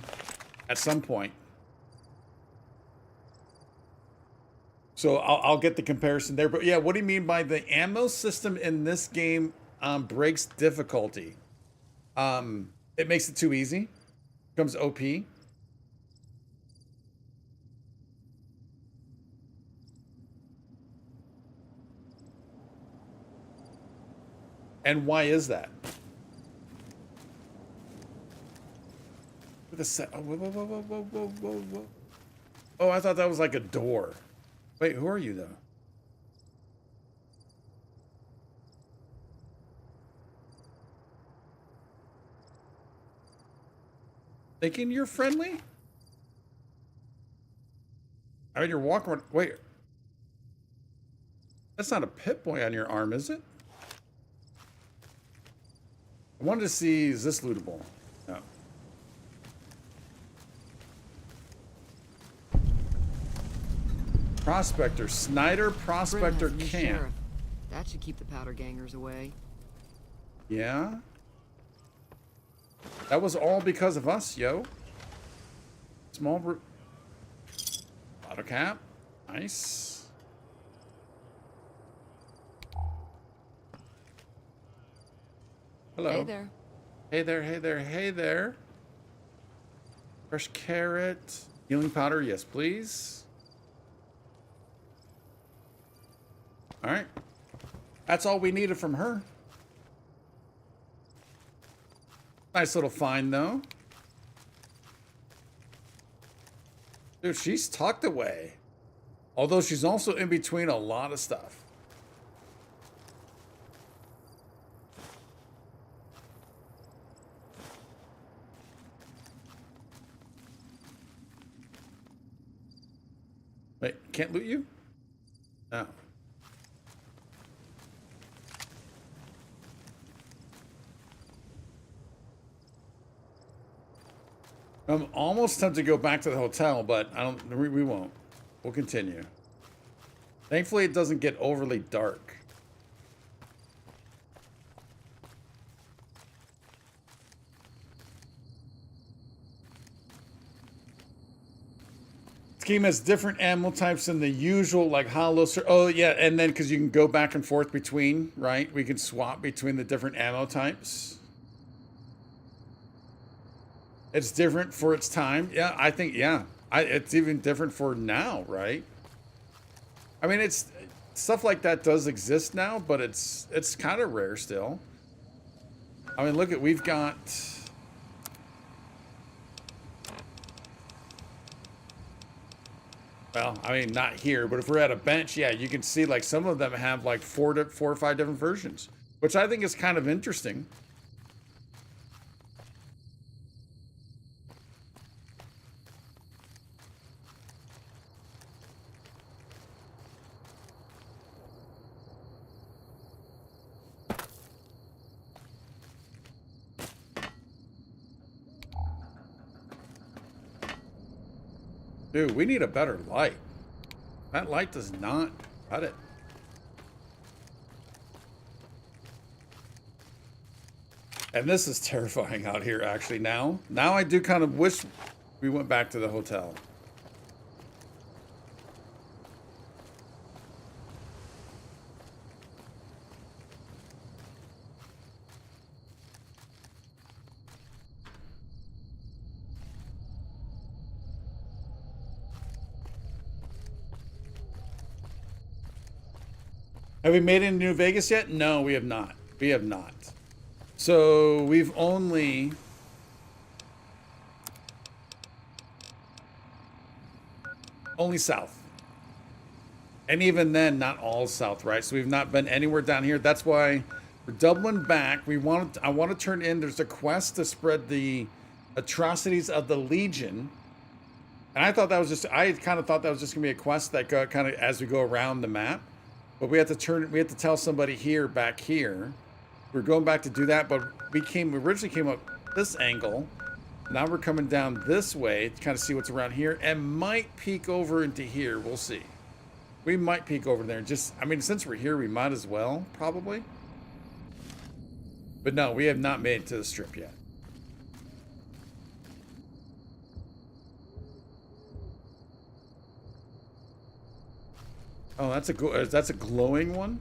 at some point. So I'll get the comparison there. But yeah, what do you mean by the ammo system in this game breaks difficulty? It makes it too easy. Becomes OP. And why is that? With a set. Oh, whoa. Oh, I thought that was like a door. Wait, who are you though? Thinking you're friendly? I mean, you're walking. Wait. That's not a Pip-Boy on your arm, is it? I wanted to see, is this lootable? No. Prospector. Snyder Prospector Camp. That should keep the powder gangers away. Yeah? That was all because of us, yo. Small auto cap. Nice. Hello. Hey there. Hey there, hey there, hey there. Fresh carrot. Healing powder, yes, please. All right. That's all we needed from her. Nice little find, though. Dude, she's tucked away. Although she's also in between a lot of stuff. Wait, can't loot you? No. I'm almost tempted to go back to the hotel, but I don't. We won't. We'll continue. Thankfully, it doesn't get overly dark. This game has different ammo types than the usual, like hollow. Oh yeah, and then because you can go back and forth between, right? We can swap between the different ammo types. It's different for its time. Yeah, I think, yeah. It's even different for now, right? I mean, it's stuff like that does exist now, but it's kind of rare still. I mean, look at, we've got... Well, I mean, not here, but if we're at a bench, yeah, you can see like some of them have like four or five different versions, which I think is kind of interesting. Dude, we need a better light. That light does not cut it. And this is terrifying out here, actually, now. Now I do kind of wish we went back to the hotel. Have we made it in New Vegas yet? No, we have not. We have not. So we've only... Only south. And even then, not all south, right? So we've not been anywhere down here. That's why we're doubling back. I want to turn in, there's a quest to spread the atrocities of the Legion. And I thought that was just, I kind of thought that was just gonna be a quest that go kind of as we go around the map. But we have to tell somebody here, back here. We're going back to do that, but we originally came up this angle. Now we're coming down this way to kind of see what's around here and might peek over into here. We'll see. We might peek over there and just, I mean, since we're here, we might as well, probably. But no, we have not made it to the strip yet. Oh, that's a glowing one?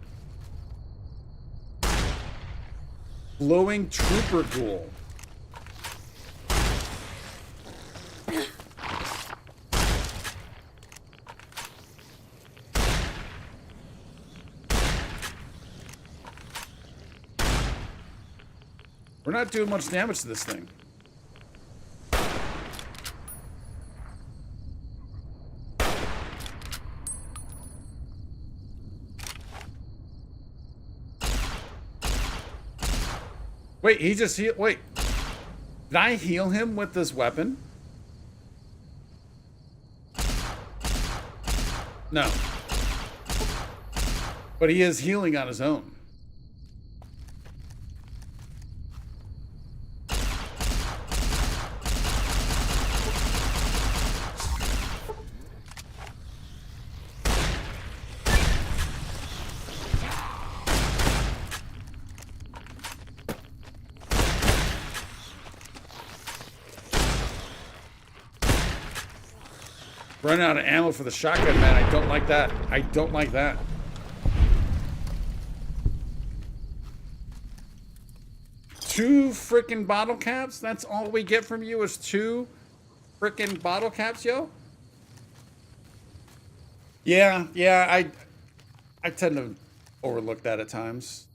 Glowing trooper ghoul. We're not doing much damage to this thing. Wait, he just healed. Wait, did I heal him with this weapon? No. But he is healing on his own. Running out of ammo for the shotgun, man. I don't like that. I don't like that. Two freaking bottle caps? That's all we get from you is two freaking bottle caps, yo? Yeah, I tend to overlook that at times.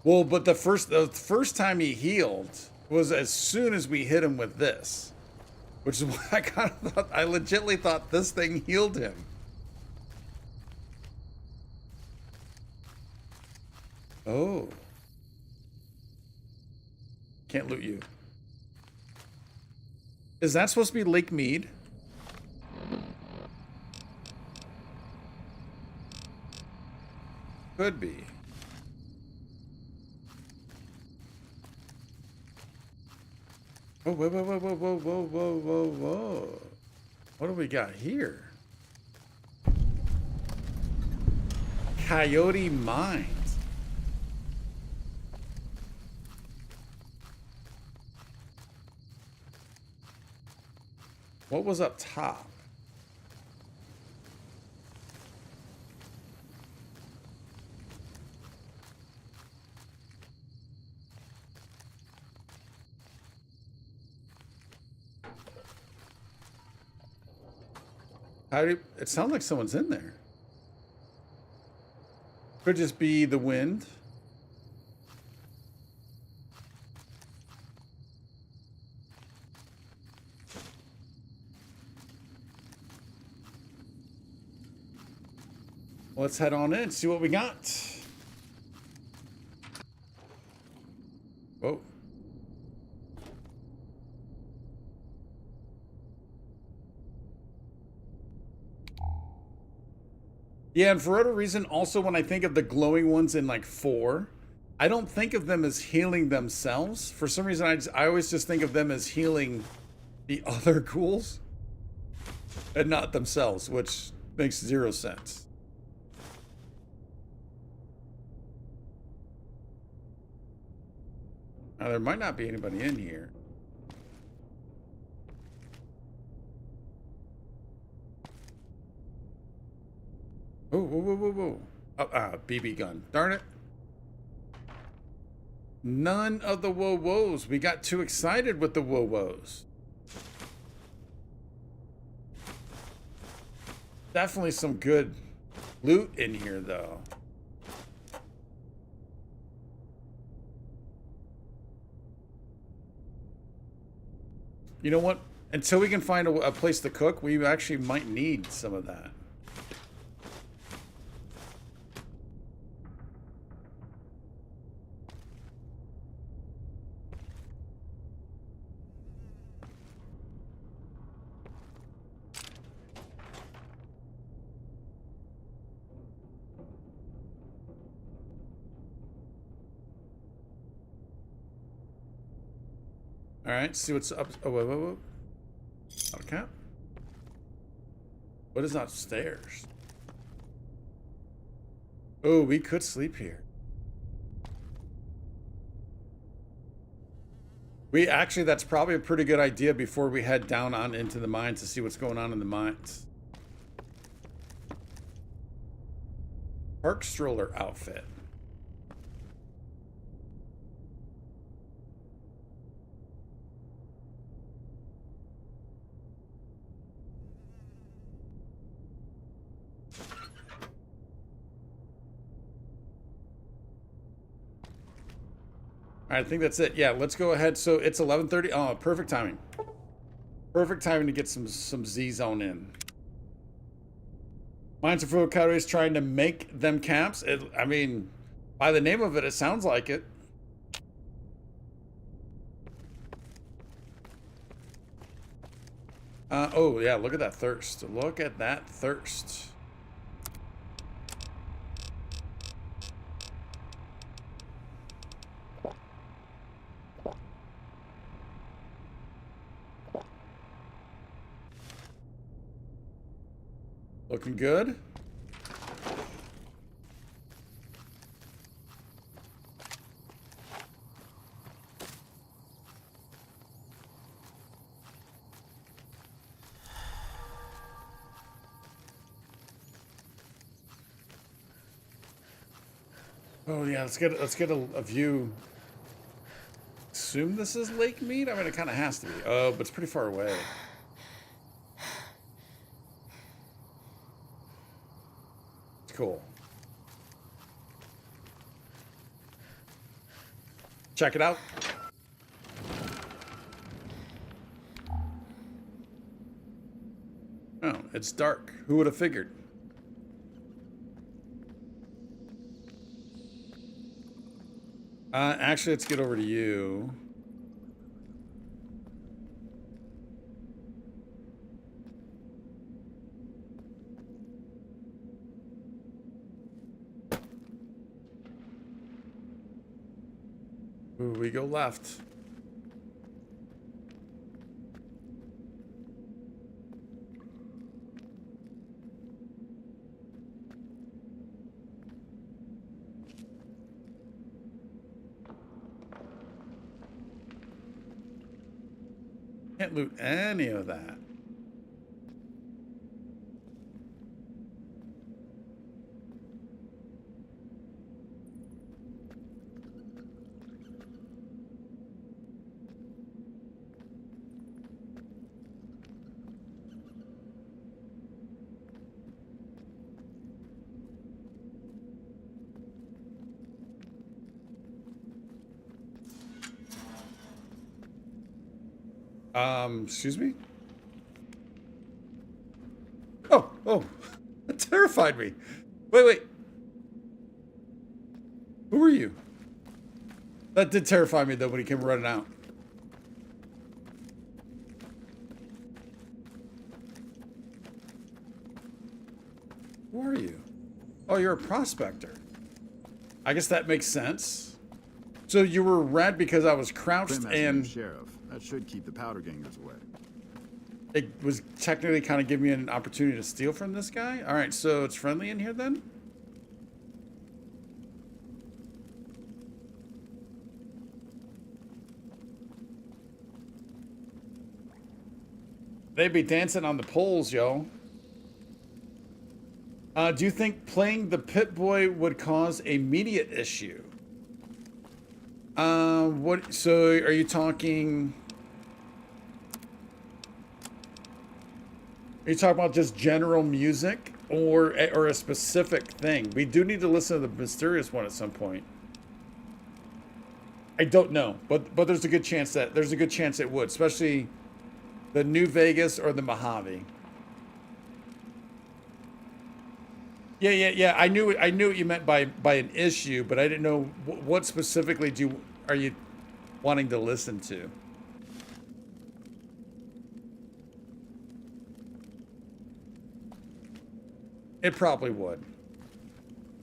Well, but the first time he healed was as soon as we hit him with this, which is why I kind of thought, I legitimately thought this thing healed him. Oh. Can't loot you. Is that supposed to be Lake Mead? Could be. Oh, whoa, whoa, whoa, whoa, whoa, whoa, whoa, whoa, whoa. What do we got here? Coyote Mines. What was up top? It sounds like someone's in there. Could just be the wind. Let's head on in, see what we got. Whoa. Yeah, and for whatever reason, also when I think of the glowing ones in like 4, I don't think of them as healing themselves. For some reason, I always just think of them as healing the other ghouls and not themselves, which makes 0 sense. Now, there might not be anybody in here. Oh, whoa, whoa, whoa, whoa. Oh, BB gun. Darn it. None of the whoa-whoas. We got too excited with the whoa-whoas. Definitely some good loot in here, though. You know what? Until we can find a place to cook, we actually might need some of that. All right, see what's up. Oh, whoa, whoa, whoa. Okay. What is upstairs? Oh, we could sleep here. That's probably a pretty good idea before we head down on into the mines to see what's going on in the mines. Park stroller outfit. I think that's it. Yeah, let's go ahead. So it's 11:30. Oh, perfect timing. Perfect timing to get some Z-Zone in. Mines of Fukare is trying to make them camps. I mean, by the name of it, it sounds like it. Oh, yeah, look at that thirst. Look at that thirst. Looking good. Oh yeah, let's get a view. Assume this is Lake Mead? I mean, it kind of has to be. Oh, but it's pretty far away. It's cool. Check it out. Oh, it's dark. Who would have figured? Actually, let's get over to you. Ooh, we go left. Can't loot any of that. Excuse me? Oh, that terrified me. Wait. Who are you? That did terrify me though when he came running out. Who are you? Oh, you're a prospector. I guess that makes sense. So you were red because I was crouched and... Sheriff. That should keep the powder gangers away. It was technically kind of giving me an opportunity to steal from this guy. All right, so it's friendly in here then? They'd be dancing on the poles, yo. Do you think playing the Pit-Boy would cause a media issue? What? So are you talking... Are you talking about just general music or a specific thing? We do need to listen to the mysterious one at some point. I don't know, but there's a good chance that it would, especially the New Vegas or the Mojave. Yeah. I knew what you meant by an issue, but I didn't know what specifically are you wanting to listen to. It probably would.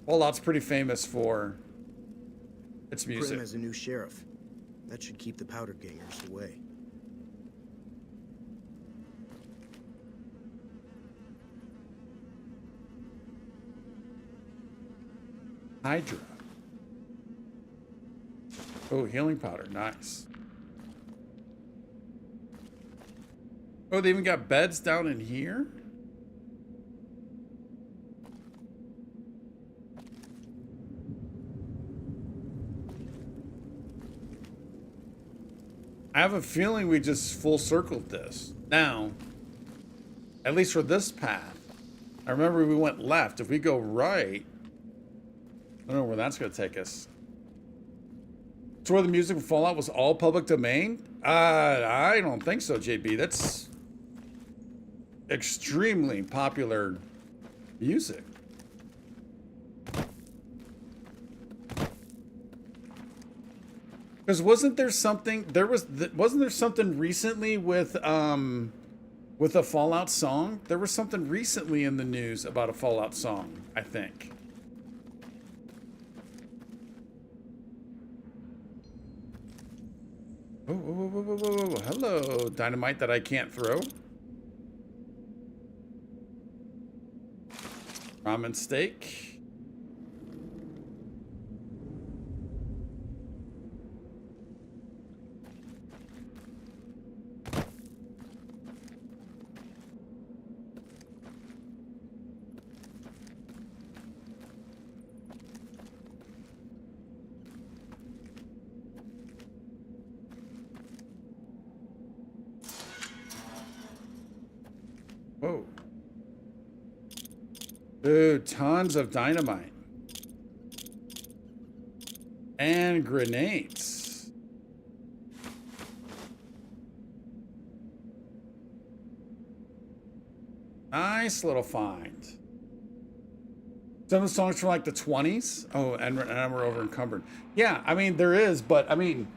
Fallout's pretty famous for its music. Prim as a new sheriff. That should keep the powder gangers away. Hydra. Oh, healing powder. Nice. Oh, they even got beds down in here? I have a feeling we just full circled this. Now, at least for this path, I remember we went left. If we go right, I don't know where that's going to take us. So where the music for Fallout was all public domain? I don't think so, JB. That's extremely popular music. Because wasn't there something recently with a Fallout song? There was something recently in the news about a Fallout song, I think. Oh, hello, dynamite that I can't throw. Ramen steak. Whoa. Dude, tons of dynamite. And grenades. Nice little find. Some of the songs from like the 20s. Oh, and we're over encumbered. Yeah, I mean, there is, but I mean,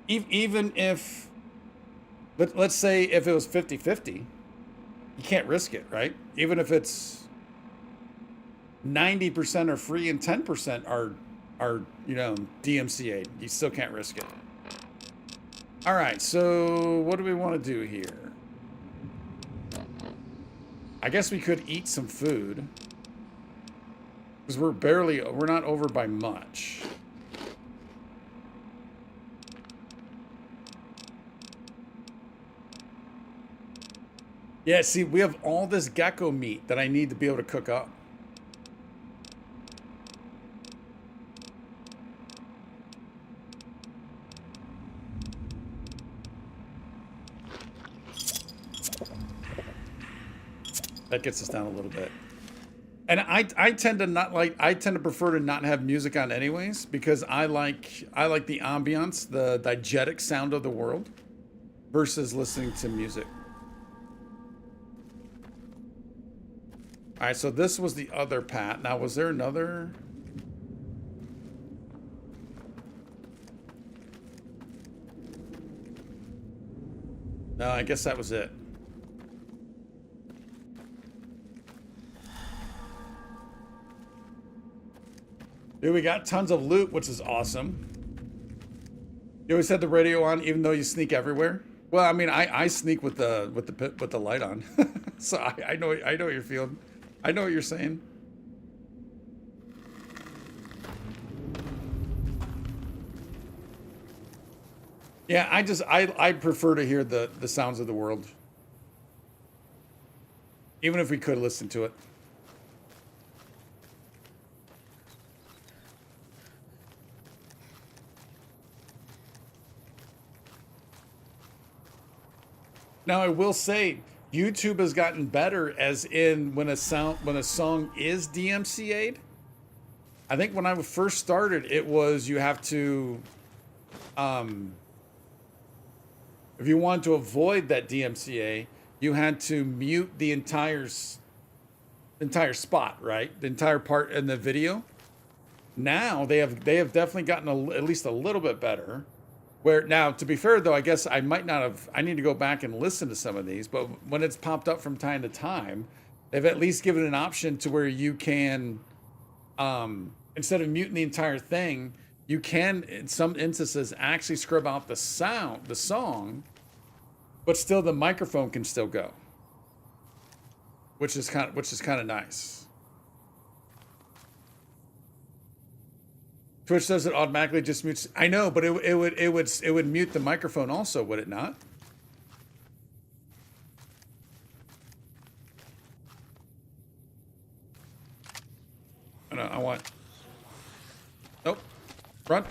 even if, let's say if it was 50-50, you can't risk it, right? Even if it's 90% are free and 10% are DMCA, you still can't risk it. All right, so what do we want to do here? I guess we could eat some food because we're not over by much. Yeah, see, we have all this gecko meat that I need to be able to cook up. That gets us down a little bit. And I tend to prefer to not have music on anyways, because I like the ambiance, the diegetic sound of the world versus listening to music. All right, so this was the other path. Now, was there another? No, I guess that was it. Dude, we got tons of loot, which is awesome. You always had the radio on, even though you sneak everywhere. Well, I mean, I sneak with the light on, so I know what you're feeling. I know what you're saying. Yeah, I prefer to hear the sounds of the world, even if we could listen to it. Now, I will say, YouTube has gotten better, as in when a song is DMCA'd. I think when I first started, it was you have to, if you wanted to avoid that DMCA, you had to mute the entire spot, right? The entire part in the video. Now they have definitely gotten at least a little bit better. Where now, to be fair though, I guess I might not have. I need to go back and listen to some of these. But when it's popped up from time to time, they've at least given an option to where you can, instead of muting the entire thing, you can in some instances actually scrub out the song, but still the microphone can still go, which is kind of nice. Twitch does it automatically, just mutes. I know, but it would mute the microphone also, would it not? I want. Nope. Front.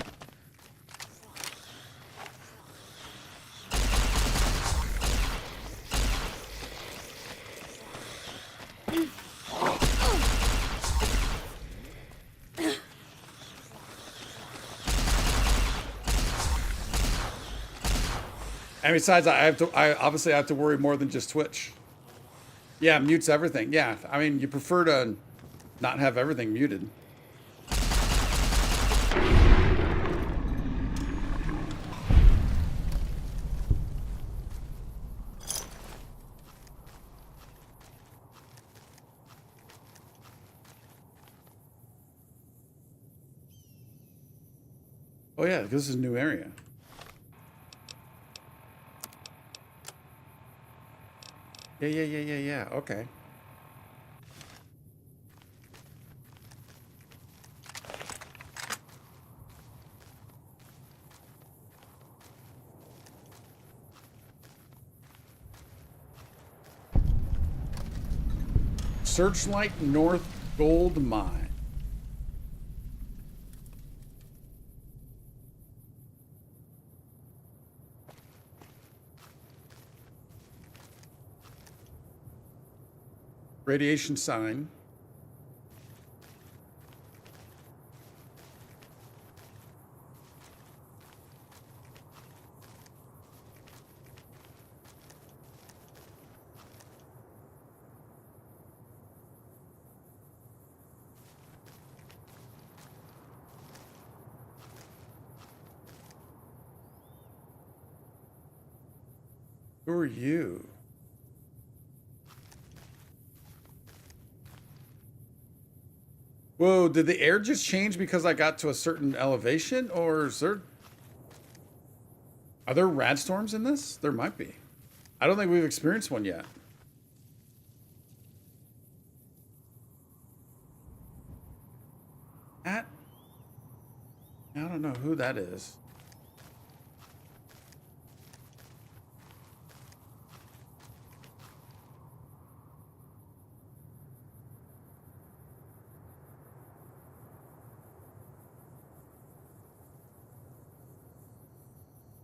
And besides, I obviously have to worry more than just Twitch. Yeah, mutes everything. Yeah, I mean, you prefer to not have everything muted. Oh yeah, this is a new area. Yeah. Okay. Searchlight North Gold Mine. Radiation sign. Who are you? Whoa, did the air just change because I got to a certain elevation? Or is there... Are there rad storms in this? There might be. I don't think we've experienced one yet. I don't know who that is.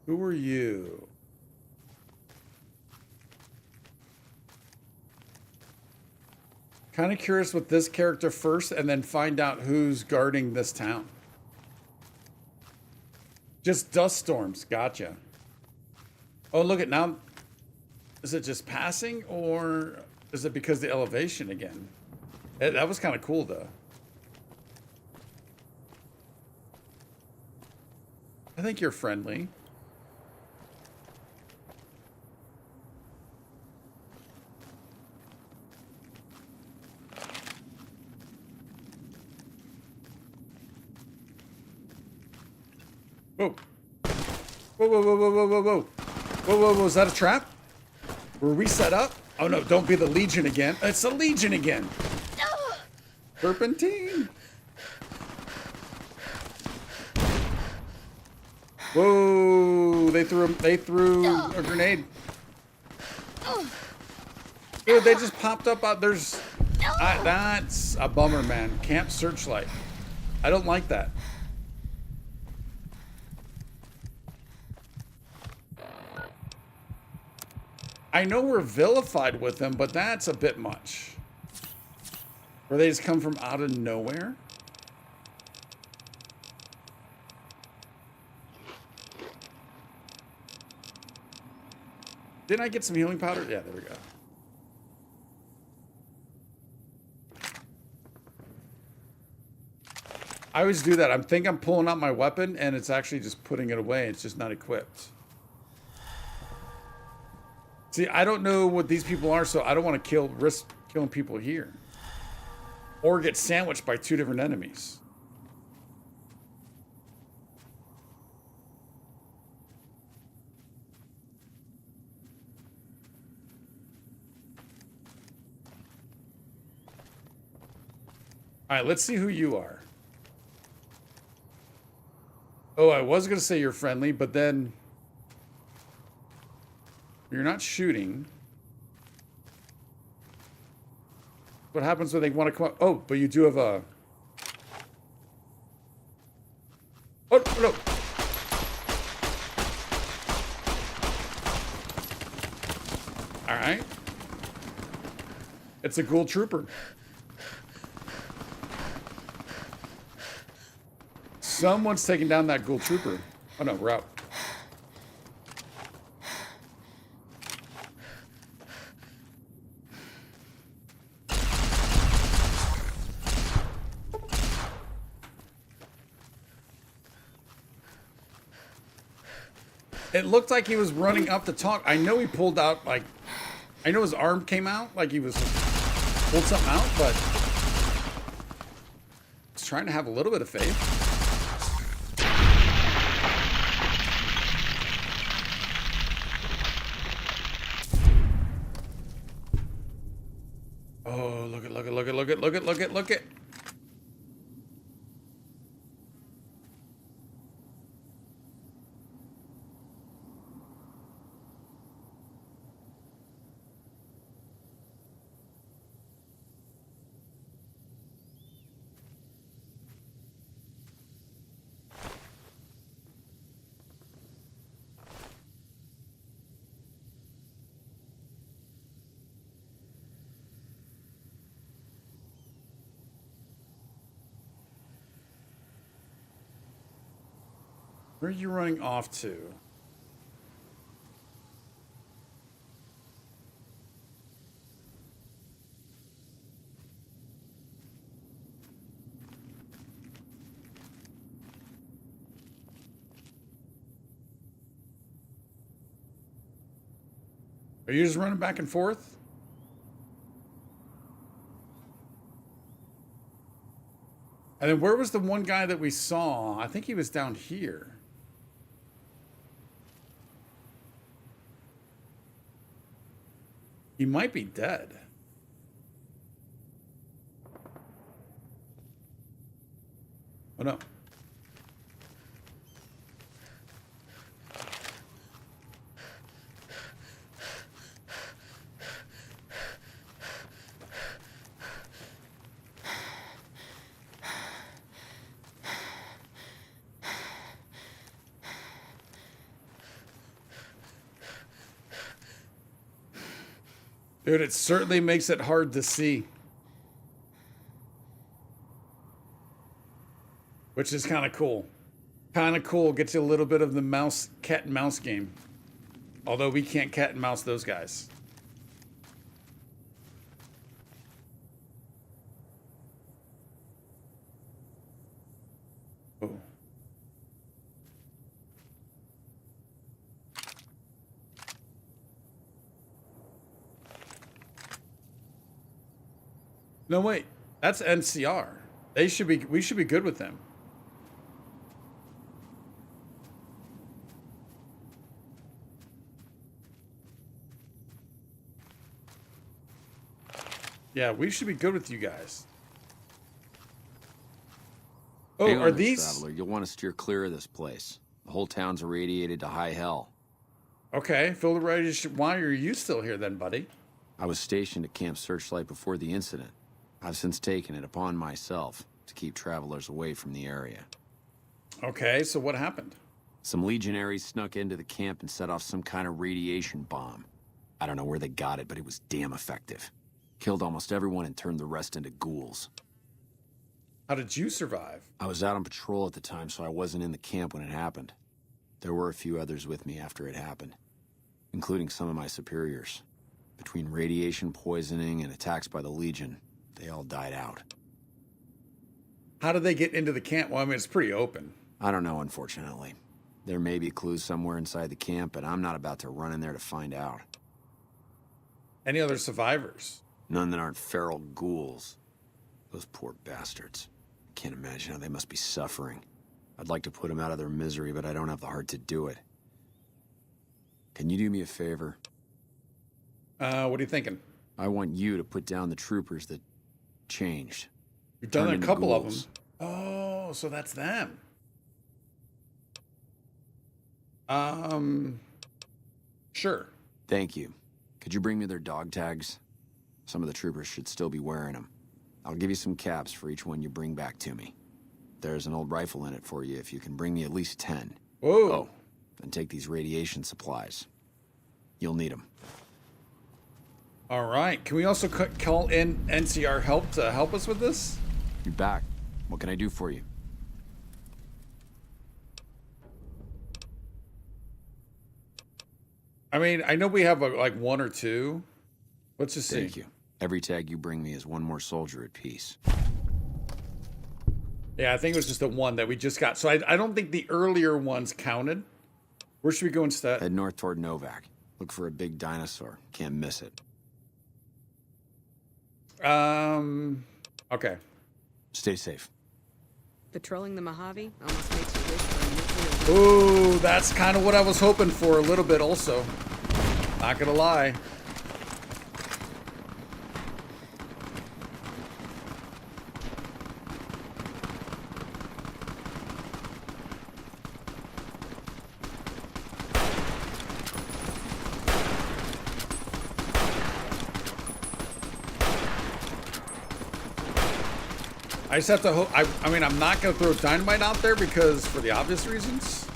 Who are you? Kind of curious with this character first and then find out who's guarding this town. Just dust storms. Gotcha. Oh, look at now. Is it just passing or is it because the elevation again? That was kind of cool though. I think you're friendly. Whoa. Whoa, whoa, whoa, whoa, whoa, whoa, whoa. Whoa, whoa, whoa, is that a trap? Were we set up? Oh no, don't be the Legion again. It's the Legion again. Serpentine. Whoa, they threw a grenade. Dude, they just popped up out there's that's a bummer, man. Camp Searchlight. I don't like that. I know we're vilified with them, but that's a bit much. Where they just come from out of nowhere. Didn't I get some healing powder? Yeah, there we go. I always do that. I think I'm pulling out my weapon and it's actually just putting it away. It's just not equipped. See, I don't know what these people are, so I don't want to risk killing people here. Or get sandwiched by two different enemies. All right, let's see who you are. Oh, I was going to say you're friendly, but then you're not shooting. What happens when they want to come up? Oh, but you do have a... Oh, no. All right. It's a ghoul trooper. Someone's taking down that ghoul trooper. Oh no, we're out. It looked like he was running up to talk. I know he pulled out, like, I know his arm came out, like he was pulled something out, but he's trying to have a little bit of faith. Oh, look at, look at, look at, look at, look at, look at, look at. Where are you running off to? Are you just running back and forth? And then where was the one guy that we saw? I think he was down here. He might be dead. Oh no. Dude, it certainly makes it hard to see. Which is kind of cool. Kind of cool. Gets you a little bit of the cat and mouse game. Although we can't cat and mouse those guys. Oh. No, wait. That's NCR. We should be good with them. Yeah, we should be good with you guys. Oh, Hang on are there, these... Traveler. You'll want to steer clear of this place. The whole town's irradiated to high hell. Okay, fill the radiation. Why are you still here then, buddy? I was stationed at Camp Searchlight before the incident. I've since taken it upon myself to keep travelers away from the area. Okay, so what happened? Some legionaries snuck into the camp and set off some kind of radiation bomb. I don't know where they got it, but it was damn effective. Killed almost everyone and turned the rest into ghouls. How did you survive? I was out on patrol at the time, so I wasn't in the camp when it happened. There were a few others with me after it happened, including some of my superiors. Between radiation poisoning and attacks by the Legion, they all died out. How did they get into the camp? Well, I mean, it's pretty open. I don't know, unfortunately. There may be clues somewhere inside the camp, but I'm not about to run in there to find out. Any other survivors? None that aren't feral ghouls. Those poor bastards. Can't imagine how they must be suffering. I'd like to put them out of their misery, but I don't have the heart to do it. Can you do me a favor? What are you thinking? I want you to put down the troopers that changed. You've done a couple of them. ghouls. Oh, so that's them. Sure. Thank you. Could you bring me their dog tags? Some of the troopers should still be wearing them. I'll give you some caps for each one you bring back to me. There's an old rifle in it for you if you can bring me at least 10. Whoa. Oh, then take these radiation supplies. You'll need them. All right. Can we also call in NCR help to help us with this? You're back. What can I do for you? I mean, I know we have like one or two. Let's just see. Thank you. Every tag you bring me is one more soldier at peace. Yeah, I think it was just the one that we just got. So I don't think the earlier ones counted. Where should we go instead? Head north toward Novak. Look for a big dinosaur. Can't miss it. Okay. Stay safe. Patrolling the Mojave almost makes you wish for a nuclear... Ooh, that's kind of what I was hoping for a little bit also. Not gonna lie. I just have to hope. I mean, I'm not gonna throw dynamite out there because, for the obvious reasons,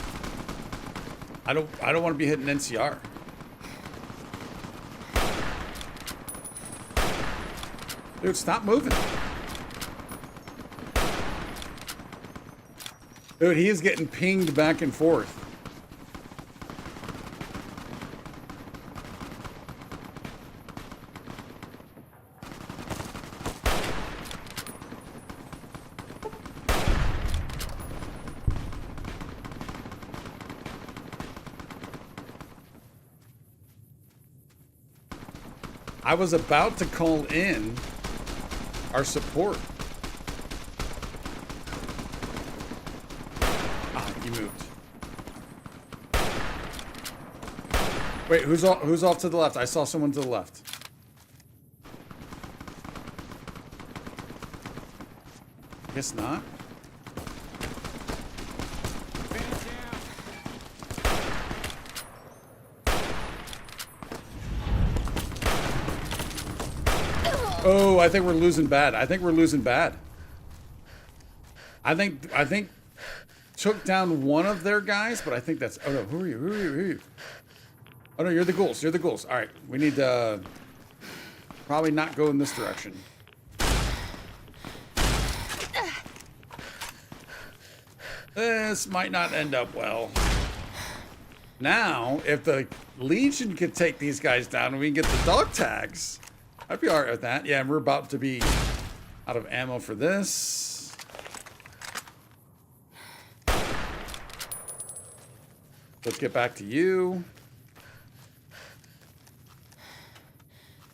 I don't want to be hitting NCR. Dude, stop moving. Dude, he is getting pinged back and forth. I was about to call in our support. Ah, you moved. Wait, who's off to the left? I saw someone to the left. Guess not. Oh, I think we're losing bad. I think we're losing bad. I think took down one of their guys, but I think that's... Oh, no. Who are you? Oh, no, you're the ghouls. You're the ghouls. All right. We need Probably not go in this direction. This might not end up well. Now, if the Legion could take these guys down and we can get the dog tags, I'd be alright with that. Yeah, we're about to be out of ammo for this. Let's get back to you.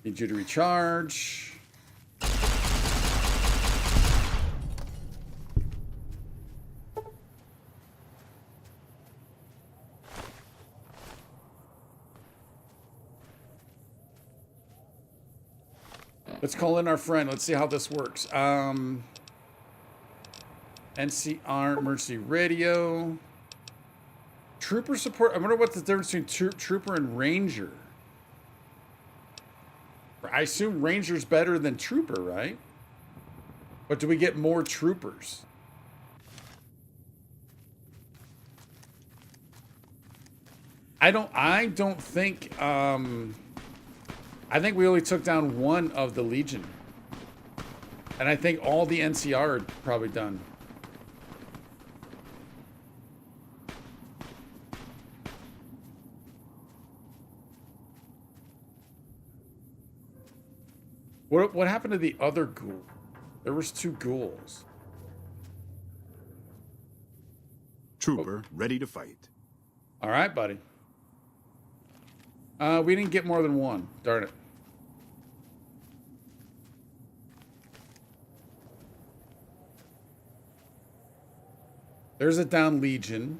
Need you to recharge. Let's call in our friend. Let's see how this works. NCR emergency radio. Trooper support. I wonder what the difference between trooper and ranger. I assume ranger's better than trooper, right? But do we get more troopers? I don't think I think we only took down one of the Legion. And I think all the NCR are probably done. What happened to the other ghoul? There was 2 ghouls. Trooper, ready to fight. All right, buddy. We didn't get more than one. Darn it. There's a down Legion.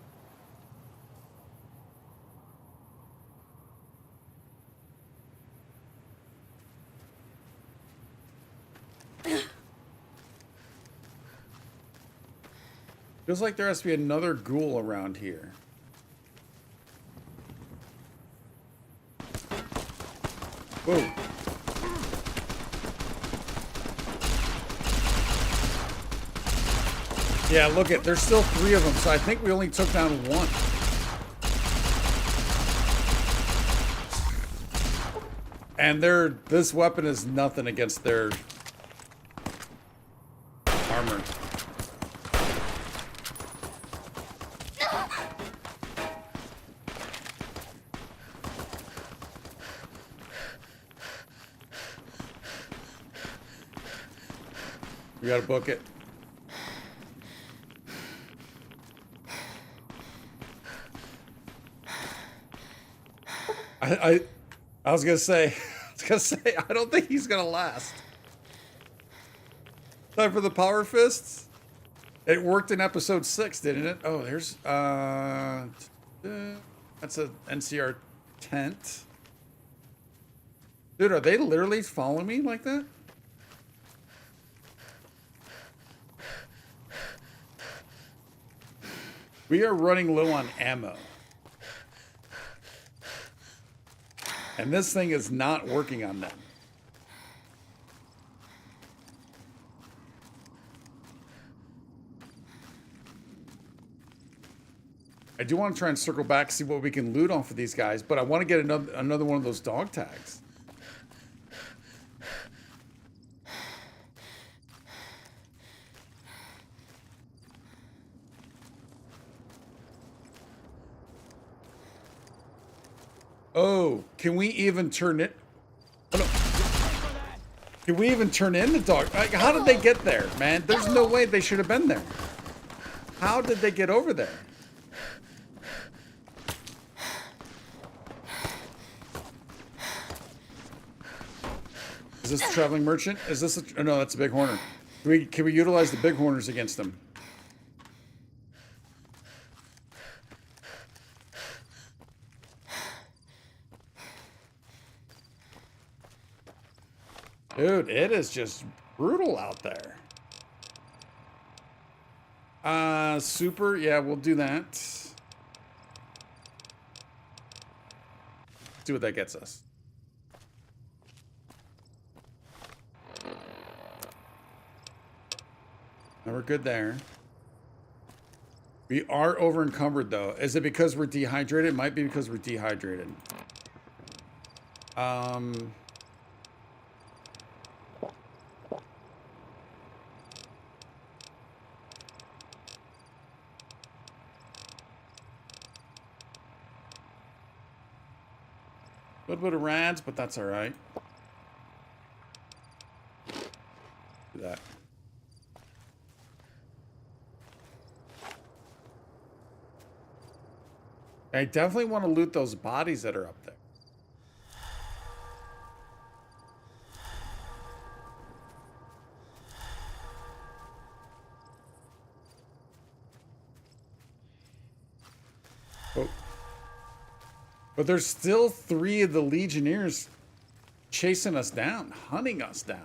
Feels like there has to be another ghoul around here. Whoa. Yeah, look at, there's still 3 of them, so I think we only took down 1. And this weapon is nothing against their armor. We gotta book it. I was gonna say, I don't think he's gonna last. Time for the power fists. It worked in episode 6, didn't it? Oh, there's that's a NCR tent. Dude, are they literally following me like that? We are running low on ammo. And this thing is not working on them. I do want to try and circle back, see what we can loot off of these guys, but I want to get another one of those dog tags. Oh, can we even turn it? Oh, no. Can we even turn in the dog? Like, how did they get there, man? There's no way they should have been there. How did they get over there? Is this a traveling merchant? Is this a... Oh, no, that's a big horner. Can we utilize the big horners against them? Dude, it is just brutal out there. Super, yeah, we'll do that. See what that gets us. Now we're good there. We are over encumbered though. Is it because we're dehydrated? It might be because we're dehydrated. A little bit of rads, but that's all right. Do that. I definitely want to loot those bodies that are up there. Oh. But there's still 3 of the Legionnaires chasing us down, hunting us down.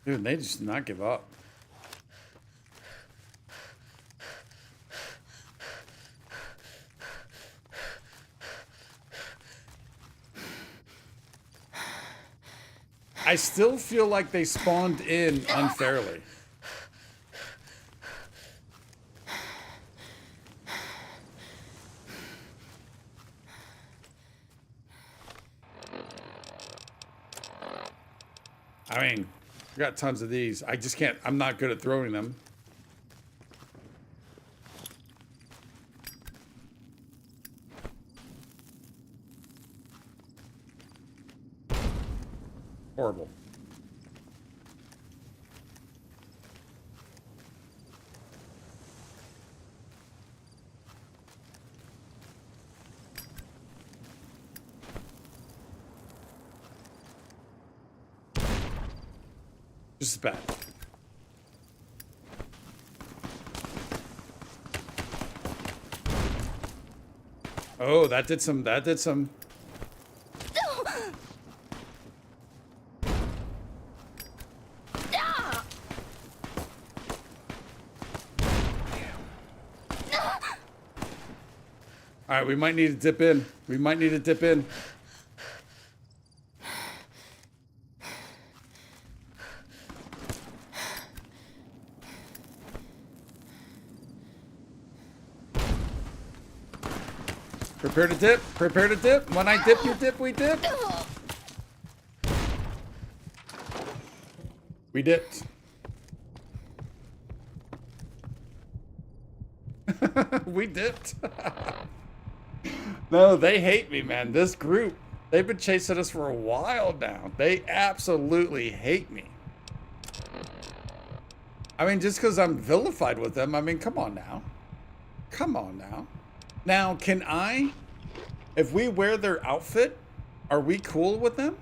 Dude, they just not give up. I still feel like they spawned in unfairly. I mean, we got tons of these. I just can't, I'm not good at throwing them. Horrible. Just as bad. Oh, that did some. All right, we might need to dip in. Prepare to dip. When I dip, you dip, we dip. We dipped. We dipped. No, they hate me, man. This group, they've been chasing us for a while now. They absolutely hate me. I mean, just because I'm vilified with them, I mean, come on now. Now, can I, if we wear their outfit, are we cool with them?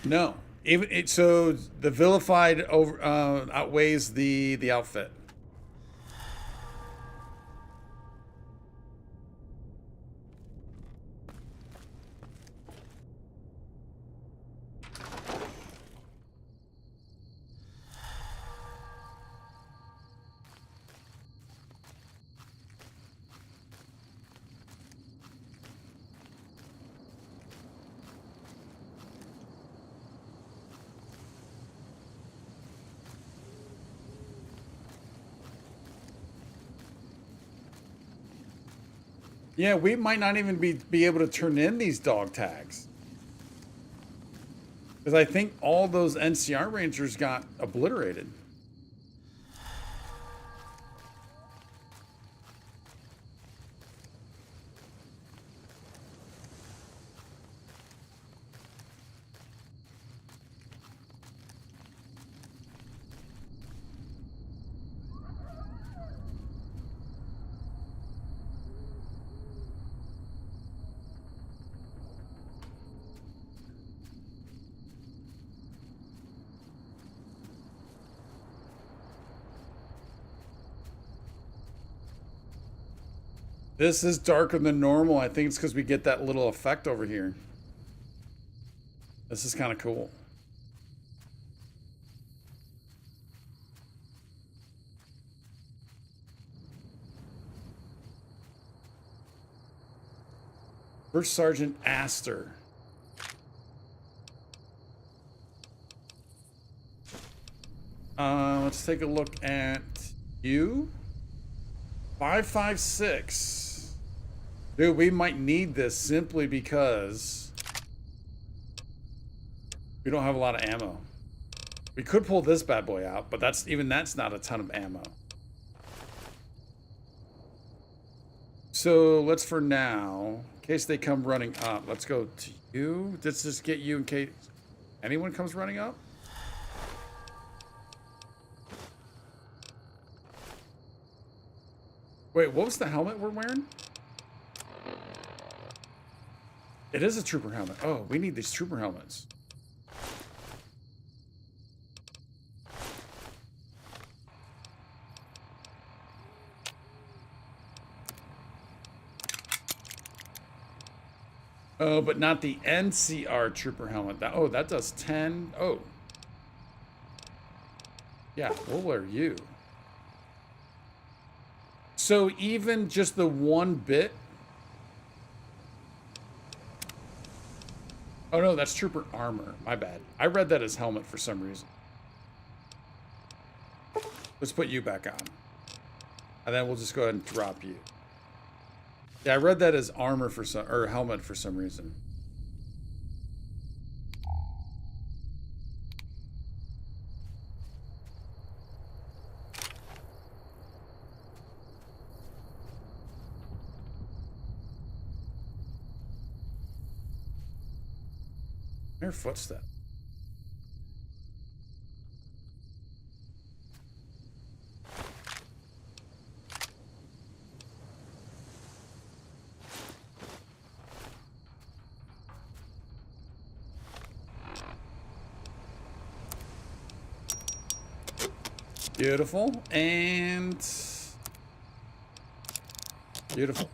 No. Even so the vilified outweighs the outfit. Yeah, we might not even be able to turn in these dog tags. Because I think all those NCR Rangers got obliterated. This is darker than normal. I think it's because we get that little effect over here. This is kind of cool. First Sergeant Astor. Let's take a look at you. 556. Dude, we might need this simply because we don't have a lot of ammo. We could pull this bad boy out, but that's not a ton of ammo. So let's, for now, in case they come running up, let's go to you. Let's just get you in case anyone comes running up. Wait, what was the helmet we're wearing? It is a trooper helmet. Oh, we need these trooper helmets. Oh, but not the NCR trooper helmet. That does 10. Oh. Yeah, we'll wear you. So even just the one bit. Oh no, that's trooper armor. My bad. I read that as helmet for some reason. Let's put you back on. And then we'll just go ahead and drop you. Yeah, I read that as armor for some, or helmet for some reason. Mere footstep. Beautiful and beautiful.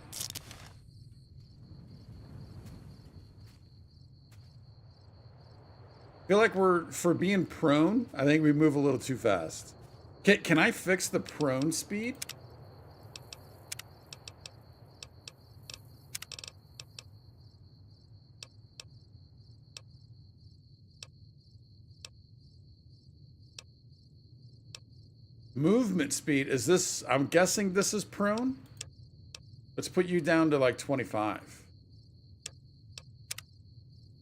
I feel like for being prone, I think we move a little too fast. Can I fix the prone speed? Movement speed, is this, I'm guessing this is prone? Let's put you down to like 25.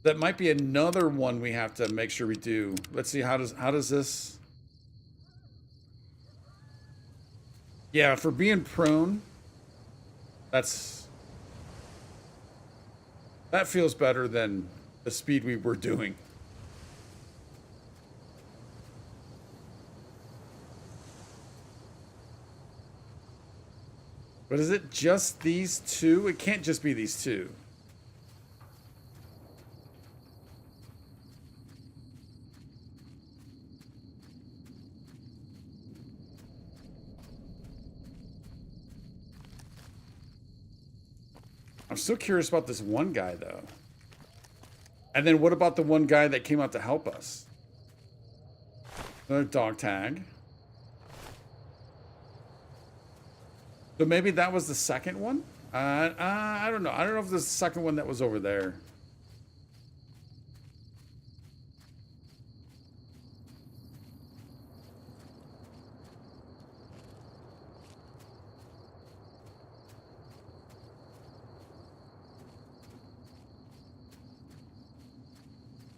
That might be another one we have to make sure we do. Let's see, how does this? Yeah, for being prone, that feels better than the speed we were doing. But is it just these two? It can't just be these two. I'm still curious about this one guy, though. And then what about the one guy that came out to help us? Another dog tag. So maybe that was the second one? I don't know. I don't know if there's the second one that was over there.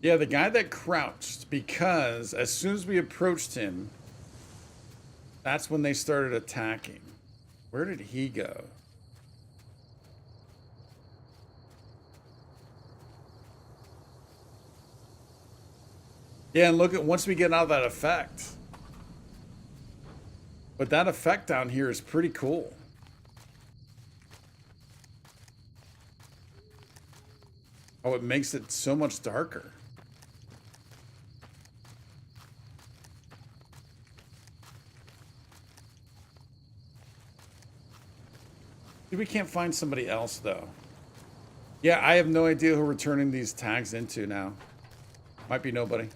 Yeah, the guy that crouched, because as soon as we approached him, that's when they started attacking. Where did he go? Yeah, and look at, once we get out of that effect. But that effect down here is pretty cool. Oh, it makes it so much darker. We can't find somebody else, though. Yeah, I have no idea who we're turning these tags into now. Might be nobody.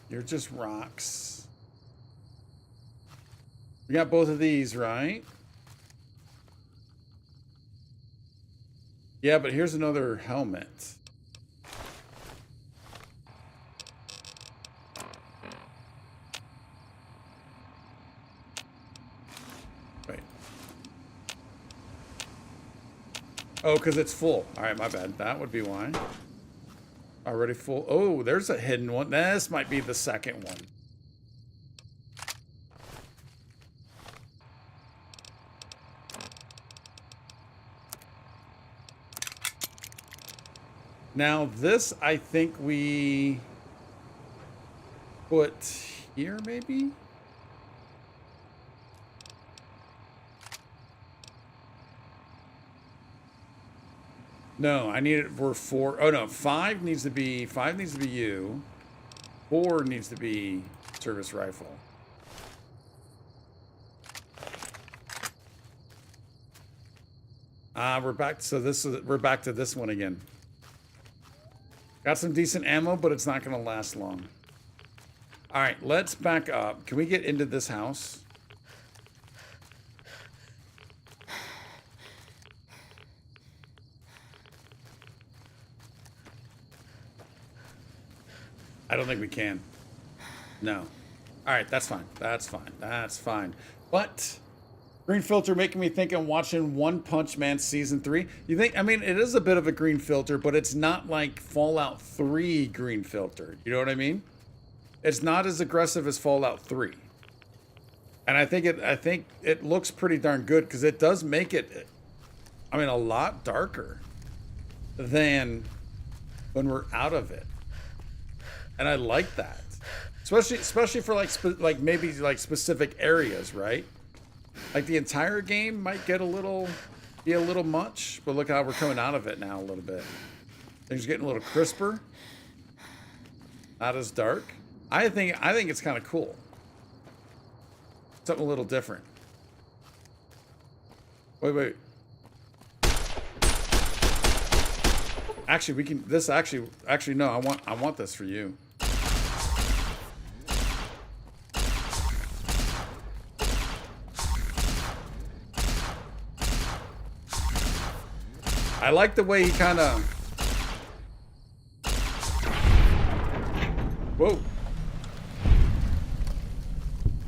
You're just rocks. We got both of these, right? Yeah, but here's another helmet. Oh, because it's full. All right, my bad. That would be why. Already full. Oh, there's a hidden one. This might be the second one. Now, this, I think we put here, maybe? No, I need it for 4. Oh, no, 5 needs to be you. 4 needs to be service rifle. We're back. So we're back to this one again. Got some decent ammo, but it's not going to last long. All right, let's back up. Can we get into this house? I don't think we can. No. All right, that's fine. That's fine. That's fine. But green filter making me think I'm watching One Punch Man Season 3. You think, I mean, it is a bit of a green filter, but it's not like Fallout 3 green filter. You know what I mean? It's not as aggressive as Fallout 3. And I think it looks pretty darn good because it does make it, I mean, a lot darker than when we're out of it. And I like that. Especially for like maybe like specific areas, right? Like the entire game might be a little much, but look how we're coming out of it now a little bit. Things are getting a little crisper. Not as dark. I think it's kind of cool. Something a little different. Wait. Actually, we can. This actually no. I want this for you. I like the way he kind of. Whoa.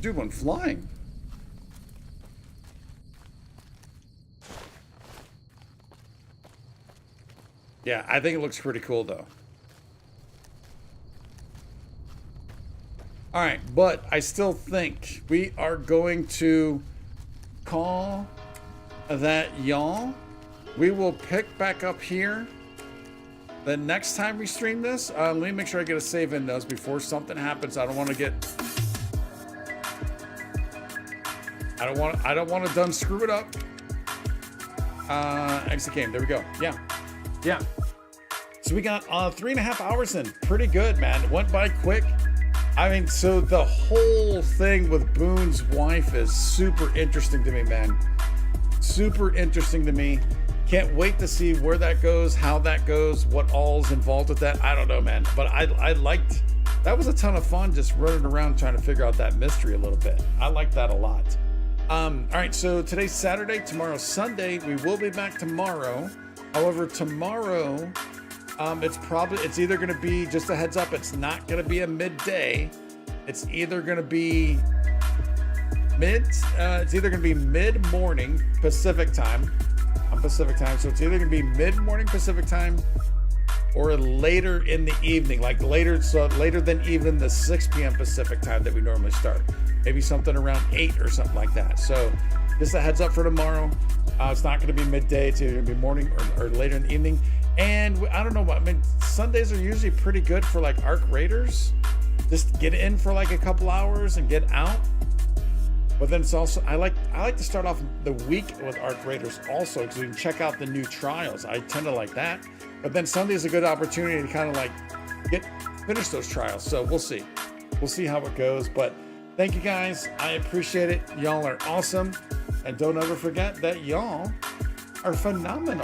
Dude went flying. Yeah, I think it looks pretty cool though. All right, but I still think we are going to call that y'all. We will pick back up here the next time we stream this. Let me make sure I get a save in those before something happens. I don't want to done screw it up. Exit game. There we go. Yeah. So we got 3.5 hours in. Pretty good, man. It went by quick. I mean, so the whole thing with Boone's wife is super interesting to me, man. Super interesting to me. Can't wait to see where that goes, how that goes, what all's involved with that. I don't know, man. But I liked, that was a ton of fun just running around trying to figure out that mystery a little bit. I like that a lot. All right, so today's Saturday, tomorrow's Sunday. We will be back tomorrow. However, tomorrow, it's either going to be, just a heads up, it's not going to be a midday. It's either going to be mid-morning Pacific time. So it's either going to be mid-morning Pacific time or later in the evening, like later than even the 6 p.m. Pacific time that we normally start. Maybe something around 8 or something like that. So just a heads up for tomorrow. It's not going to be midday. It's either going to be morning or later in the evening. And I don't know, I mean, Sundays are usually pretty good for like Arc Raiders. Just get in for like a couple hours and get out. But then it's also, I like to start off the week with Arc Raiders also because we can check out the new trials. I tend to like that. But then Sunday is a good opportunity to kind of like finish those trials. So we'll see. We'll see how it goes. But thank you guys. I appreciate it. Y'all are awesome. And don't ever forget that y'all are phenomenal.